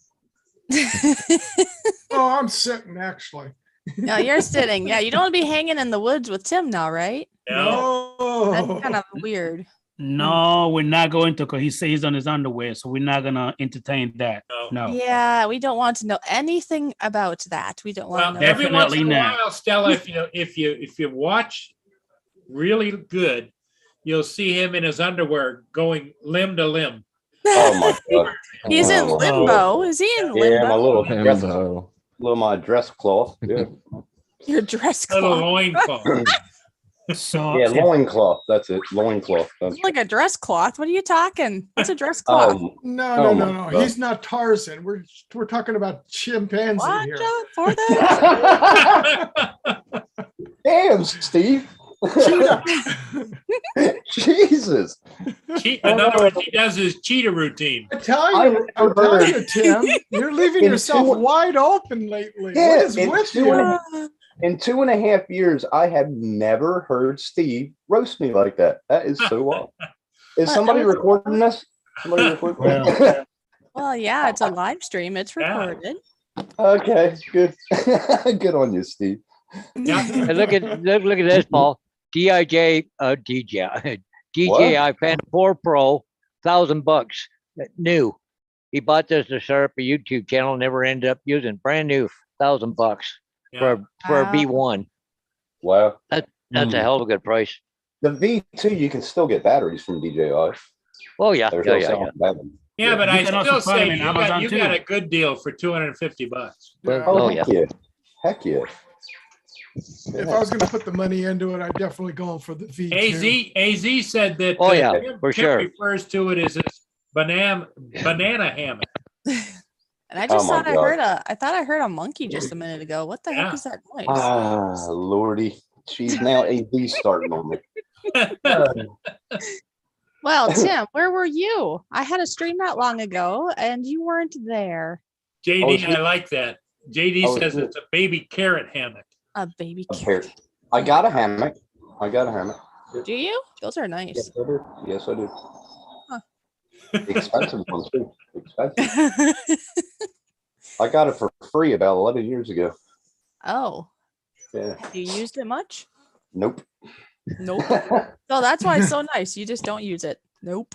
Oh, I'm sitting actually. No, you're sitting. Yeah, you don't want to be hanging in the woods with Tim now, right? No. That's No. kind of weird. No, we're not going to, because he says he's on his underwear, so we're not gonna entertain that. No. Yeah, we don't want to know anything about that. We don't Well, want to know. every once in a Definitely not. while, Stella, if you watch really good, you'll see him in his underwear going limb to limb. Oh my god. He's in Oh, my limbo. God. Is he in Yeah, limbo? my Limbo. my dress cloth. Yeah, Your dress Little cloth. loincloth. So yeah, loincloth. That's it. Loincloth. It's like a dress cloth. What are you talking? What's a dress cloth? Oh, No, Oh no, my no, no. God. He's not Tarzan. We're talking about chimpanzee Watch here. out for that. damn, Steve. Jesus. In other words, he does his cheetah routine. I tell I've you, never heard- Tim, you're leaving In yourself two- wide open lately. Yeah, what is in with two you? and In 2.5 years, I have never heard Steve roast me like that. That is so wild. Is somebody recording this? Somebody recording this? Well, yeah, it's a live stream. It's Yeah. recorded. Okay, good. Good on you, Steve. Yeah. Hey, look at this, Paul. DJI Phantom 4 Pro, $1,000 new. He bought this to start up a YouTube channel. Never ended up using. Brand new, $1,000 Yeah. for a Wow. B1. Wow. That's a hell of a good price. The V2, you can still get batteries from DJI. Oh yeah, They're yeah, still yeah, selling yeah. batteries. Yeah, but You I can also still find say them in you Amazon got too. a good deal for $250. Yeah. Oh, yeah. heck yeah. Heck yeah. If I was going to put the money into it, I'd definitely go for the V2. AZ said that. Oh, yeah, Tim for sure. refers to it as his banana hammock. And I just Oh my thought I God. heard I thought I heard a monkey just a minute ago. What the Yeah. heck is that noise? Ah, Lordy. She's now AV starting on me. Well, Tim, where were you? I had a stream not long ago and you weren't there. JD, Oh, I like that. JD Oh, says shit. it's a baby carrot hammock. A baby A carrot. pair. I got a hammock. Do you? Those are nice. Yes, I do. Yes, I do. Huh. Expensive one too. Expensive. I got it for free about 11 years ago. Oh, Yeah. have you used it much? Nope. Nope. So that's why it's so nice. You just don't use it. Nope.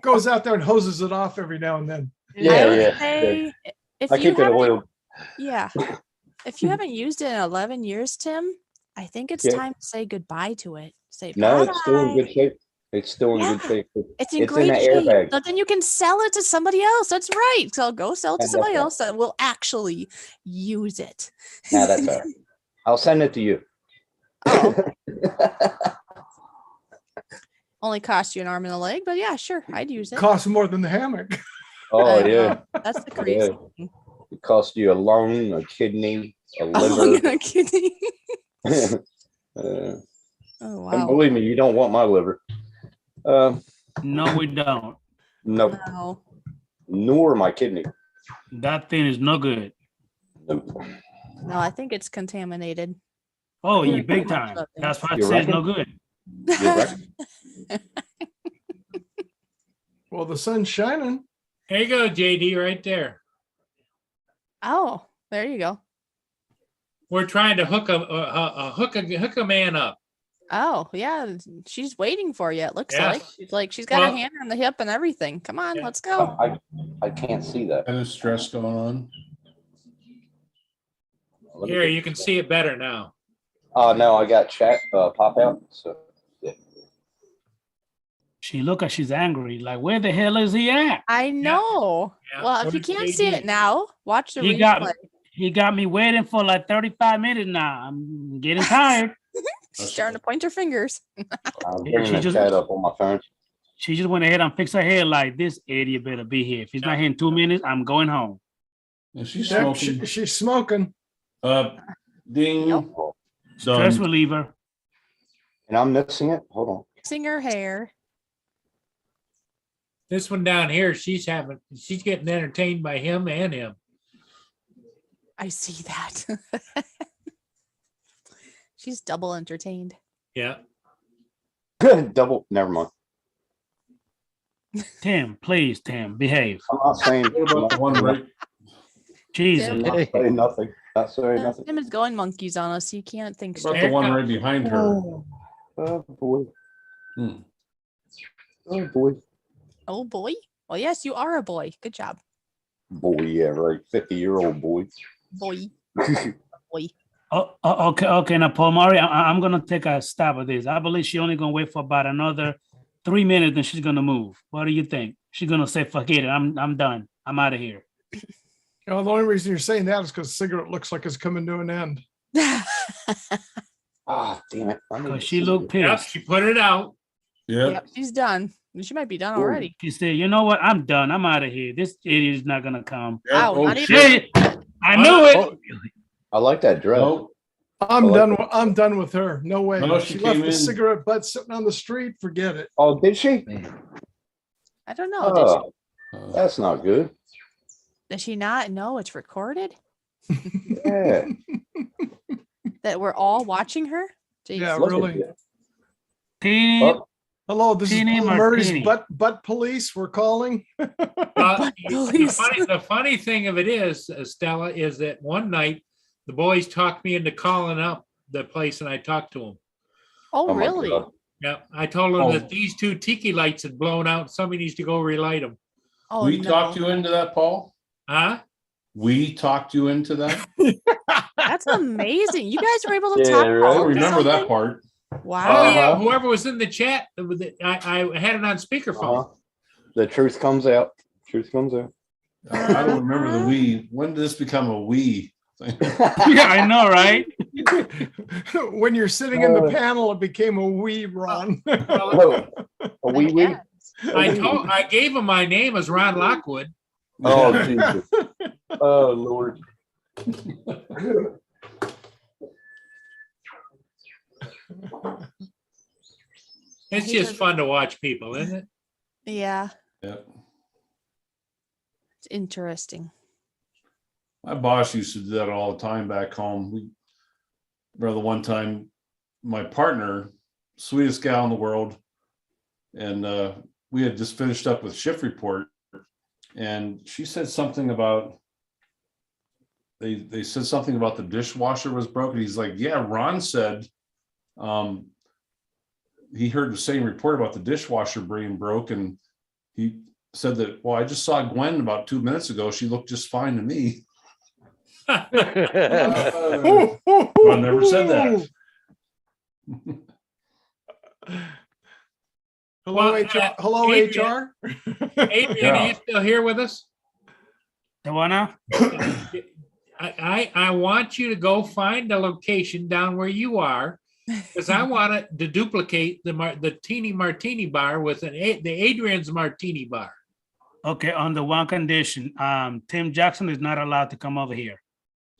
Goes out there and hoses it off every now and then. Yeah, I would yeah, say if I you keep it haven't- oiled. Yeah. If you haven't used it in 11 years, Tim, I think it's Yeah. time to say goodbye to it. Say No, it's still in bye-bye. good shape. It's still in good Yeah. shape. It's in It's great an shape. airbag. But then you can sell it to somebody else. That's right. So go sell it to And somebody that's else that will actually use it. Now that's fair. I'll send it to you. Oh, only cost you an arm and a leg, but yeah, sure, I'd use it. Costs more than the hammock. Oh I yeah. know. That's the crazy. Yeah. It costs you a lung, a kidney, a Oh, liver. you're kidding. uh, Oh And wow. believe me, you don't want my liver. No, we don't. Nope. No. nor my kidney. That thing is no good. Nope. No, I think it's contaminated. Oh, Yeah, you big pretty much time. nothing. That's why I You say it's no reckon? good. You reckon? Well, the sun's shining. There you go, JD, right there. Oh, there you go. We're trying to hook a man up. Oh, yeah. She's waiting for you. It looks Yes. like she's got her Well- hand on the hip and everything. Come on, Yeah. let's go. I can't see that. Kind of stress going on. Let me Here, get- you can see it better now. Oh no, I got chat pop out. So yeah. She look like she's angry. Like, where the hell is he at? I know. Yeah. Well, if you Where's can't see JD? it now, watch the He replay. got me waiting for like 35 minutes now. I'm getting tired. She's starting to point her fingers. I'm bringing she the just- chat up on my phone. She just went ahead and fixed her hair like this idiot better be here. If he's not here in 2 minutes, I'm going home. And she's Yep, smoking. she's smoking. Ding. Stress Done. reliever. And I'm missing it. Hold on. Fixing her hair. This one down here, she's getting entertained by him and him. I see that. She's double entertained. Yeah. Double. Never mind. Tim, please, Tim, behave. I'm not saying. What about the one right? Jesus. I'm not saying nothing. Not saying nothing. Tim is going monkeys on us. You can't think What about straight. the one right behind her? Oh boy. Hmm. Oh boy. Oh boy. Well, yes, you are a boy. Good job, Boy, yeah, right. 50-year-old boy. boy. Boy. Okay. Now, Paul Murray, I'm gonna take a stab at this. I believe she's only gonna wait for about another 3 minutes, then she's gonna move. What do you think? She's gonna say, "Fuck it, I'm done. I'm out of here." You know, the only reason you're saying that is because cigarette looks like it's coming to an end. Ah, damn it. I need Cause to she see looked it. Yep, pissed. she put it out. Yeah. Yep, she's done. She might be done Ooh. already. She said, "You know what? I'm done. I'm out of here. This idiot is not gonna come." Yeah. Ow, Oh, not even- shit. Shit! I knew it. I like that dress. Nope. I'm I like done. that. I'm done with her. No way. No, she she left came the in- cigarette butt sitting on the street. Forget it. Oh, did she? I don't know. Did she? Oh, that's not good. Did she not? No, it's recorded. Yeah. That we're all watching her. Jeez. Yeah, Look at really. that. Teeny, Oh, Hello, this is Teeny Paul Murray's Martini. butt police. We're calling. The funny thing of it is, Stella, is that one night the boys talked me into calling up the place and I talked to them. Oh, oh my really? God. Yeah, I told them Oh. that these two tiki lights had blown out. Somebody needs to go relight them. Oh, We no. talked you into that, Paul? Huh? We talked you into that? That's amazing. You guys were able to Yeah, talk. right. I Paul don't into remember that something? part. Wow. Oh yeah, Uh-huh. whoever was in the chat, I had it on speakerphone. Uh-huh. The truth comes out. Truth comes out. I don't remember the we. When did this become a we thing? Yeah, I know, right? When you're sitting in the Uh. panel, it became a we, Ron. Oh, a wee wee. Yes. I gave him my name as Ron Lockwood. Oh, Jesus. Oh, Lord. It's He just does- fun to watch people, isn't it? Yeah, Yeah. it's interesting. My boss used to do that all the time back home. We remember the one time my partner, sweetest gal in the world, and we had just finished up with shift report, and she said something about they said something about the dishwasher was broken. He's like, yeah, Ron said he heard the same report about the dishwasher being broken. He said that, well, I just saw Gwen about 2 minutes ago. She looked just fine to me. I never said that. Hello, Well, HR. Hello, Adrian. HR. Adrian, Yeah. are you still here with us? The one now? I want you to go find the location down where you are, because I want to duplicate the Teeny Martini bar with the Adrian's Martini bar. Okay, on the one condition, Tim Jackson is not allowed to come over here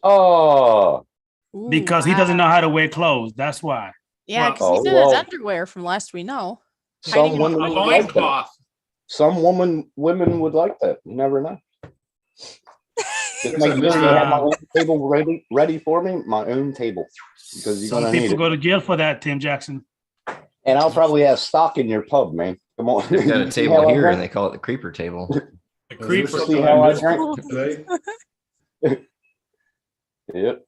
Oh, Ooh, because he doesn't wow. know how to wear clothes. That's why. Yeah, because he's Oh, in his well. underwear from last we know. some Hiding women A like that. loincloth. some women would like that. You never know. Just make Yes, sure you have my uh, own table ready for me, my own table, because you're Some gonna need people it. go to jail for that, Tim Jackson. And I'll probably have stock in your pub, man. Come on. They got a You see table how I here and they drink? call it the creeper table. The creeper. See how I drink? Today? Yep.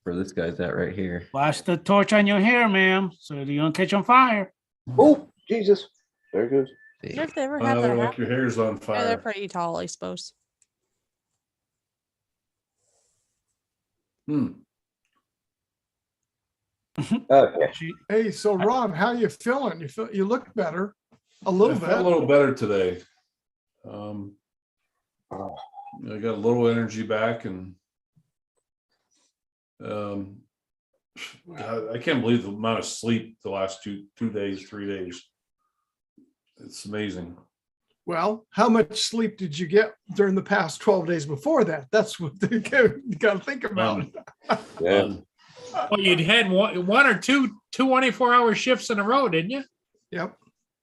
Where this guy's at right here. Watch the torch on your hair, ma'am, so you don't catch on fire. Oh, Jesus. There it goes. If they ever had They're that like happen, your hair's on yeah, they're fire. pretty tall, I suppose. Okay. Hey, so Rob, how you feeling? You look better a little I bit. felt a little better today. I got a little energy back, and God, I can't believe the amount of sleep the last 3 days. It's amazing. Well, how much sleep did you get during the past 12 days before that? That's what you got to think about. Yeah. Well, you'd had one or two 24-hour shifts in a row, didn't you? Yep.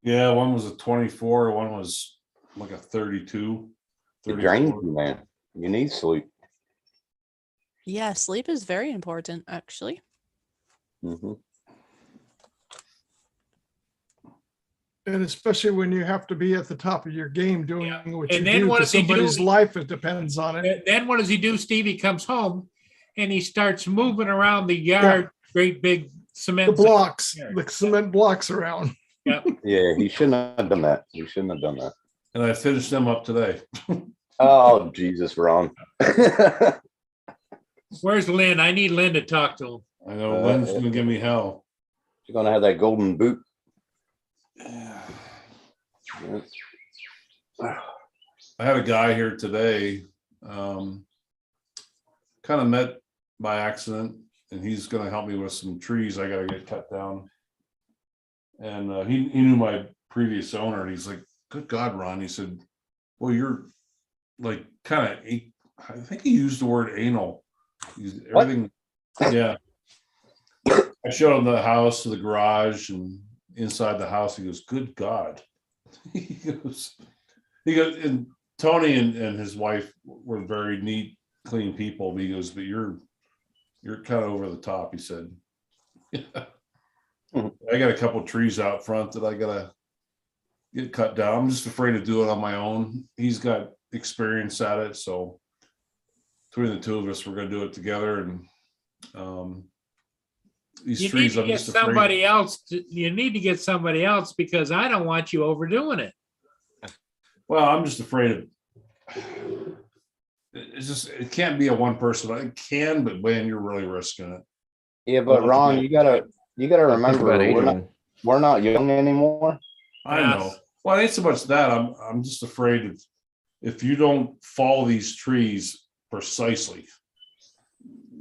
Yeah, one was a 24, one was like a 32. It drains you, man. You need sleep. Yeah, sleep is very important, actually. Mm-hmm. And especially when you have to be at the top of your game doing what you And then do, what because does he do? somebody's life it depends on it. Then what does he do, Steve? He comes home and he starts moving around the yard, great big cement The blocks, the cement blocks around. Yeah. Yeah, he shouldn't have done that. He shouldn't have done that. And I finished them up today. Oh, Jesus, Ron. Where's Lynn? I need Lynn to talk to him. I know Lynn's gonna give me hell. You're gonna have that golden boot. I had a guy here today, kind of met by accident, and he's going to help me with some trees I got to get cut down. And he knew my previous owner, and he's like, "Good God, Ron," he said, "Well, you're like kind of," I think he used the word anal. Everything, yeah. I showed him the house, the garage, and inside the house. He goes, "Good God." he goes, and Tony and his wife were very neat, clean people. But he goes, "But you're kind of over the top," he said. I got a couple of trees out front that I gotta get cut down. I'm just afraid to do it on my own. He's got experience at it, so between the two of us, we're gonna do it together. And these You need trees, to I'm get just afraid. somebody else. You need to get somebody else because I don't want you overdoing it. Well, I'm just afraid of. It can't be a one person. It can, but man, you're really risking it. Yeah, but Ron, you gotta remember about we're not young anymore. I know. Well, it ain't so much that I'm just afraid of if you don't follow these trees precisely,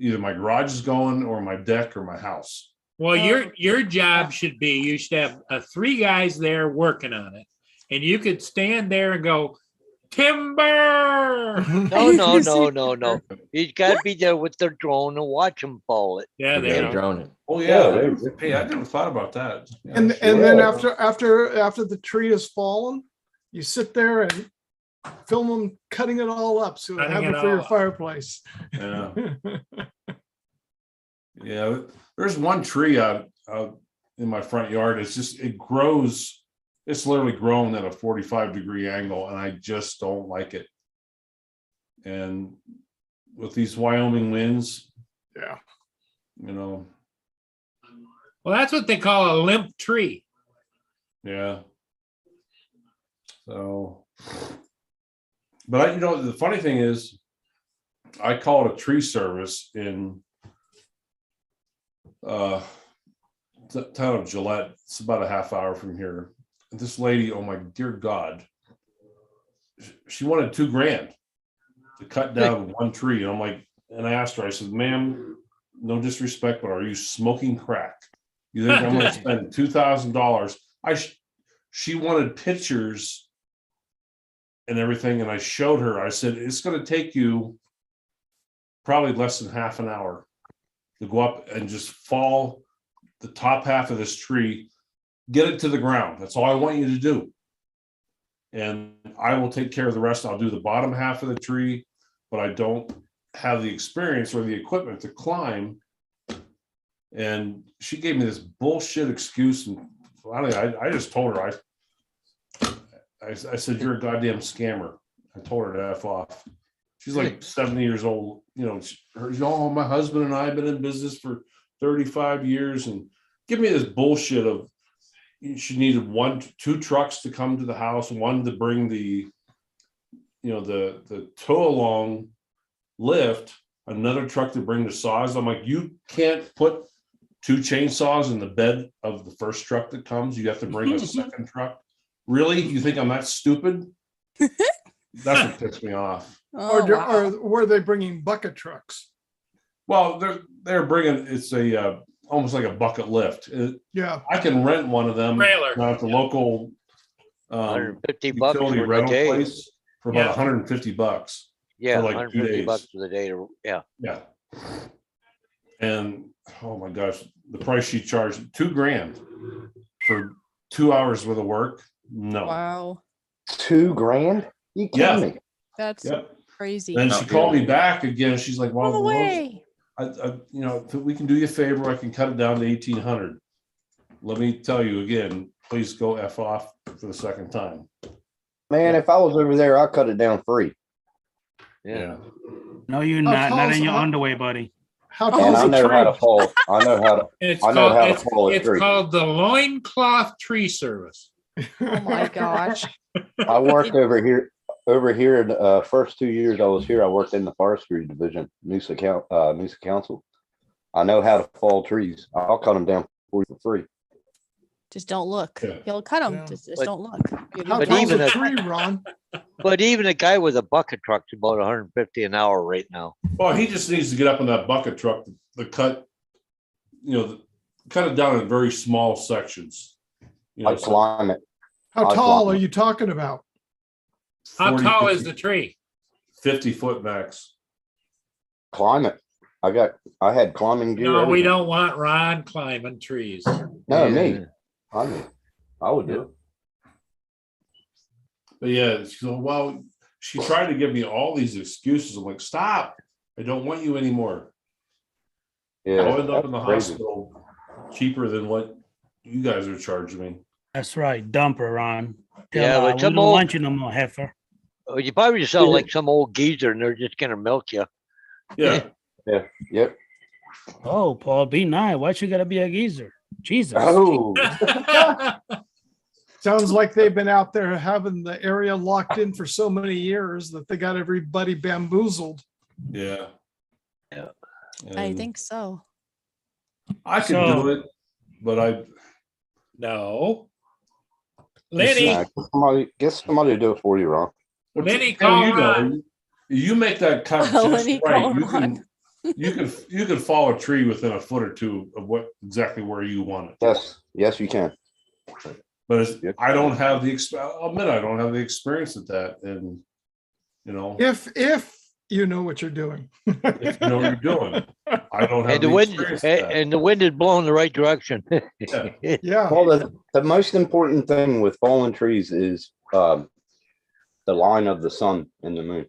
either my garage is going or my deck or my house. Well, your job should be you should have 3 guys there working on it, and you could stand there and go, "Timber!" No. He's got to be there with the drone and watch him fall it. Yeah, there you go. Drone it. Oh Yeah, yeah. Hey, I never thought about that. Yeah, And sure. then after the tree has fallen, you sit there and film them cutting it all up so you Cutting have it it for your all up. fireplace. Yeah. Yeah, there's one tree out in my front yard. It grows. It's literally grown at a 45-degree angle, and I just don't like it. And with these Wyoming winds, yeah, Well, that's what they call a limp tree. yeah. So, but the funny thing is, I called a tree service in the town of Gillette. It's about a half hour from here. And this lady, oh my dear God, she wanted $2,000 to cut down one tree. And I'm like, and I asked her, I said, "Ma'am, no disrespect, but are you smoking crack? You think I'm going to spend $2,000?" She wanted pictures and everything. And I showed her, I said, "It's going to take you probably less than half an hour to go up and just fall the top half of this tree, get it to the ground. That's all I want you to do. and I will take care of the rest. I'll do the bottom half of the tree, but I don't have the experience or the equipment to climb. And she gave me this bullshit excuse, and finally I just told her, I said, you're a goddamn scammer. I told her to F off. She's like 70 years old. You know, my husband and I have been in business for 35 years, and give me this bullshit of she needed 2 trucks to come to the house, one to bring the tow along lift, another truck to bring the saws. I'm like, you can't put 2 chainsaws in the bed of the first truck that comes. You have to bring a second truck. Really? You think I'm that stupid? That's what pissed me off. Or were they bringing bucket trucks? Well, they're bringing, it's a almost like a bucket lift. Yeah, I can rent one of them Trailer. at the local $150 utility for the rental day. place for about $150. Yeah, for like 2 $150 days. for the day. Yeah. And oh my gosh, the price she charged, $2,000 for 2 hours worth of work. No. Wow. $2,000? You kidding me? That's Yep. crazy. Then she called me back again. She's like, well, Go away. if we can do you a favor, I can cut it down to 1,800. Let me tell you again, please go F off for the second time. Man, if I was over there, I'd cut it down free. Yeah. No, you're not. Not in your underweay, buddy. How And tall's I a know how to tree? fall. I know how to. It's I know called, how to it's, fall a it's tree. called the Loincloth Tree Service. Oh my gosh. I worked over here in first 2 years I was here. I worked in the forestry division, Noosa Council. I know how to fall trees. I'll cut them down for you for free. Just don't look. Yeah. He'll cut them. Yeah. Just But- don't look. How But tall's even a a- tree, Ron? But even a guy with a bucket truck's about 150 an hour right now. Well, he just needs to get up in that bucket truck, the cut, cut it down in very small sections. I climb it. How I tall climb are it. you talking about? How 40, tall 50, is the tree? 50 foot max. Climb it. I had climbing gear. No, we everything. don't want Ron climbing trees. No, Yeah. me. I would do it. But yeah, she tried to give me all these excuses. I'm like, stop. I don't want you anymore. Yeah, I'll end up in the that's crazy. hospital cheaper than what you guys are charging me. That's right. Dump her, Ron. Yeah, her, but we some don't old- want you no more, heifer. You probably just sound like some old geezer and they're just gonna milk you. Yeah. Yep. Oh, Paul, be nice. Why you gotta be a geezer? Jesus. Oh, Sounds like they've been out there having the area locked in for so many years that they got everybody bamboozled. Yeah. Yeah. I And think so. I could So- do it, but No. Lenny, nah, get somebody to do it for you, Ron. Lenny, Hell, call you know, Ron. you make that cut Lenny, just right. call You Ron. can fall a tree within a foot or two of exactly where you want it. Yes, you can. But Yep. I don't have I'll admit I don't have the experience at that, and If you know what you're doing. if you know what you're doing, I don't have And the wind experience at that. and the wind is blowing the right direction. Yeah. Yeah. Well, the most important thing with fallen trees is the line of the sun and the moon.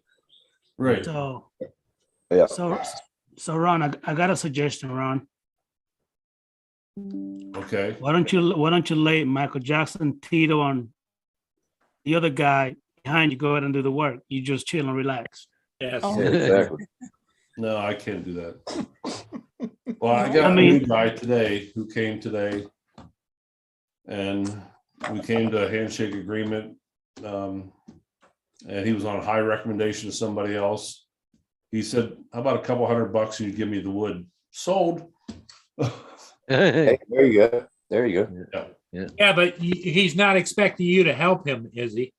Right. So, Yeah. so Ron, I got a suggestion, Ron. Okay. Why don't you lay Michael Jackson, Tito, on the other guy behind you? Go ahead and do the work. You just chill and relax. Yes. Oh. Yeah, exactly. No, I can't do that. Well, I got I a mean- new guy today who came today, and we came to a handshake agreement. And he was on high recommendation of somebody else. He said, "How about a couple $100 and you give me the wood?" Sold. Hey, there you go. There you go. Yeah, but he's not expecting you to help him, is he?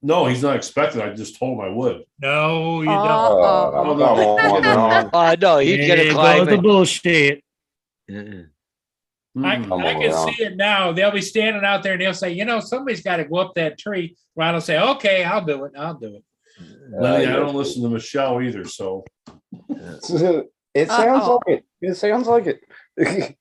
No, he's not expected. I just told him I would. No, you don't. Oh, Oh, come on, Ron. No, he's There gonna goes climb the it. bullshit. I Come on, can Ron. see it now. They'll be standing out there and they'll say, somebody's got to go up that tree. Ron will say, okay, I'll do it. I'll do it. Lenny, I don't listen to Michelle either. So It sounds like it. It sounds like it. The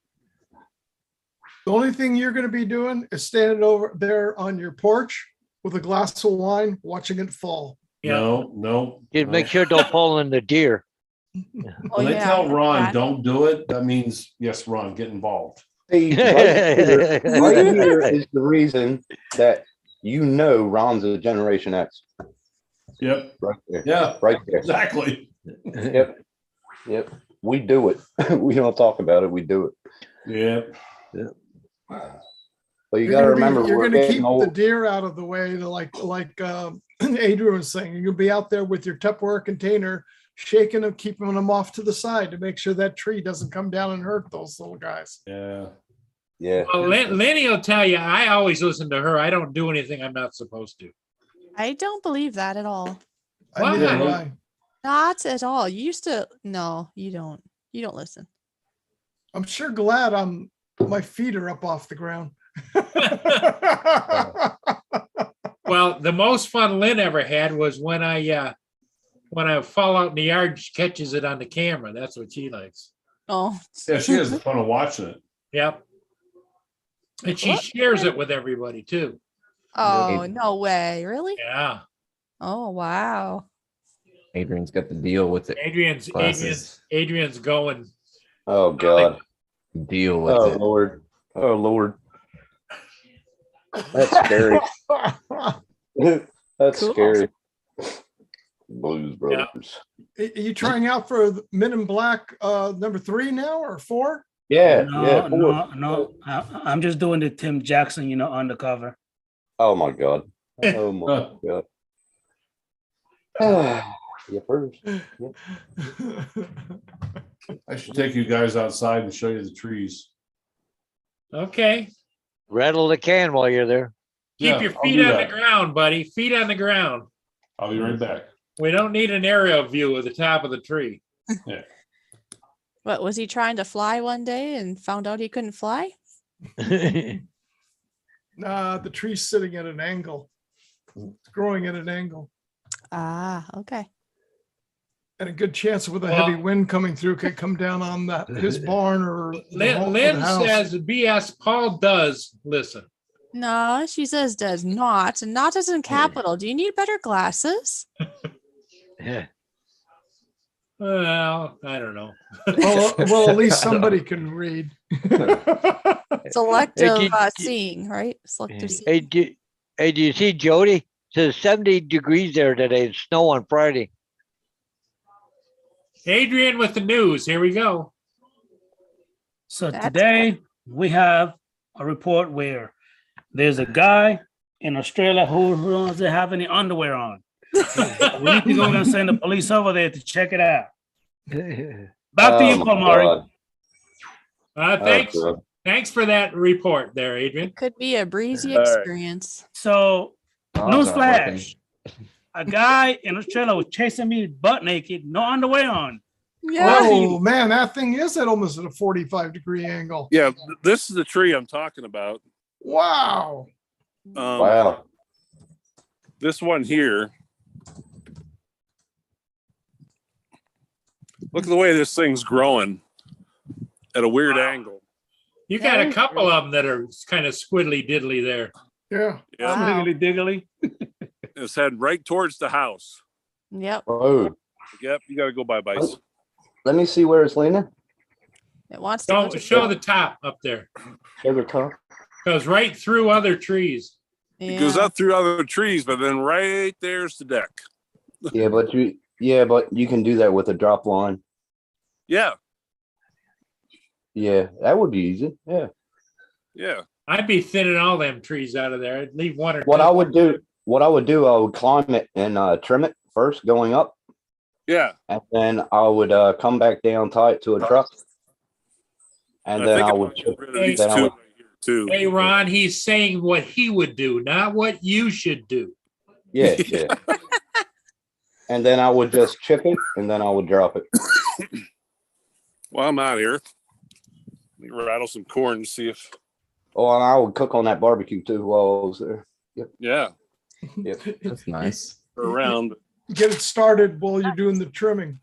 only thing you're going to be doing is standing over there on your porch with a glass of wine, watching it fall. No. Just make sure don't fall in the deer. When they tell Ron, don't do it, that means, yes, Ron, get involved. See, right here is the reason that Ron's a Generation X. Yep. Right there. Yeah. Right there. Exactly. Yep. We do it. We don't talk about it. We do it. Yeah. But you got to remember, you're we're going to getting keep the old. deer out of the way. Like Adrian was saying, you'll be out there with your Tupperware container, shaking them, keeping them off to the side to make sure that tree doesn't come down and hurt those little guys. Yeah. Well, Lenny will tell you, I always listen to her. I don't do anything I'm not supposed to. I don't believe that at all. Why? Not at all. You used to. No, you don't. You don't listen. I'm sure glad my feet are up off the ground. Well, the most fun Lynn ever had was when I fall out in the yard, she catches it on the camera. That's what she likes. Oh. Yeah, she has the fun of watching it. Yep. And she shares it with everybody too. Oh, no way. Really? Yeah. Oh, wow. Adrian's got the deal with it. Adrian's going. Oh God. Deal with Oh it. Lord. Oh Lord. That's scary. That's Cool. scary. Blues Brothers. Are you trying out for the Men in Black #3 now or 4? Yeah. No. I'm just doing the Tim Jackson, undercover. Oh my God. Oh my God. You first. I should take you guys outside and show you the trees. Okay. Rattle the can while you're there. Keep your feet on the ground, buddy. Feet on the ground. I'll be right back. We don't need an aerial view of the top of the tree. Yeah. What, was he trying to fly one day and found out he couldn't fly? Nah, the tree's sitting at an angle. It's growing at an angle. Ah, okay. And a good chance with a heavy wind coming through could come down on his barn or Lynn says BS. Paul does listen. No, she says does not. And not as in capital. Do you need better glasses? Yeah. Well, I don't know. Well, at least somebody can read. Selective seeing, right? Selective seeing. Hey, do you see Jody? It says 70 degrees there today. It's snow on Friday. Adrian with the news. Here we go. So today we have a report where there's a guy in Australia who doesn't have any underwear on. We need to go and send the police over there to check it out. Back to you, Palmari. Thanks for that report there, Adrian. Could be a breezy experience. So, Oh, newsflash. A guy in Australia was chasing me butt naked, no underwear on. Yeah. Oh man, that thing is at almost at a 45-degree angle. Yeah, this is the tree I'm talking about. Wow. Wow. This one here. Look at the way this thing's growing at a weird angle. You got a couple of them that are kind of squiddly diddly there. Yeah. Yeah. Diggly. It's heading right towards the house. Yep. Oh. Yep, you got to go by bison. Let me see where it's leaning. It wants to go to Show the top up there. Show the top. Goes right through other trees. It goes up through other trees, but then right there's the deck. Yeah, but you can do that with a drop line. Yeah. Yeah, that would be easy. Yeah. Yeah. I'd be thinning all them trees out of there. I'd leave one or two. What I would do, I would climb it and trim it first going up. Yeah. And then I would come back down, tie it to a truck. And then I would chip it. Hey, Ron, he's saying what he would do, not what you should do. Yeah, yeah. And then I would just chip it and then I would drop it. Well, I'm out here. Let me rattle some corn to see if. Oh, and I would cook on that barbecue too while I was there. Yep. Yeah. Yep. That's nice. Around. Get it started while you're doing the trimming.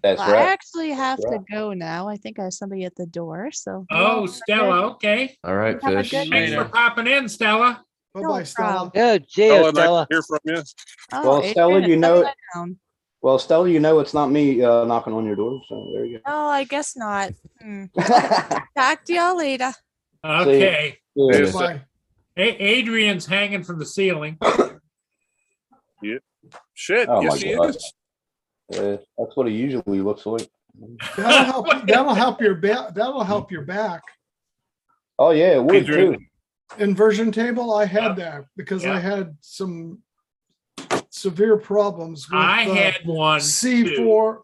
That's I right. actually have to go now. I think I have somebody at the door. So. Oh, Stella. Okay. All right, Have a fish. good Thanks for popping in, Stella. Bye-bye, Stella. Yeah, see Stella, ya, nice to Stella. hear from you. Oh, Well, Stella, Adrian, you it's know- upside down. Well, Stella, you know it's not me knocking on your door, so there you No, I guess not. Hmm. go. Talk to y'all later. Okay. Yeah. Bye. Adrian's hanging from the ceiling. Yeah. Shit. Oh yes, my he God. is. That's what it usually looks like. That'll help. That'll help your back. That'll help your back. Oh yeah, it would Adrian. too. Inversion table. I had Yep. that because Yep. I had some severe problems with I had one. too.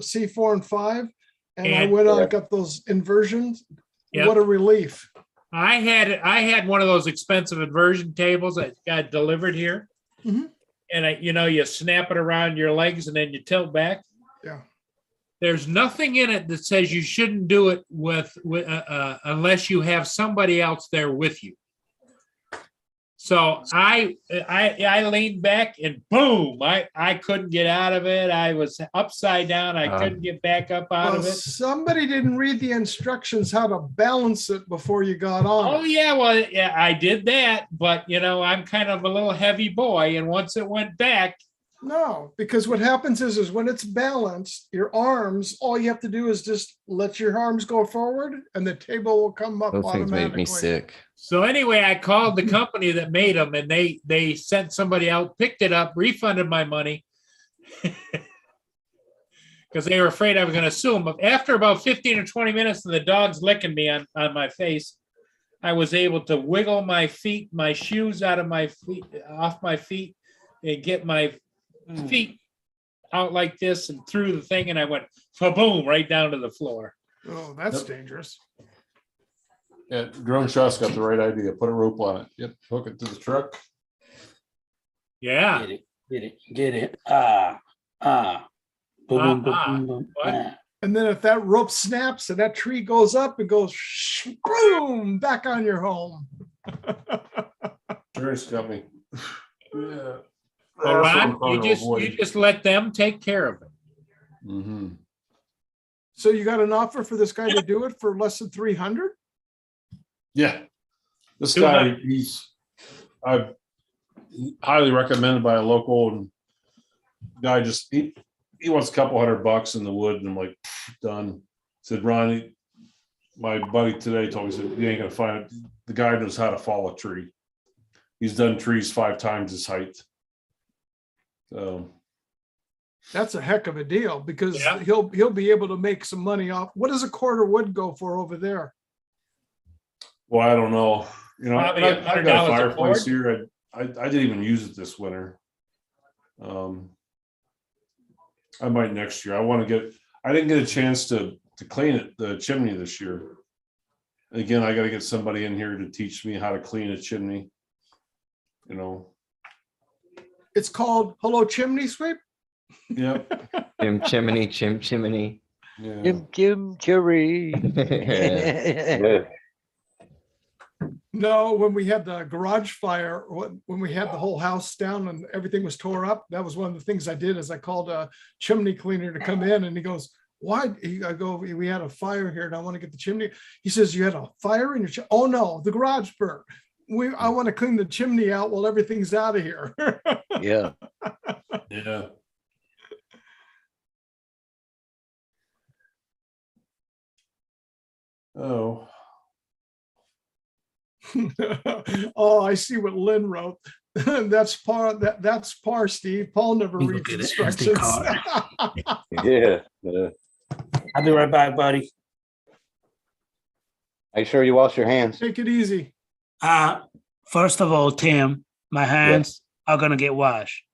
C4 and 5, and I And- went on Yeah. and got those inversions. Yep. What a relief. I had one of those expensive inversion tables that got delivered here. Mhm. And you snap it around your legs and then you tilt back. Yeah. There's nothing in it that says you shouldn't do it with unless you have somebody else there with you. So I leaned back and boom, I couldn't get out of it. I was upside down. I couldn't get back up out Well, of it. somebody didn't read the instructions how to balance it before you got on. Oh yeah, well, yeah, I did that, but I'm kind of a little heavy boy, and once it went back, No, because what happens is when it's balanced, your arms, all you have to do is just let your arms go forward and the table will come up Those things automatically. make me sick. so anyway, I called the company that made them, and they sent somebody out, picked it up, refunded my money because they were afraid I was going to sue them. But after about 15 or 20 minutes of the dogs licking me on my face, I was able to wiggle my feet, my shoes out of my feet, off my feet, and get my feet out like this and through the thing, and I went boom right down to the floor. Oh, that's Yep. dangerous. Yeah, drone shot's got the right idea. Put a rope on it. Yep, hook it to the truck. Yeah. Get it. Boom, boom, boom, boom, boom. What? And then if that rope snaps and that tree goes up and goes boom, back on your home. Insurance company. Yeah. Well, That's what I'm Ron, trying to you avoid. just let them take care of it. Mhm. So you got an offer for this guy to do it for less than 300? Yeah. This Too guy, much. highly recommended by a local, and guy just he wants a couple $100 in the wood, and I'm like, done. Said Ron, my buddy today told me, he said, you ain't gonna find it. The guy knows how to fall a tree. He's done trees 5 times his height. So That's a heck of a deal because Yeah. he'll be able to make some money off. What does a quarter wood go for over there? well, I don't know. Probably I got a $100 a fireplace cord. here. I didn't even use it this winter. I might next year. I didn't get a chance to clean it, the chimney this year. Again, I got to get somebody in here to teach me how to clean a chimney. It's called Hello Chimney Sweep. Yep. Chimney. Yeah. Jim Cherry. Yeah. No, when we had the garage fire, when we had the whole house down and everything was tore up, that was one of the things I did is I called a chimney cleaner to come in and he goes, why? I go, we had a fire here and I want to get the chimney. He says, you had a fire in your, oh no, the garage burnt. I want to clean the chimney out while everything's out of here. Yeah. Yeah. Oh. Oh, I see what Lynn wrote. That's par, Steve. Paul never Let me reads look at it. SD instructions. Yeah. I'll be right back, buddy. Make sure you wash your hands. Take it easy. First of all, Tim, my hands are gonna get washed.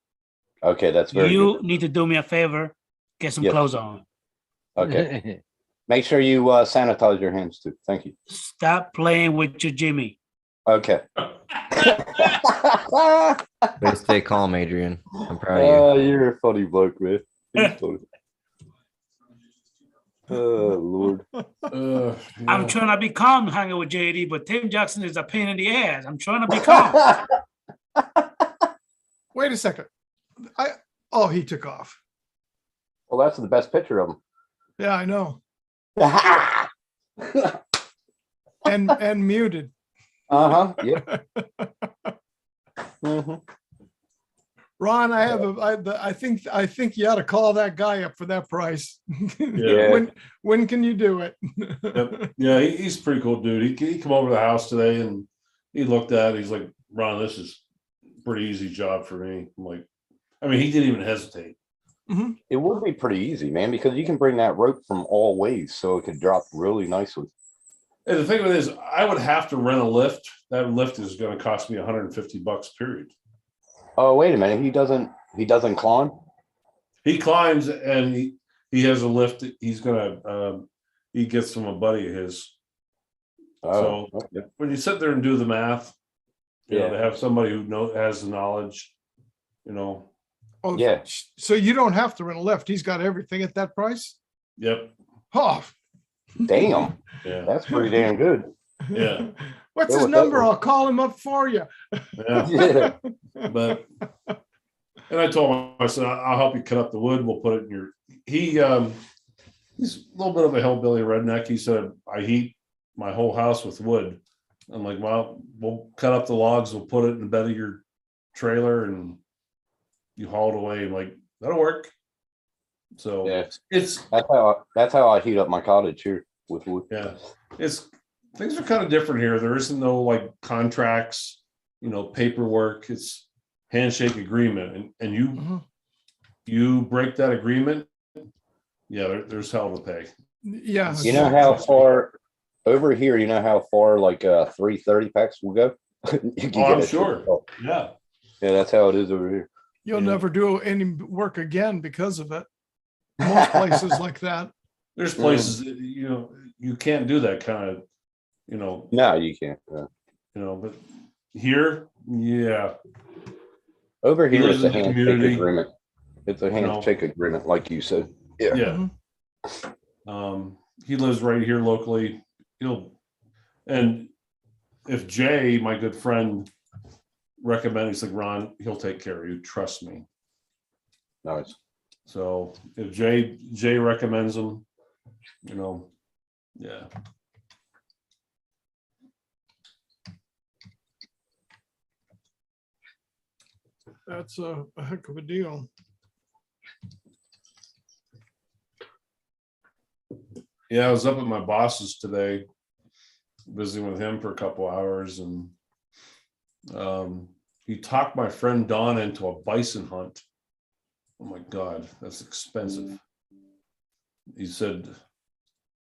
Okay, that's very You good. need to do me a favor, get some Yes. clothes on. Okay. Make sure you sanitize your hands too. Thank you. Stop playing with your Jimmy. Okay. Way to stay calm, Adrian. I'm proud of you. Oh, you're a funny bloke, man. You're funny. Oh, Lord. I'm trying to be calm hanging with JD, but Tim Jackson is a pain in the ass. I'm trying to be calm. Wait a second. He took off. Well, that's the best picture of him. Yeah, I know. and muted. Uh-huh. Yeah. Ron, I think you ought to call that guy up for that price. Yeah. When can you do it? Yep. Yeah, he's a pretty cool dude. He come over to the house today and he looked at it. He's like, Ron, this is a pretty easy job for me. I'm like, I mean, he didn't even hesitate. It would be pretty easy, man, because you can bring that rope from all ways, so it could drop really nicely. And the thing of it is, I would have to rent a lift. That lift is going to cost me $150 period. Oh, wait a minute. He doesn't climb? He climbs and he has a lift. He's gonna he gets from a buddy of his. Oh, so when you sit there and do the math, you know, to have somebody who has the knowledge, you know. Oh, yeah. So you don't have to rent a lift. He's got everything at that price. Yep. Oh, damn. Yeah, that's pretty damn good. Yeah. What's his number? I'll call him up for you. Yeah. But and I told him, I said, I'll help you cut up the wood. We'll put it in your. He's a little bit of a hillbilly redneck. He said, I heat my whole house with wood. I'm like, well, we'll cut up the logs. We'll put it in the bed of your trailer and you haul it away. I'm like, that'll work. So yeah, it's that's how I heat up my cottage here with wood. Yeah, things are kind of different here. There isn't no like contracts, you know, paperwork. It's handshake agreement, and you break that agreement. Yeah, there's hell to pay. Yeah, you know how far over here? You know how far like 330 packs will go? I'm sure. Yeah, that's how it is over here. You'll never do any work again because of it. Most places like that. There's places that, you know, you can't do that kind of, you know. No, you can't. You know, but here, yeah. Over here, it's a handshake agreement. It's a handshake agreement, like you said. Yeah. Yeah. He lives right here locally. And if Jay, my good friend, recommends, he's like, Ron, he'll take care of you. Trust me. Nice. So if Jay recommends him, you know, yeah. That's a heck of a deal. Yeah, I was up at my boss's today, visiting with him for a couple hours, and he talked my friend Don into a bison hunt. Oh my God, that's expensive. He said,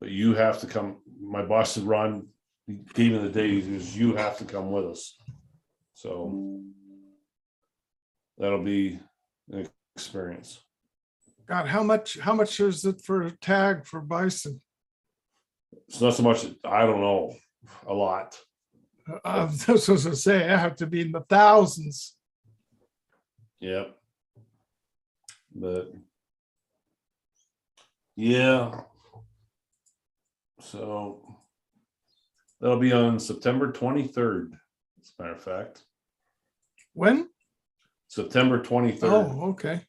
but you have to come. My boss said, Ron, he gave me the date, he goes, you have to come with us. So that'll be an experience. God, how much is it for a tag for bison? It's not so much, I don't know, a lot. I was supposed to say, I have to be in the thousands. Yep. But yeah, so that'll be on September 23rd, as a matter of fact. When? September 23rd. Oh, okay.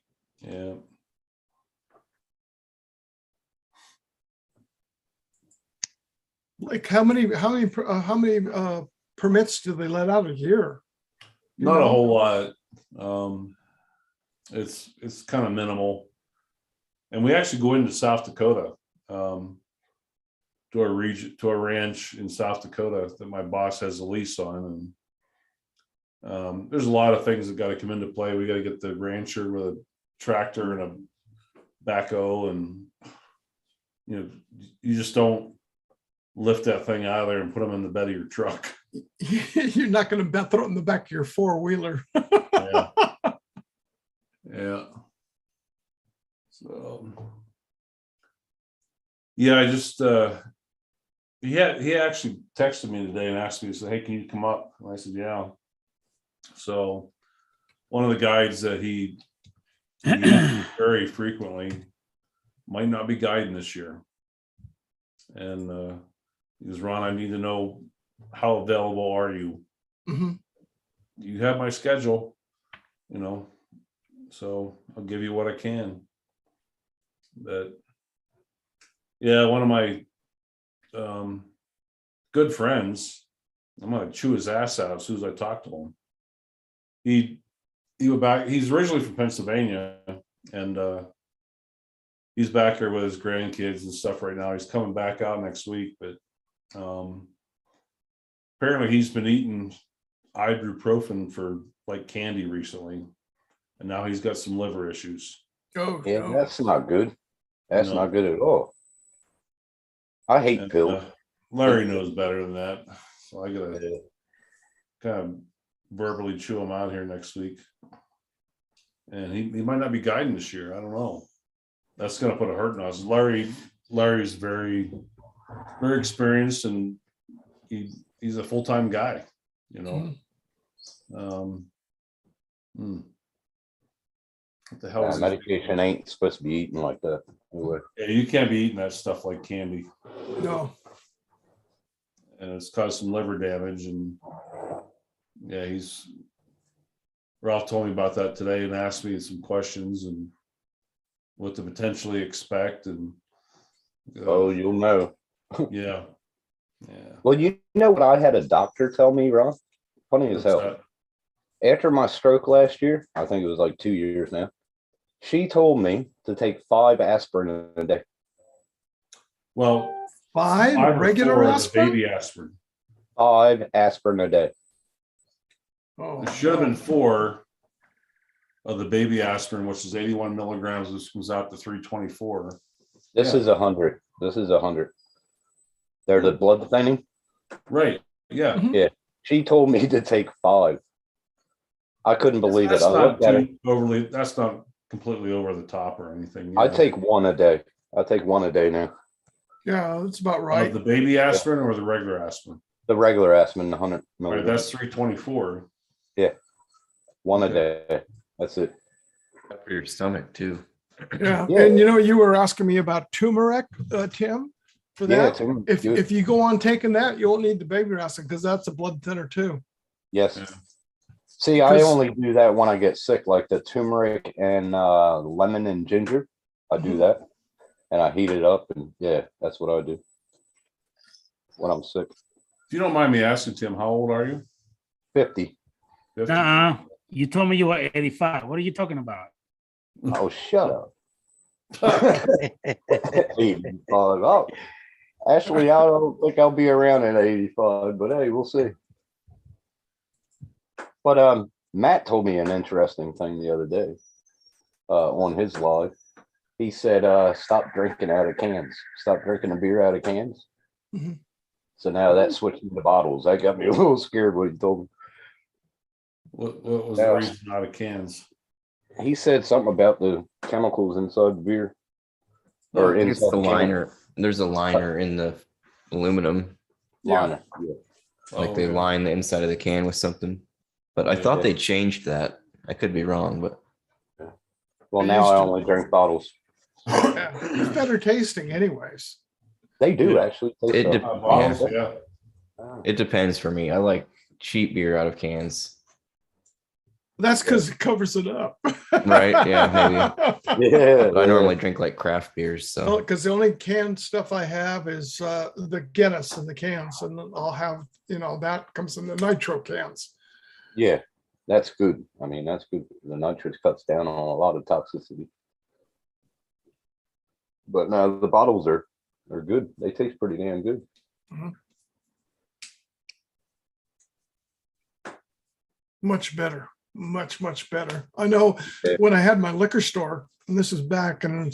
Yeah. Like how many permits do they let out a year? Not a whole lot. It's kind of minimal, and we actually go into South Dakota, to a ranch in South Dakota that my boss has a lease on, and there's a lot of things that got to come into play. We got to get the rancher with a tractor and a backhoe, and you know, you just don't lift that thing out of there and put them in the bed of your truck. You're not going to throw it in the back of your four-wheeler. Yeah. Yeah. So yeah, I just he actually texted me today and asked me, he said, hey, can you come up? And I said, yeah. So one of the guides that he uses very frequently might not be guiding this year. And he goes, Ron, I need to know, how available are you? Mm-hmm. You have my schedule, you know, so I'll give you what I can. But yeah, one of my good friends, I'm gonna chew his ass out as soon as I talk to him. he went back. He's originally from Pennsylvania, and he's back here with his grandkids and stuff right now. He's coming back out next week, but apparently he's been eating ibuprofen for like candy recently, and now he's got some liver issues. Oh, Yeah, no. that's not good. That's No. not good at all. I hate And, pills. Larry knows better than that, so I gotta kind of verbally chew him out here next week. And he might not be guiding this year. I don't know. That's gonna put a hurt on us. Larry's very, very experienced, and he's a full-time guy, you know. What the hell is his- Medication ain't supposed to be eaten like that. Anyway. Yeah, you can't be eating that stuff like candy. No. And it's caused some liver damage. And yeah, Ralph told me about that today and asked me some questions and what to potentially expect. And Oh, you'll know. yeah. Well, you know what I had a doctor tell me, Ron? Funny as What's hell. that? After my stroke last year, I think it was like 2 years now, she told me to take 5 aspirin a day. Well, 5 or regular 4 of the aspirin? baby aspirin. 5 aspirin a day. Oh, It should have been 4 of the baby aspirin, which is 81 milligrams. This comes out to 324. This Yeah. is 100. This is 100. They're the blood thinning. Right. Yeah. Yeah. She told me to take 5. I couldn't believe That's it. I not looked at it. too overly. That's not completely over the top or anything. I take 1 a day. I take 1 a day now. yeah, that's about Of right. the baby aspirin or the regular aspirin. The regular aspirin, 100 Right, milligrams. that's 324. Yeah. 1 a Okay. day. That's it. For your stomach too. Yeah. Yeah. And you were asking me about turmeric, Tim, for Yeah, that. turmeric, If good. if you go on taking that, you won't need the baby aspirin because that's a blood thinner too. Yes. Yeah. See, I 'Cause- only do that when I get sick, like the turmeric and lemon and ginger. I do that, and I heat it up, and yeah, that's what I do when I'm sick. If you don't mind me asking, Tim, how old are you? 50. 50? You told me you were 85. What are you talking about? Oh, shut up. 85. Oh, actually, I don't think I'll be around at 85, but hey, we'll see. But Matt told me an interesting thing the other day on his live. He said, stop drinking out of cans. Stop drinking a beer out of cans. Mhm. So now that's switching to bottles. That got me a little scared when he told me. What was Yeah. the reason out of cans? He said something about the chemicals inside the beer. Or It's inside the the can. liner. There's a liner in the aluminum. Liner. Yeah. Like they okay. line the inside of the can with something. But I Yeah. thought they changed that. I could be wrong, but Well, They now used I to- only drink bottles. Yeah, it's better tasting anyways. They do Yeah. actually. taste It good. Bottles, yeah. it depends for me. I like cheap beer out of cans. That's because it covers it up. Right, yeah, maybe. Yeah. But I normally drink like craft beers, so Because the only canned stuff I have is the Guinness in the cans, and then I'll have, that comes in the nitro cans. Yeah, that's good. I mean, that's good. The nitrous cuts down on a lot of toxicity. But no, the bottles are good. They taste pretty damn good. Much better, much better. I know Yeah. when I had my liquor store, and this is back in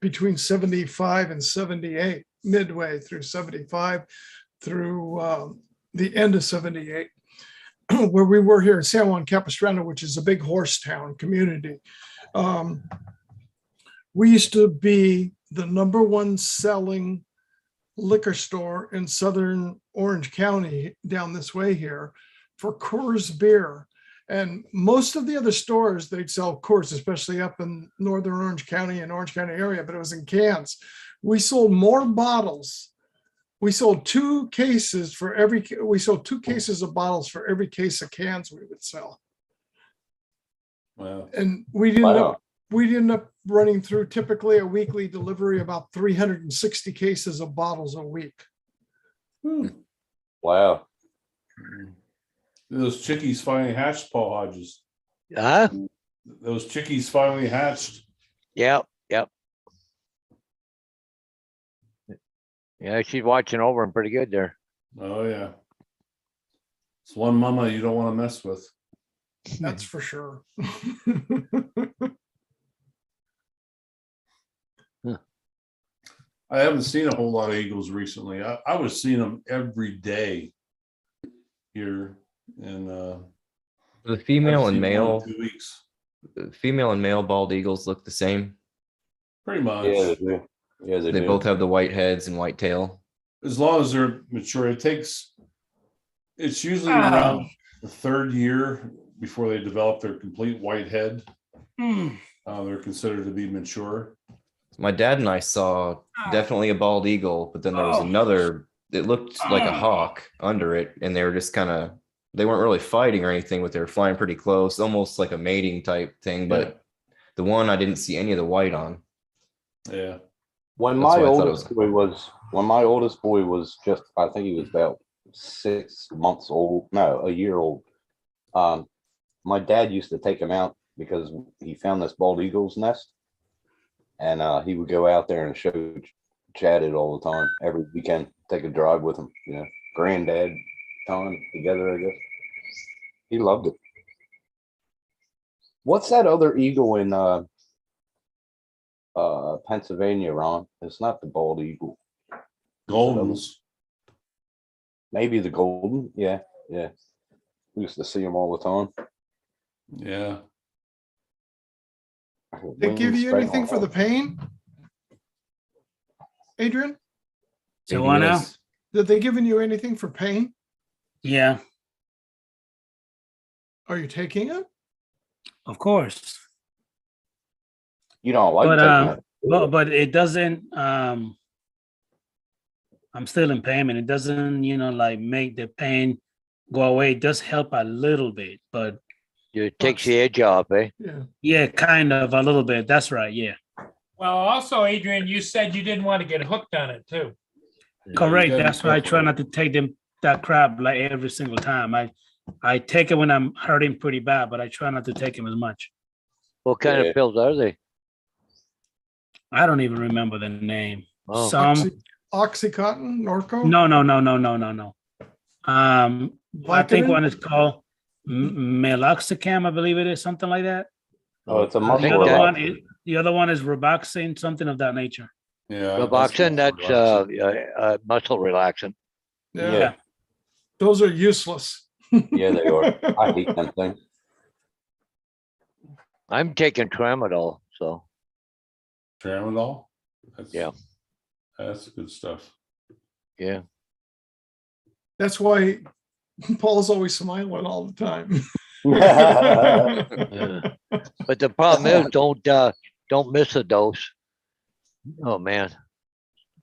between 75 and 78, midway through 75 through the end of 78, where we were here in San Juan Capistrano, which is a big horse town community. We used to be the #1 selling liquor store in Southern Orange County down this way here for Coors beer. And most of the other stores, they'd sell Coors, especially up in Northern Orange County and Orange County area, but it was in cans. We sold more bottles. We sold 2 cases for every, we sold 2 cases of bottles for every case of cans we would sell. Wow. And we ended up running through typically a weekly delivery about 360 cases of bottles a week. Wow. Those chickies finally hatched, Paul Hodges. Huh? Those chickies finally hatched. Yep. Yep. Yeah, she's watching over him pretty good there. Oh yeah. It's one mama you don't want to mess with. That's for sure. I haven't seen a whole lot of eagles recently. I was seeing them every day here in The female I've and seen one in male, 2 weeks. the female and male bald eagles look the same. Pretty much. Yeah, they do. Yeah, they They do. both have the white heads and white tail. As long as they're mature, it's usually Ah. around the third year before they develop their complete white head. They're considered to be mature. My dad and I saw definitely a bald eagle, but then there was another that looked like a hawk under it, and they were just kind of, they weren't really fighting or anything, but they were flying pretty close, almost like a mating type thing. But the one I didn't see any of the white on. Yeah. When That's my why I thought it oldest boy was, when my oldest boy was just, I think he was about 6 months old, no, a year old. My dad used to take him out because he found this bald eagle's nest, and he would go out there and show Chad it all the time. Every weekend, take a drive with him. You know, granddad time together, I guess. He loved it. What's that other eagle in Pennsylvania, Ron? It's not the bald eagle. Goldens. Maybe the golden. Yeah, yeah. We used to see them all the time. Yeah. They give you anything for the pain? Adrian, So what now? did they giving you anything for pain? Yeah, Are you taking it? of course. You don't like But taking it. but it doesn't. I'm still in payment. It doesn't, like make the pain go away. It does help a little bit, but It takes the edge off, eh? Yeah. yeah, kind of a little bit. That's right. Yeah, Well, also, Adrian, you said you didn't want to get hooked on it too. correct. gotta be That's why I try careful. not to take that crap like every single time. I take it when I'm hurting pretty bad, but I try not to take them as much. What kind Yeah. of pills are they? I don't even remember the name. Oh. Some Oxycontin, Norco? no. I think Vicodin? one is called Meloxicam, I believe it is, something like that. Oh, it's a I muscle think The other that- one relaxer. is Roboxane, something of that nature. Yeah. Roboxin, that's muscle relaxant. Yeah. Yeah, Those are useless. yeah, they are. I hate them things. I'm taking tramadol, so Tramadol. Yeah. That's good stuff. yeah. That's why Paul's always smiling all the time. Yeah. But the problem is, don't miss a dose. Oh man,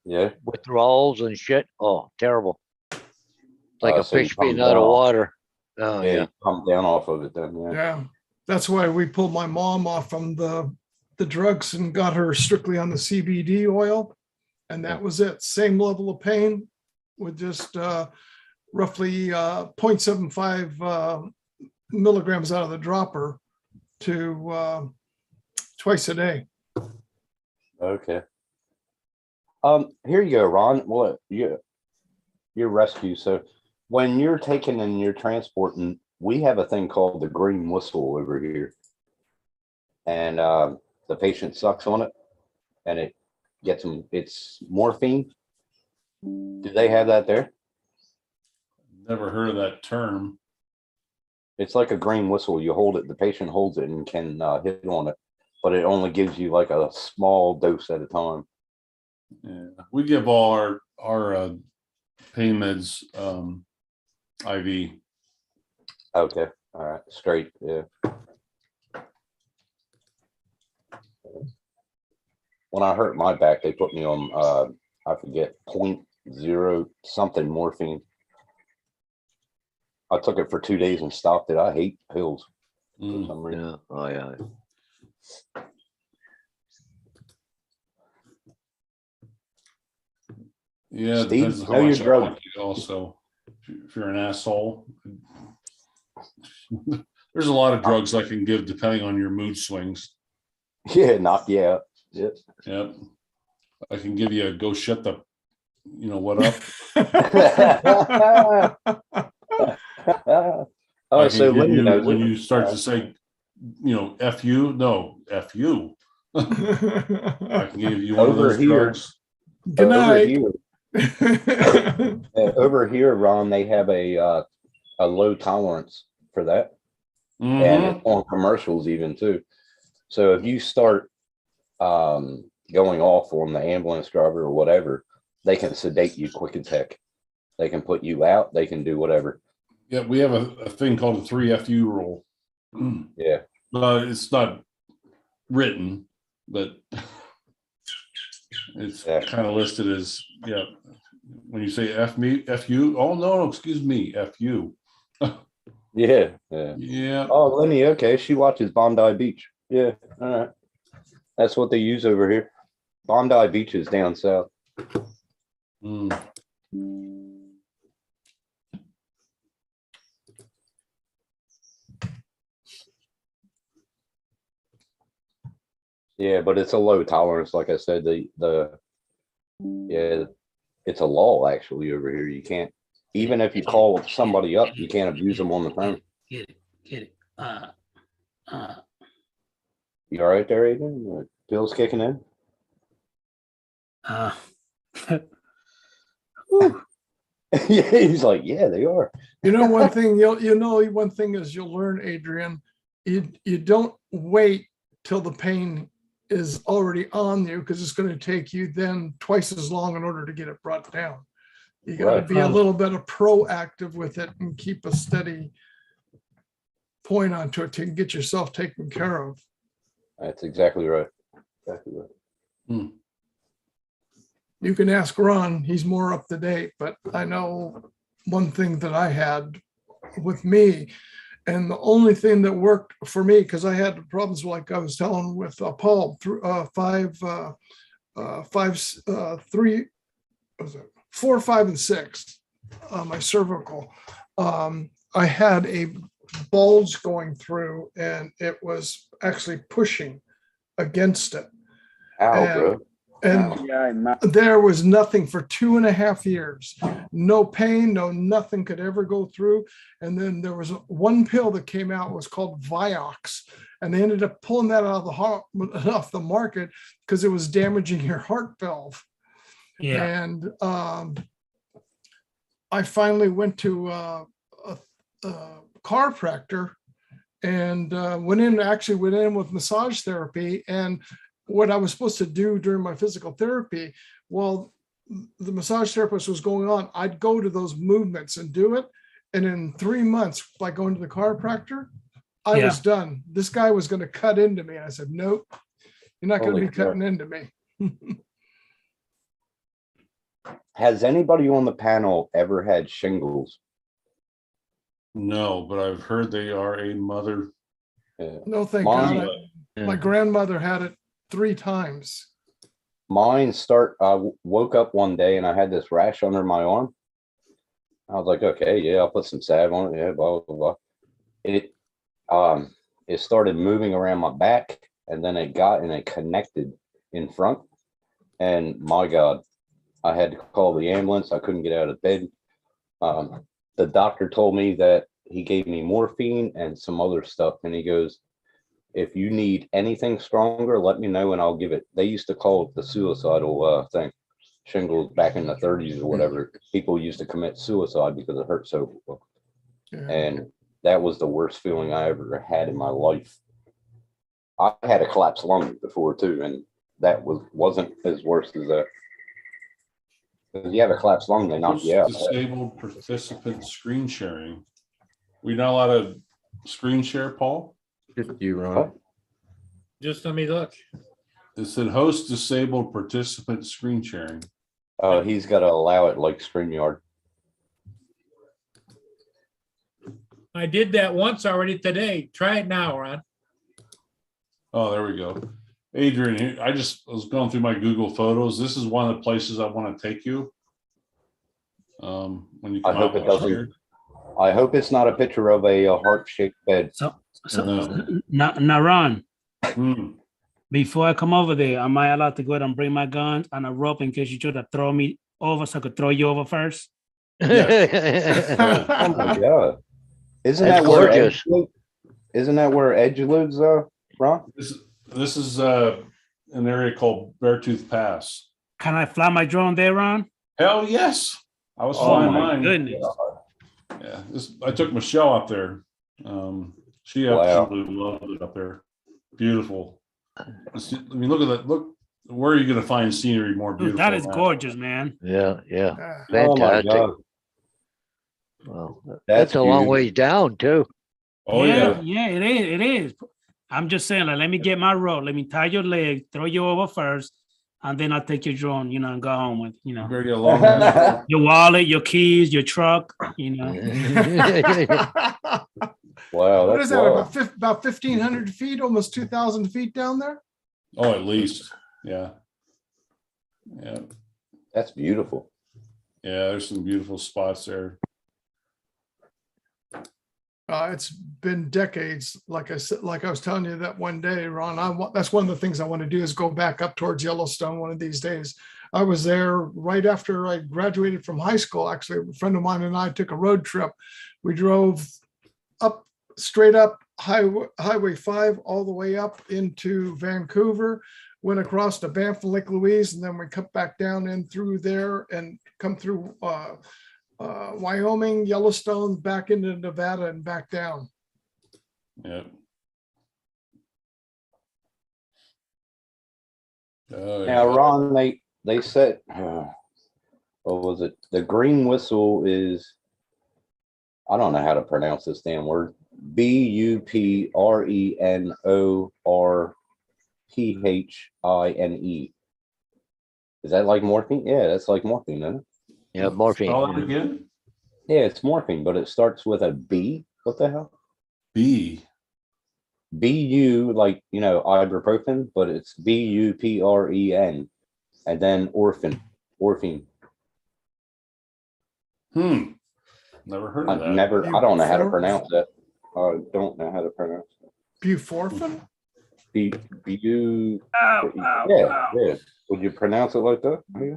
Yeah. withdrawals and shit. Oh, terrible. Like a So you fish being come out of down. water. Oh Yeah, yeah. you come down off of it then. Yeah. Yeah. That's why we pulled my mom off from the drugs and got her strictly on the CBD oil. And that was it. Same level of pain with just roughly 0.75 milligrams out of the dropper to twice a day. Okay. Here you go, Ron. What your rescue. So when you're taking and you're transporting, we have a thing called the green whistle over here. And the patient sucks on it and it gets them, it's morphine. Do they have that there? Never heard of that term. It's like a green whistle. You hold it, the patient holds it and can hit on it, but it only gives you like a small dose at a time. Yeah. We give all our pain meds IV. Okay. All right. Straight. Yeah. When I hurt my back, they put me on, I forget, 0.0 something morphine. I took it for 2 days and stopped it. I hate pills for some reason. Yeah. Oh yeah. Yeah, it Steve, depends on know how your much I drug. like you also. If you're an asshole, There's a lot of drugs I can give depending on your mood swings. Yeah, knock you out. Yep. Yep. I can give you a go shut the, you know what up. Oh, I so can give Lenny you, knows when it. you start to say, you know, F you, no, F you. I can give you one of Over those here. drugs. Good Over night. here, over here, Ron, they have a low tolerance for that, and Mhm. it's on commercials even too. So if you start going off on the ambulance driver or whatever, they can sedate you quick as heck. They can put you out. They can do whatever. Yeah, we have a thing called the 3FU rule. Yeah. It's not written, but it's kind of listed as, yeah. When you say F me, F you, oh no, excuse me, F you. Yeah. Yeah. Yeah. Oh, Lenny, okay. She watches Bondi Beach. Yeah. All right. That's what they use over here. Bondi Beach is down south. Mm. Yeah, but it's a low tolerance. Like I said, yeah, it's a law actually over here. You can't, even if you call somebody up, you can't abuse them on the phone. Get it. You all right there, Adrian? The pills kicking in? Yeah, he's like, yeah, they are. You know, one thing one thing is you'll learn, Adrian, you don't wait till the pain is already on you, because it's going to take you then twice as long in order to get it brought down. You got to Right. be a little bit of proactive with it and keep a steady point onto it to get yourself taken care of. That's exactly right. Exactly right. You can ask Ron, he's more up to date, but I know one thing that I had with me, and the only thing that worked for me, because I had problems like I was telling with Paul, 4, 5, and 6, my cervical. I had a bulge going through, and it was actually pushing against it. Ow, bro. And there was nothing for 2.5 years. No pain, no nothing could ever go through. And then there was one pill that came out, was called Vioxx. And they ended up pulling that out of off the market because it was damaging your heart valve. Yeah. And I finally went to a chiropractor and went in with massage therapy. And what I was supposed to do during my physical therapy, while the massage therapist was going on, I'd go to those movements and do it. And in 3 months, by going to the chiropractor, I was done. This guy was going to cut into me. And I said, nope, you're not going to be cutting into me. Has anybody on the panel ever had shingles? No, but I've heard they are a mother. No, thank Mine- God. My grandmother had it 3 times. Mine I woke up one day and I had this rash under my arm. I was like, okay, yeah, I'll put some salve on it. Yeah, blah, blah, blah. It started moving around my back, and then it got and it connected in front. And my God, I had to call the ambulance. I couldn't get out of bed. The doctor told me that he gave me morphine and some other stuff. And he goes, if you need anything stronger, let me know and I'll give it. They used to call it the suicidal thing. Shingles back in the 30s or whatever. People used to commit suicide because it hurt so. And that was the worst feeling I ever had in my life. I had a collapsed lung before too, and that wasn't as worse as that. If you have a collapsed lung, they knock you out. Disabled participant screen sharing. We not allowed to screen share, Paul? Just you, Ron. Just let me look. It said host disabled participant screen sharing. Oh, he's got to allow it like StreamYard. I did that once already today. Try it now, Ron. Oh, there we go. Adrian, I was going through my Google Photos. This is one of the places I want to take you. When you I come hope out it next year. I hope it's not a picture of a heart-shaped bed. So No. now, Ron, Hmm. before I come over there, am I allowed to go ahead and bring my guns and a rope in case you try to throw me over so I could throw you over first? Oh my god! Isn't That's that where gorgeous. Isn't that where Edge lives, Ron? This is an area called Beartooth Pass. Can I fly my drone there, Ron? Hell yes. I was Oh flying my mine. Goodness. Yeah, I took Michelle up there. She Wow. absolutely loved it up there. Beautiful. I mean, look at that. Look, where are you going to find scenery more Dude, beautiful? that is than gorgeous, man. Yeah, yeah. Oh my Fantastic. god! Well, That's that's a long beautiful. ways down too. Oh yeah. Yeah, it is. It is. I'm just saying, like, let me get my rope. Let me tie your leg, throw you over first, and then I'll take your drone, and go home with, You better get along. your wallet, your keys, your truck, Wow, What that's is that? wild. About 1,500 feet, almost 2,000 feet down there? Oh, at least. Yeah. Yeah. That's beautiful. Yeah. There's some beautiful spots there. It's been decades. Like I said, like I was telling you that one day, Ron, that's one of the things I want to do is go back up towards Yellowstone one of these days. I was there right after I graduated from high school. Actually, a friend of mine and I took a road trip. We drove straight up Highway 5 all the way up into Vancouver, went across to Banff and Lake Louise, and then we cut back down in through there and come through Wyoming, Yellowstone, back into Nevada and back down. Yeah. Oh, Now, yeah. Ron, they said, what was it? The green whistle is, I don't know how to pronounce this damn word. BUPRENORPHINE. Is that like morphine? Yeah, that's like morphine, isn't it? Yeah, morphine. Spell it again. Yeah, it's morphine, but it starts with a B. What the hell? B. BU, like, ibuprofen, but it's BUPREN. And then orphan. Never heard of that. I don't know how to pronounce that. I don't know how to pronounce it. Buforphan? BU. Ow, Yeah. Would you pronounce it like that? Yeah.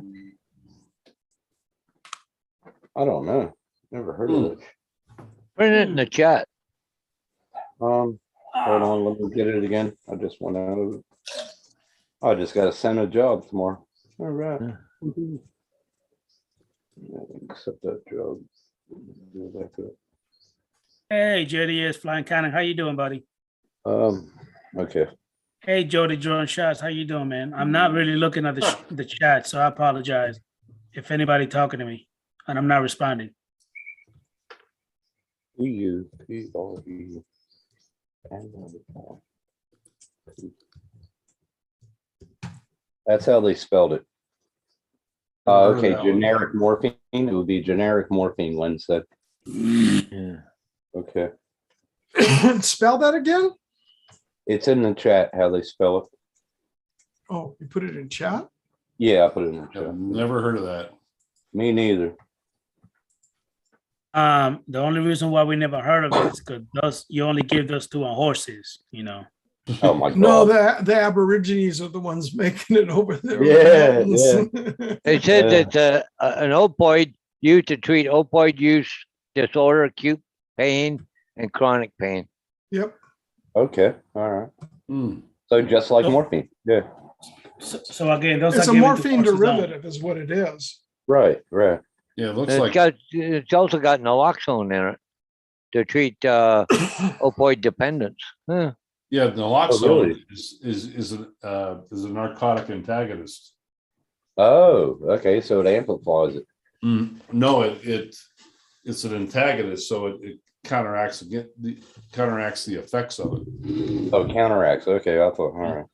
I don't know. Never heard of it. Put it in the chat. Hold on, let me get it again. I just want to. I just got to send a job tomorrow. All right. Accept that job. Do that good. Hey, JDS Flying Cannon, how you doing, buddy? Okay. Hey, Jody Drone Shots, how you doing, man? I'm not really looking at the chat, so I apologize if anybody talking to me and I'm not responding. BUPRE. That's how they spelled it. Okay, generic morphine. It would be generic morphine, Len said. Yeah. Okay. Spell that again? It's in the chat how they spell it. Oh, you put it in chat? Yeah, I put it in the chat. Never heard of that. Me neither. The only reason why we never heard of it is because you only give those to on horses, Oh my god. No, the Aborigines are the ones making it over there. Yeah, It said that an opioid used to treat opioid use disorder, acute pain, and chronic pain. Yep. Okay. All right. So just like morphine. Yeah. So again, those It's are a given to morphine horses only. derivative is what it is. Right. Yeah, it looks And like it's also got naloxone in it to treat opioid dependence. Huh. yeah, naloxone Oh, really? is a narcotic antagonist. Oh, okay. So it amplifies it. No, it's an antagonist, so it counteracts the effects of it. Oh, counteracts. Okay, I thought. All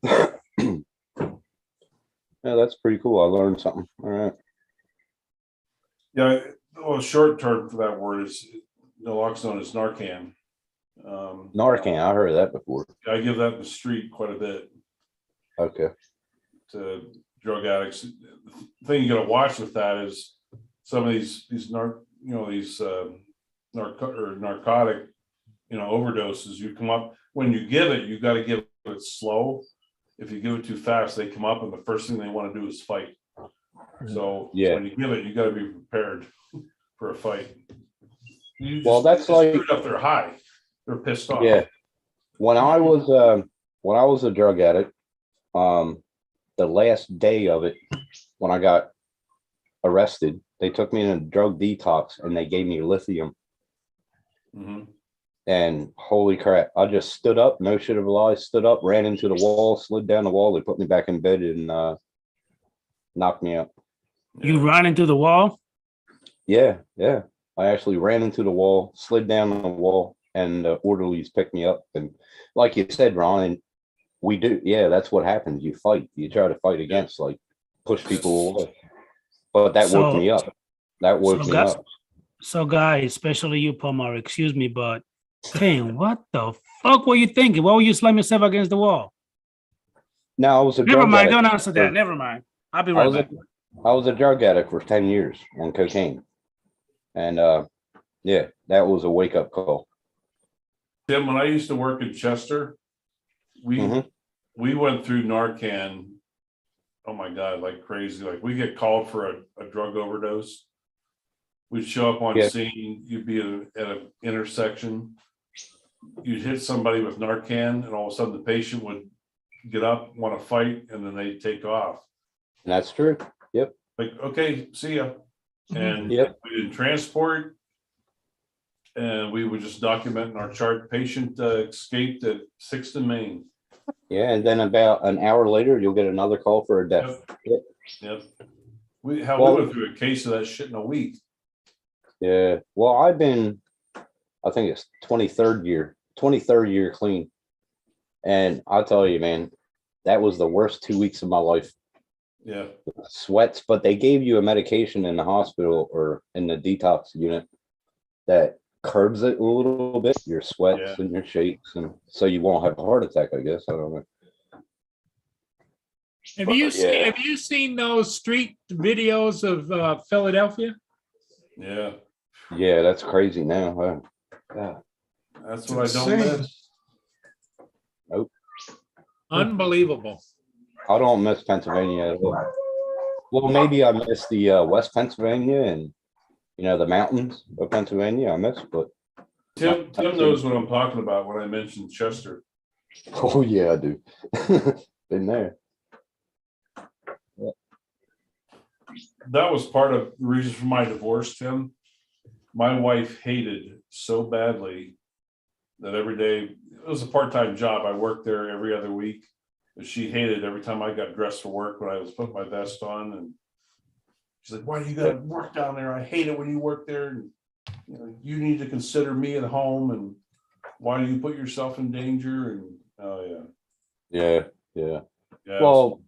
right. Yeah, that's pretty cool. I learned something. All right. Yeah, well, short term for that word is naloxone is Narcan. Narcan. I heard of that before. I give that in the street quite a bit Okay. to drug addicts. The thing you got to watch with that is some of these these narcotic, overdoses, you come up, when you give it, you got to give it slow. If you give it too fast, they come up and the first thing they want to do is fight. So when you give it, you got to be prepared for a fight. That's like up there high. They're pissed off. Yeah. When I was a drug addict, the last day of it, when I got arrested, they took me in a drug detox and they gave me lithium. Mm-hmm. And holy crap, I just stood up, no shit of a lie, stood up, ran into the wall, slid down the wall. They put me back in bed and knocked me out. You ran into the wall? Yeah. I actually ran into the wall, slid down the wall, and the orderlies picked me up. And like you said, Ron, and we do, that's what happens. You fight. You try to fight against, like, push people away. But that woke me up. That woke me up. So, guys, especially you, Pomar, excuse me, but Tim, what the fuck were you thinking? Why were you slamming yourself against the wall? No, I was a Never drug mind. addict. Don't answer that. Never mind. I'll be right back. I was a drug addict for 10 years on cocaine. And that was a wake-up call. Tim, when I used to work in Chester, we went through Narcan. Oh my God, like crazy. Like we get called for a drug overdose. We'd show up on scene, you'd be at an intersection, you'd hit somebody with Narcan, and all of a sudden the patient would get up, want to fight, and then they'd take off. And that's true. Yep. Like, okay, see ya. And we did transport, and we would just document in our chart, patient escaped at 6th and Main. Yeah, and then about an hour later, you'll get another call for a death. Yep. We went through a case of that shit in a week. Yeah. Well, I think it's 23rd year clean. And I'll tell you, man, that was the worst 2 weeks of my life. Yeah. Sweats, but they gave you a medication in the hospital or in the detox unit that curbs it a little bit, your sweats and your shakes, and so you won't have a heart attack, I guess. I don't know. Have you seen those street videos of Philadelphia? Yeah. Yeah, that's crazy now. Huh? Yeah. That's what I don't miss. Nope. Unbelievable. I don't miss Pennsylvania at all. Well, maybe I miss the West Pennsylvania and the mountains of Pennsylvania. I miss, but Tim knows what I'm talking about when I mentioned Chester. Oh yeah, I do. Been there. Yeah. That was part of the reason for my divorce, Tim. My wife hated so badly that every day, it was a part-time job. I worked there every other week. But she hated every time I got dressed for work when I was putting my vest on, and she's like, "Why do you got to work down there? I hate it when you work there. And, you need to consider me at home. And why do you put yourself in danger?" And yeah. Well,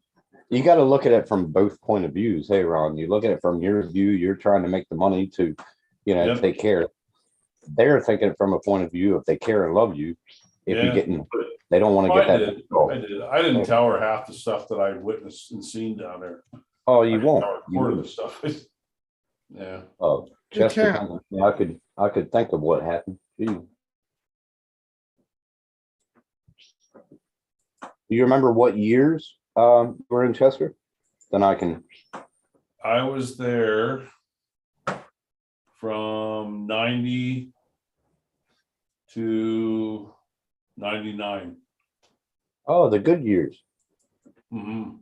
you got to look at it from both point of views. Hey, Ron, you look at it from your view. You're trying to make the money to, take care. They're thinking from a point of view if they care and love you. If you're getting, they don't want to get that. I didn't tell her half the stuff that I witnessed and seen down there. Oh, you won't. Part of the stuff. Yeah. Oh, Chester, I could think of what happened. Gee. Do you remember what years were in Chester? Then I can. I was there from 90 to 99. Oh, the good years. Mm-hmm.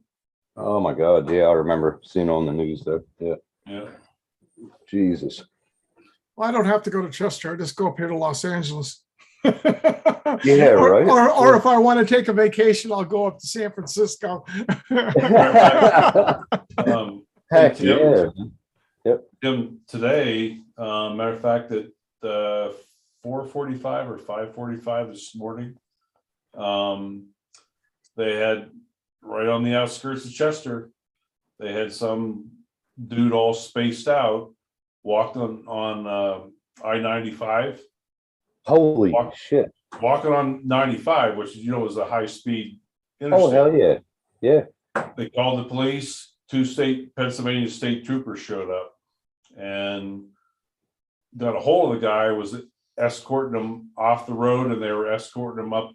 Oh my God. Yeah, I remember seeing on the news though. Yeah. Yeah. Jesus. Well, I don't have to go to Chester. I just go up here to Los Angeles. Yeah, right. Or if I want to take a vacation, I'll go up to San Francisco. Heck Tim, yeah. Yep. Tim, today, matter of fact, at 4:45 or 5:45 this morning, they had right on the outskirts of Chester, they had some dude all spaced out, walked on I-95. Holy shit. Walking on 95, which is a high speed interstate. Oh, hell yeah. Yeah. They called the police. 2 Pennsylvania state troopers showed up, and got a hold of the guy, was escorting him off the road, and they were escorting him up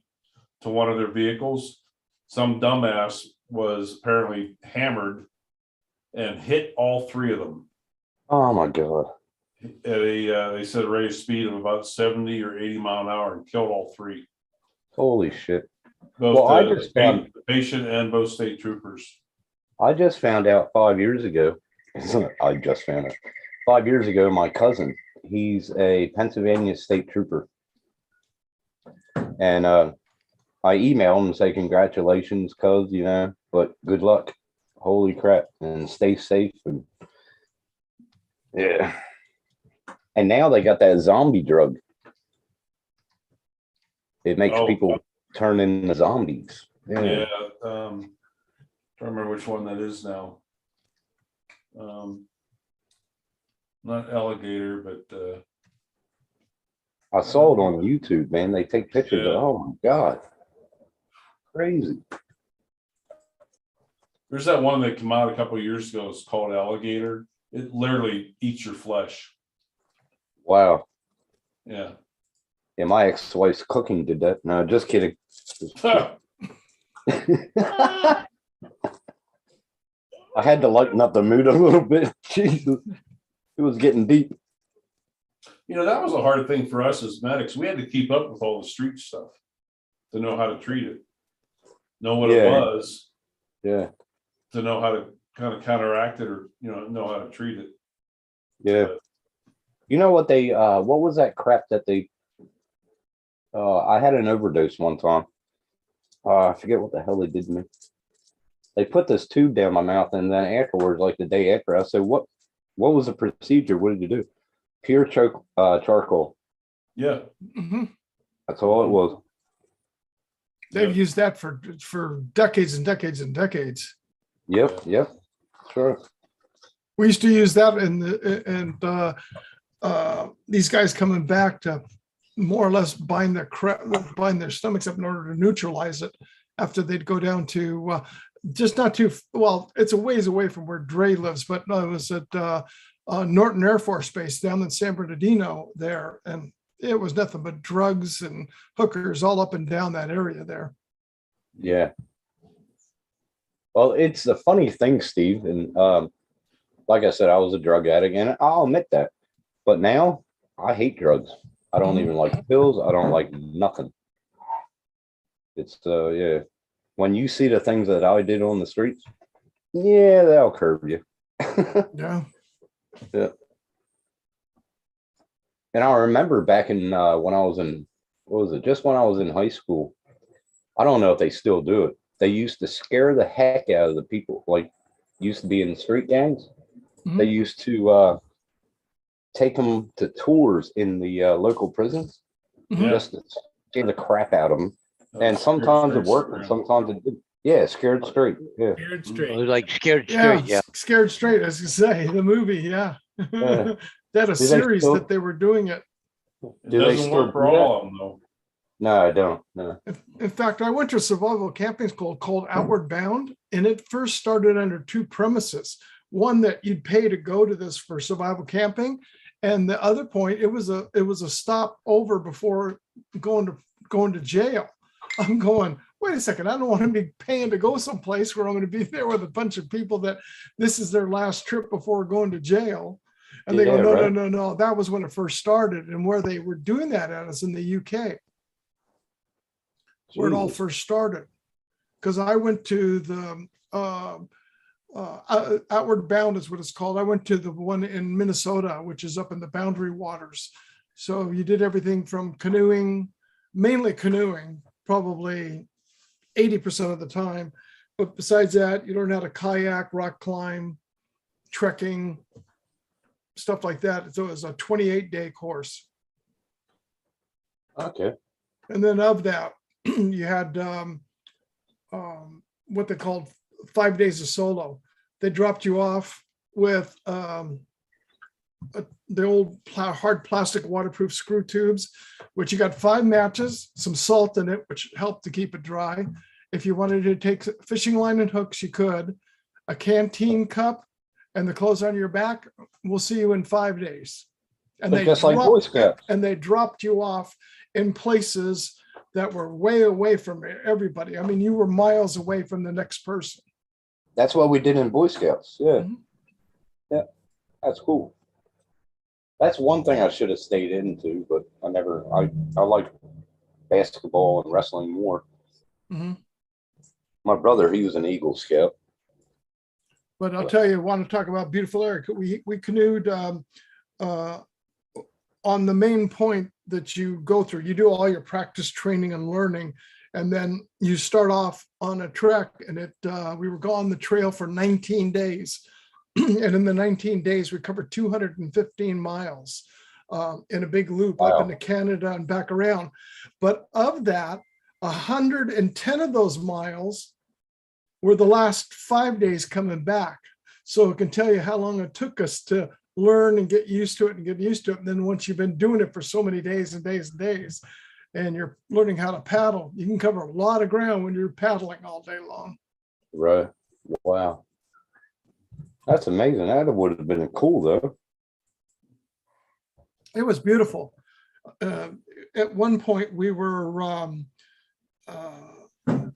to one of their vehicles. Some dumbass was apparently hammered and hit all three of them. Oh my God. At they said a rate of speed of about 70 or 80 mile an hour, and killed all three. Holy shit. Both Well, I the just found patient and both state troopers. I just found out 5 years ago. I just found out 5 years ago. My cousin, he's a Pennsylvania state trooper, and I emailed him and say congratulations, cuz, you know, but good luck. Holy crap, and stay safe. And yeah, and now they got that zombie drug. It makes people turn into zombies. Yeah. Trying to remember which one that is now. Not alligator, but I saw it on YouTube, man. They take pictures of, oh my God. Crazy. there's that one that came out a couple of years ago. It's called alligator. It literally eats your flesh. Wow. Yeah. Yeah, my ex-wife's cooking did that. No, just kidding. I had to lighten up the mood a little bit. Jesus, it was getting deep. You know, that was a hard thing for us as medics. We had to keep up with all the street stuff to know how to treat it, know what it was. Yeah. To know how to kind of counteract it, or know how to treat it. Yeah. You know what they what was that crap that they I had an overdose one time. I forget what the hell they did to me. They put this tube down my mouth, and then afterwards, like the day after, I said, what was the procedure? What did you do? Pure charcoal. Yeah. Mm-hmm. That's all it was. They've used that for decades and decades and decades. Yep. Sure. We used to use that these guys coming back to more or less bind their stomachs up in order to neutralize it after they'd go down to just not too well. It's a ways away from where Dre lives, but no, it was at Norton Air Force Base down in San Bernardino there, and it was nothing but drugs and hookers all up and down that area there. Yeah. Well, it's the funny thing, Steve, and like I said, I was a drug addict, and I'll admit that. But now I hate drugs. I don't even like pills. I don't like nothing. It's yeah. When you see the things that I did on the streets, yeah, that'll curb you. Yeah. Yeah. And I remember back in when I was in, what was it? Just when I was in high school. I don't know if they still do it. They used to scare the heck out of the people. Like, used to be in street gangs. Mm-hmm. They used to take them to tours in the local prisons, just to scare the crap out of them. And sometimes it worked, and sometimes it didn't. Yeah, scared straight. Yeah, Scared straight. It was like Scared Straight. Yeah. Scared Straight, as you say, the movie. Yeah. Yeah. They had a Do they series still- that they were doing it. It Do they doesn't still work for do that? all of them, though. No, I don't. No. In fact, I went to a survival camping school called Outward Bound, and it first started under two premises. One that you'd pay to go to this for survival camping, and the other point, it was a stop over before going to jail. I'm going, wait a second, I don't want to be paying to go someplace where I'm going to be there with a bunch of people that this is their last trip before going to jail. And they go, Yeah, no, right. no. That was when it first started, and where they were doing that at is in the UK. Where it all Jesus. first started, because I went to the Outward Bound is what it's called. I went to the one in Minnesota, which is up in the Boundary Waters. So you did everything from canoeing, mainly canoeing, probably 80% of the time. But besides that, you learn how to kayak, rock climb, trekking, stuff like that. So it was a 28-day course. Okay. And then of that, you had what they called 5 days of solo. They dropped you off with the old hard plastic waterproof screw tubes, which you got 5 matches, some salt in it, which helped to keep it dry. If you wanted to take fishing line and hooks, you could. A canteen cup and the clothes on your back. We'll see you in 5 days. And But just like Boy Scouts. and they dropped you off in places that were way away from everybody. I mean, you were miles away from the next person. That's what we did in Boy Scouts. Yeah. Mhm. Yeah. That's cool. That's one thing I should have stayed into, but I never, I like basketball and wrestling more. Mhm. My brother, he was an Eagle Scout. But I'll tell you, I want to talk about beautiful area. We canoed on the main point that you go through. You do all your practice training and learning, and then you start off on a trek. And we were on the trail for 19 days, and in the 19 days we covered 215 miles in a big loop up into Canada and back around. But of that, 110 of those miles were the last 5 days coming back. So it can tell you how long it took us to learn and get used to it. And then once you've been doing it for so many days and days and days, and you're learning how to paddle, you can cover a lot of ground when you're paddling all day long. Right. Wow. That's amazing. That would have been cool though. It was beautiful. At one point we were,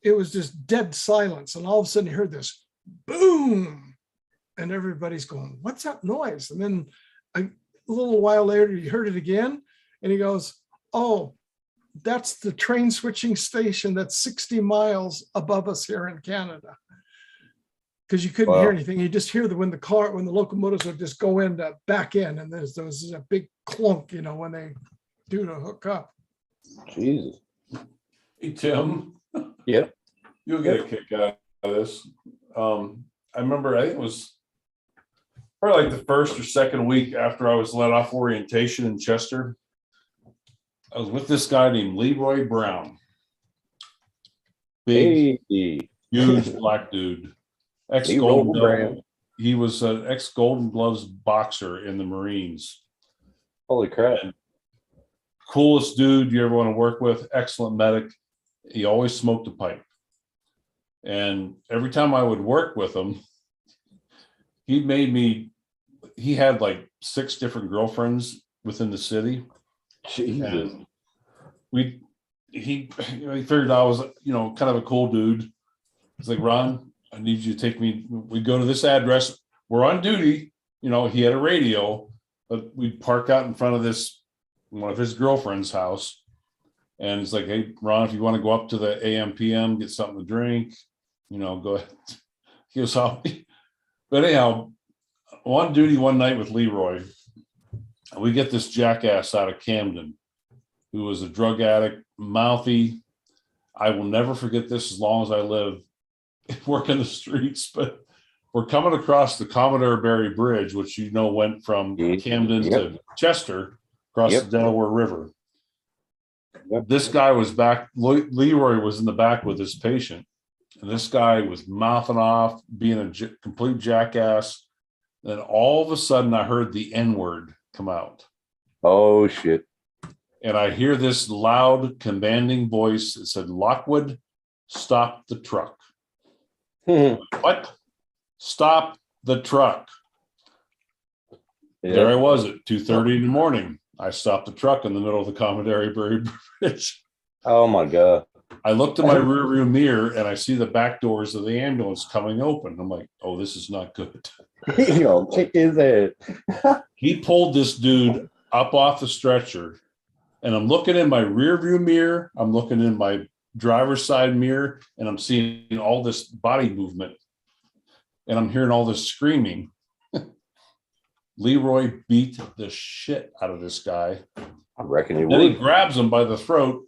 it was just dead silence. And all of a sudden you heard this boom, and everybody's going, what's that noise? And then a little while later, you heard it again. And he goes, oh, that's the train switching station that's 60 miles above us here in Canada. Because you couldn't hear anything. You just hear when the locomotives would just go in to back in. And there's a big clunk, when they do to hook up. Jesus. Hey, Tim. Yep. You'll get a kick out of this. I remember, I think it was probably like the first or second week after I was let off orientation in Chester. I was with this guy named Leroy Brown. Big, huge black dude. Ex-Golden Glove. He was an ex-Golden Gloves boxer in the Marines. Holy crap. And coolest dude you ever want to work with. Excellent medic. He always smoked a pipe. And every time I would work with him, he had like 6 different girlfriends within the city. Jesus. And he figured I was, kind of a cool dude. He's like, Ron, I need you to take me. We go to this address. We're on duty. He had a radio, but we'd park out in front of one of his girlfriend's house. And he's like, hey, Ron, if you want to go up to the AM, PM, get something to drink, go ahead. He goes, but anyhow, on duty one night with Leroy, we get this jackass out of Camden who was a drug addict, mouthy. I will never forget this as long as I live, working the streets. But we're coming across the Commodore Barry Bridge, which went from Camden to Chester across the Delaware River. This guy was back. Leroy was in the back with his patient, and this guy was mouthing off, being a complete jackass. Then all of a sudden, I heard the N-word come out. Oh shit! And I hear this loud, commanding voice. It said, "Lockwood, stop the truck." What? Stop the truck. There I was at 2:30 in the morning. I stopped the truck in the middle of the Commodore Barry Bridge. Oh my God. I looked in my rearview mirror and I see the back doors of the ambulance coming open. I'm like, oh, this is not good. Kick his head. He pulled this dude up off the stretcher, and I'm looking in my rearview mirror. I'm looking in my driver's side mirror, and I'm seeing all this body movement, and I'm hearing all this screaming. Leroy beat the shit out of this guy. I reckon he would. Then he would. grabs him by the throat,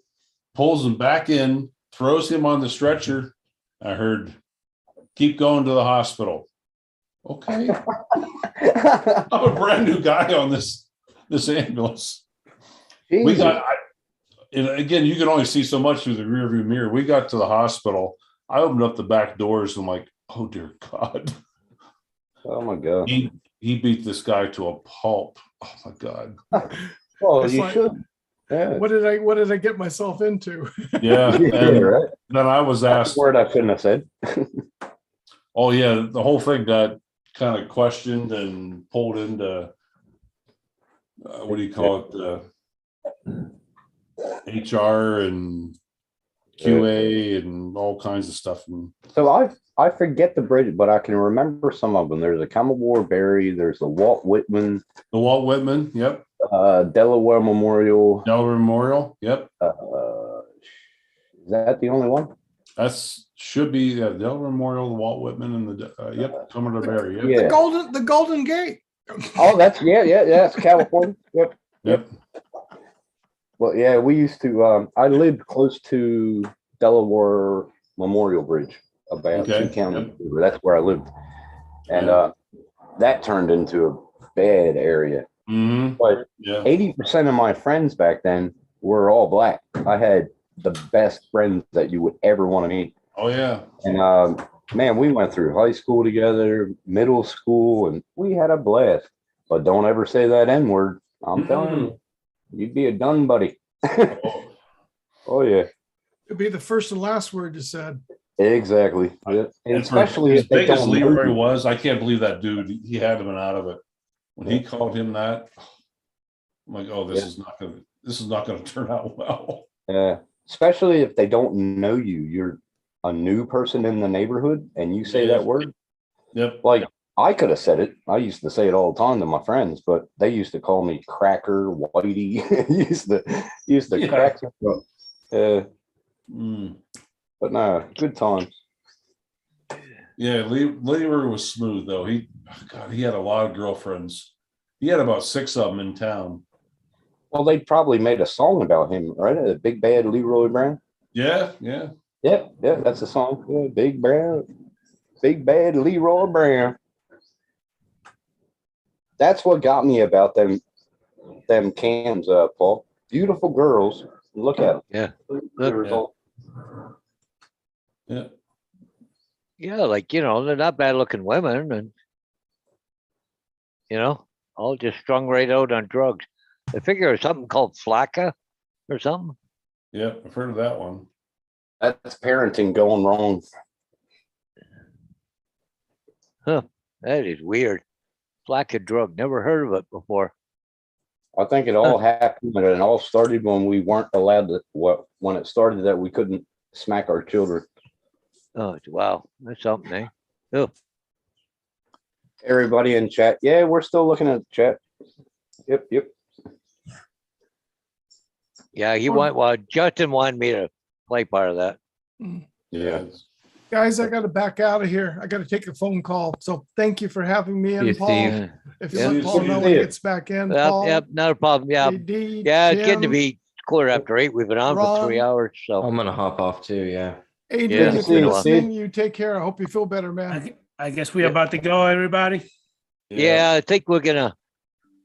pulls him back in, throws him on the stretcher. I heard, keep going to the hospital. Okay. I'm a brand new guy on this ambulance. Jesus. We got, and again, you can only see so much through the rearview mirror. We got to the hospital. I opened up the back doors and I'm like, oh dear God. Oh my God. He beat this guy to a pulp. Oh my God. Well, you should. Yeah. What did I get myself into? Yeah. And right. Then I was asked. That's a word I couldn't have said. Oh yeah, the whole thing got kind of questioned and pulled into what do you call it? HR and QA and all kinds of stuff. And So I forget the bridge, but I can remember some of them. There's a Camel Berry. There's the Walt Whitman. the Walt Whitman, yep. Delaware Memorial. Delaware Memorial, yep. Is that the only one? That's should be Delaware Memorial, the Walt Whitman, and the yep, Commodore Barry. Yep. Yeah. The Golden Gate. Oh, that's that's California. Yep. Yep. Well, yeah, we used to. I lived close to Delaware Memorial Bridge, about Okay, 2 counties yep. over. That's where I lived, and that turned into a bad area. Mm-hmm. But Yeah. 80% of my friends back then were all black. I had the best friends that you would ever want to meet. Oh yeah. And man, we went through high school together, middle school, and we had a blast. But don't ever say that N word. I'm telling you, you'd be a done buddy. Oh yeah, It'd be the first and last word you said. exactly. Yeah. And And for especially as if they big as don't know Leroy you. was, I can't believe that dude. He had him out of it when he called him that. I'm like, oh, this is not gonna turn out well. Especially if they don't know you. You're a new person in the neighborhood, and you say Yeah. that word. Yep. Like I could have said it. I used to say it all the time to my friends, but they used to call me Cracker, Whitey. used to Yeah. crack. Mm. But no, good times. Yeah, Leroy was smooth though. He had a lot of girlfriends. He had about 6 of them in town. Well, they probably made a song about him, right? The Big Bad Leroy Brown. Yeah, yeah. Yeah, that's the song. Yeah, Big Bad Leroy Brown. That's what got me about them cams, Paul. Beautiful girls. Look at them. Yeah. The result. Yeah. Yeah, like, they're not bad looking women, and all just strung right out on drugs. I figure it's something called flakka or something. Yeah, I've heard of that one. That's parenting going wrong. Huh. That is weird. Flakka drug. Never heard of it before. I think it all happened, and it all started when we weren't allowed to. When it started that we couldn't smack our children. Oh, wow. That's something, eh? Oh. Everybody in chat. Yeah, we're still looking at the chat. Yep. Yeah, Justin wanted me to play part of that. Yeah. Guys, I got to back out of here. I got to take a phone call. So thank you for having me in, Paul. Steve. If you Yeah. let Paul know when he gets back in, Paul. Yep, not a problem. Yeah. JD, Yeah, it's getting to Tim, be 8:15. We've been on for 3 Ron. hours. So I'm gonna hop off too. Yeah. Adrian, Yeah, if you're see you. listening, you take care. I hope you feel better, man. I guess we're about to go, everybody. yeah, I think we're gonna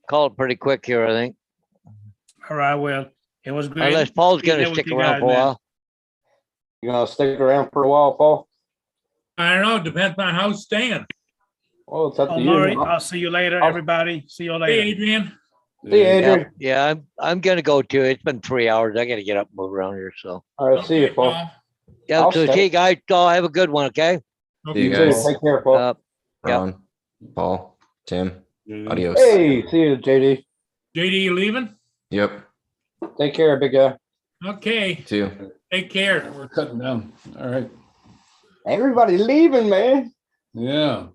call it pretty quick here, I think. All right, well, it was great. Unless Paul's being gonna there with stick you around guys, for a man. while. You gonna stick around for a while, Paul? I don't know. Depends on how it's staying. Well, it's up Oh, to Maury, you. I'll see you later, everybody. See you Hey, later. Adrian. See you, Adrian. Yeah, I'm gonna go too. It's been 3 hours. I gotta get up and move around here. So All right, see you, Paul. yeah, I'll so stay. see you guys. All have a good one, okay? See you You too. guys. Take care, Paul. Yep. Ron, Paul, Tim. Adios. Hey, see you, JD. JD, you leaving? Yep. Take care, big guy. Okay. See you. Take care. We're cutting down. All right. Everybody leaving, man. Yeah.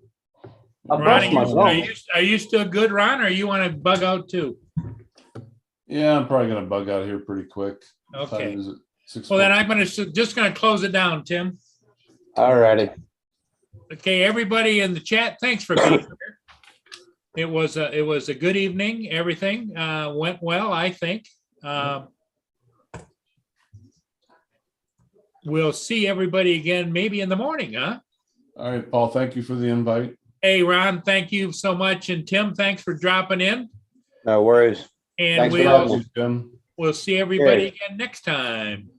I Ron, brushed myself. are you still good, Ron, or you want to bug out too? Yeah, I'm probably gonna bug out here pretty quick. What Okay. time is it? 6 Well, then I'm just gonna close it down, Tim. All righty. Okay, everybody in the chat, thanks for being here. It was a good evening. Everything went well, I think. We'll see everybody again maybe in the morning, huh? All right, Paul, thank you for the invite. Hey, Ron, thank you so much. And Tim, thanks for dropping in. No worries. And Thanks for having me. Jim. we'll see everybody again next time.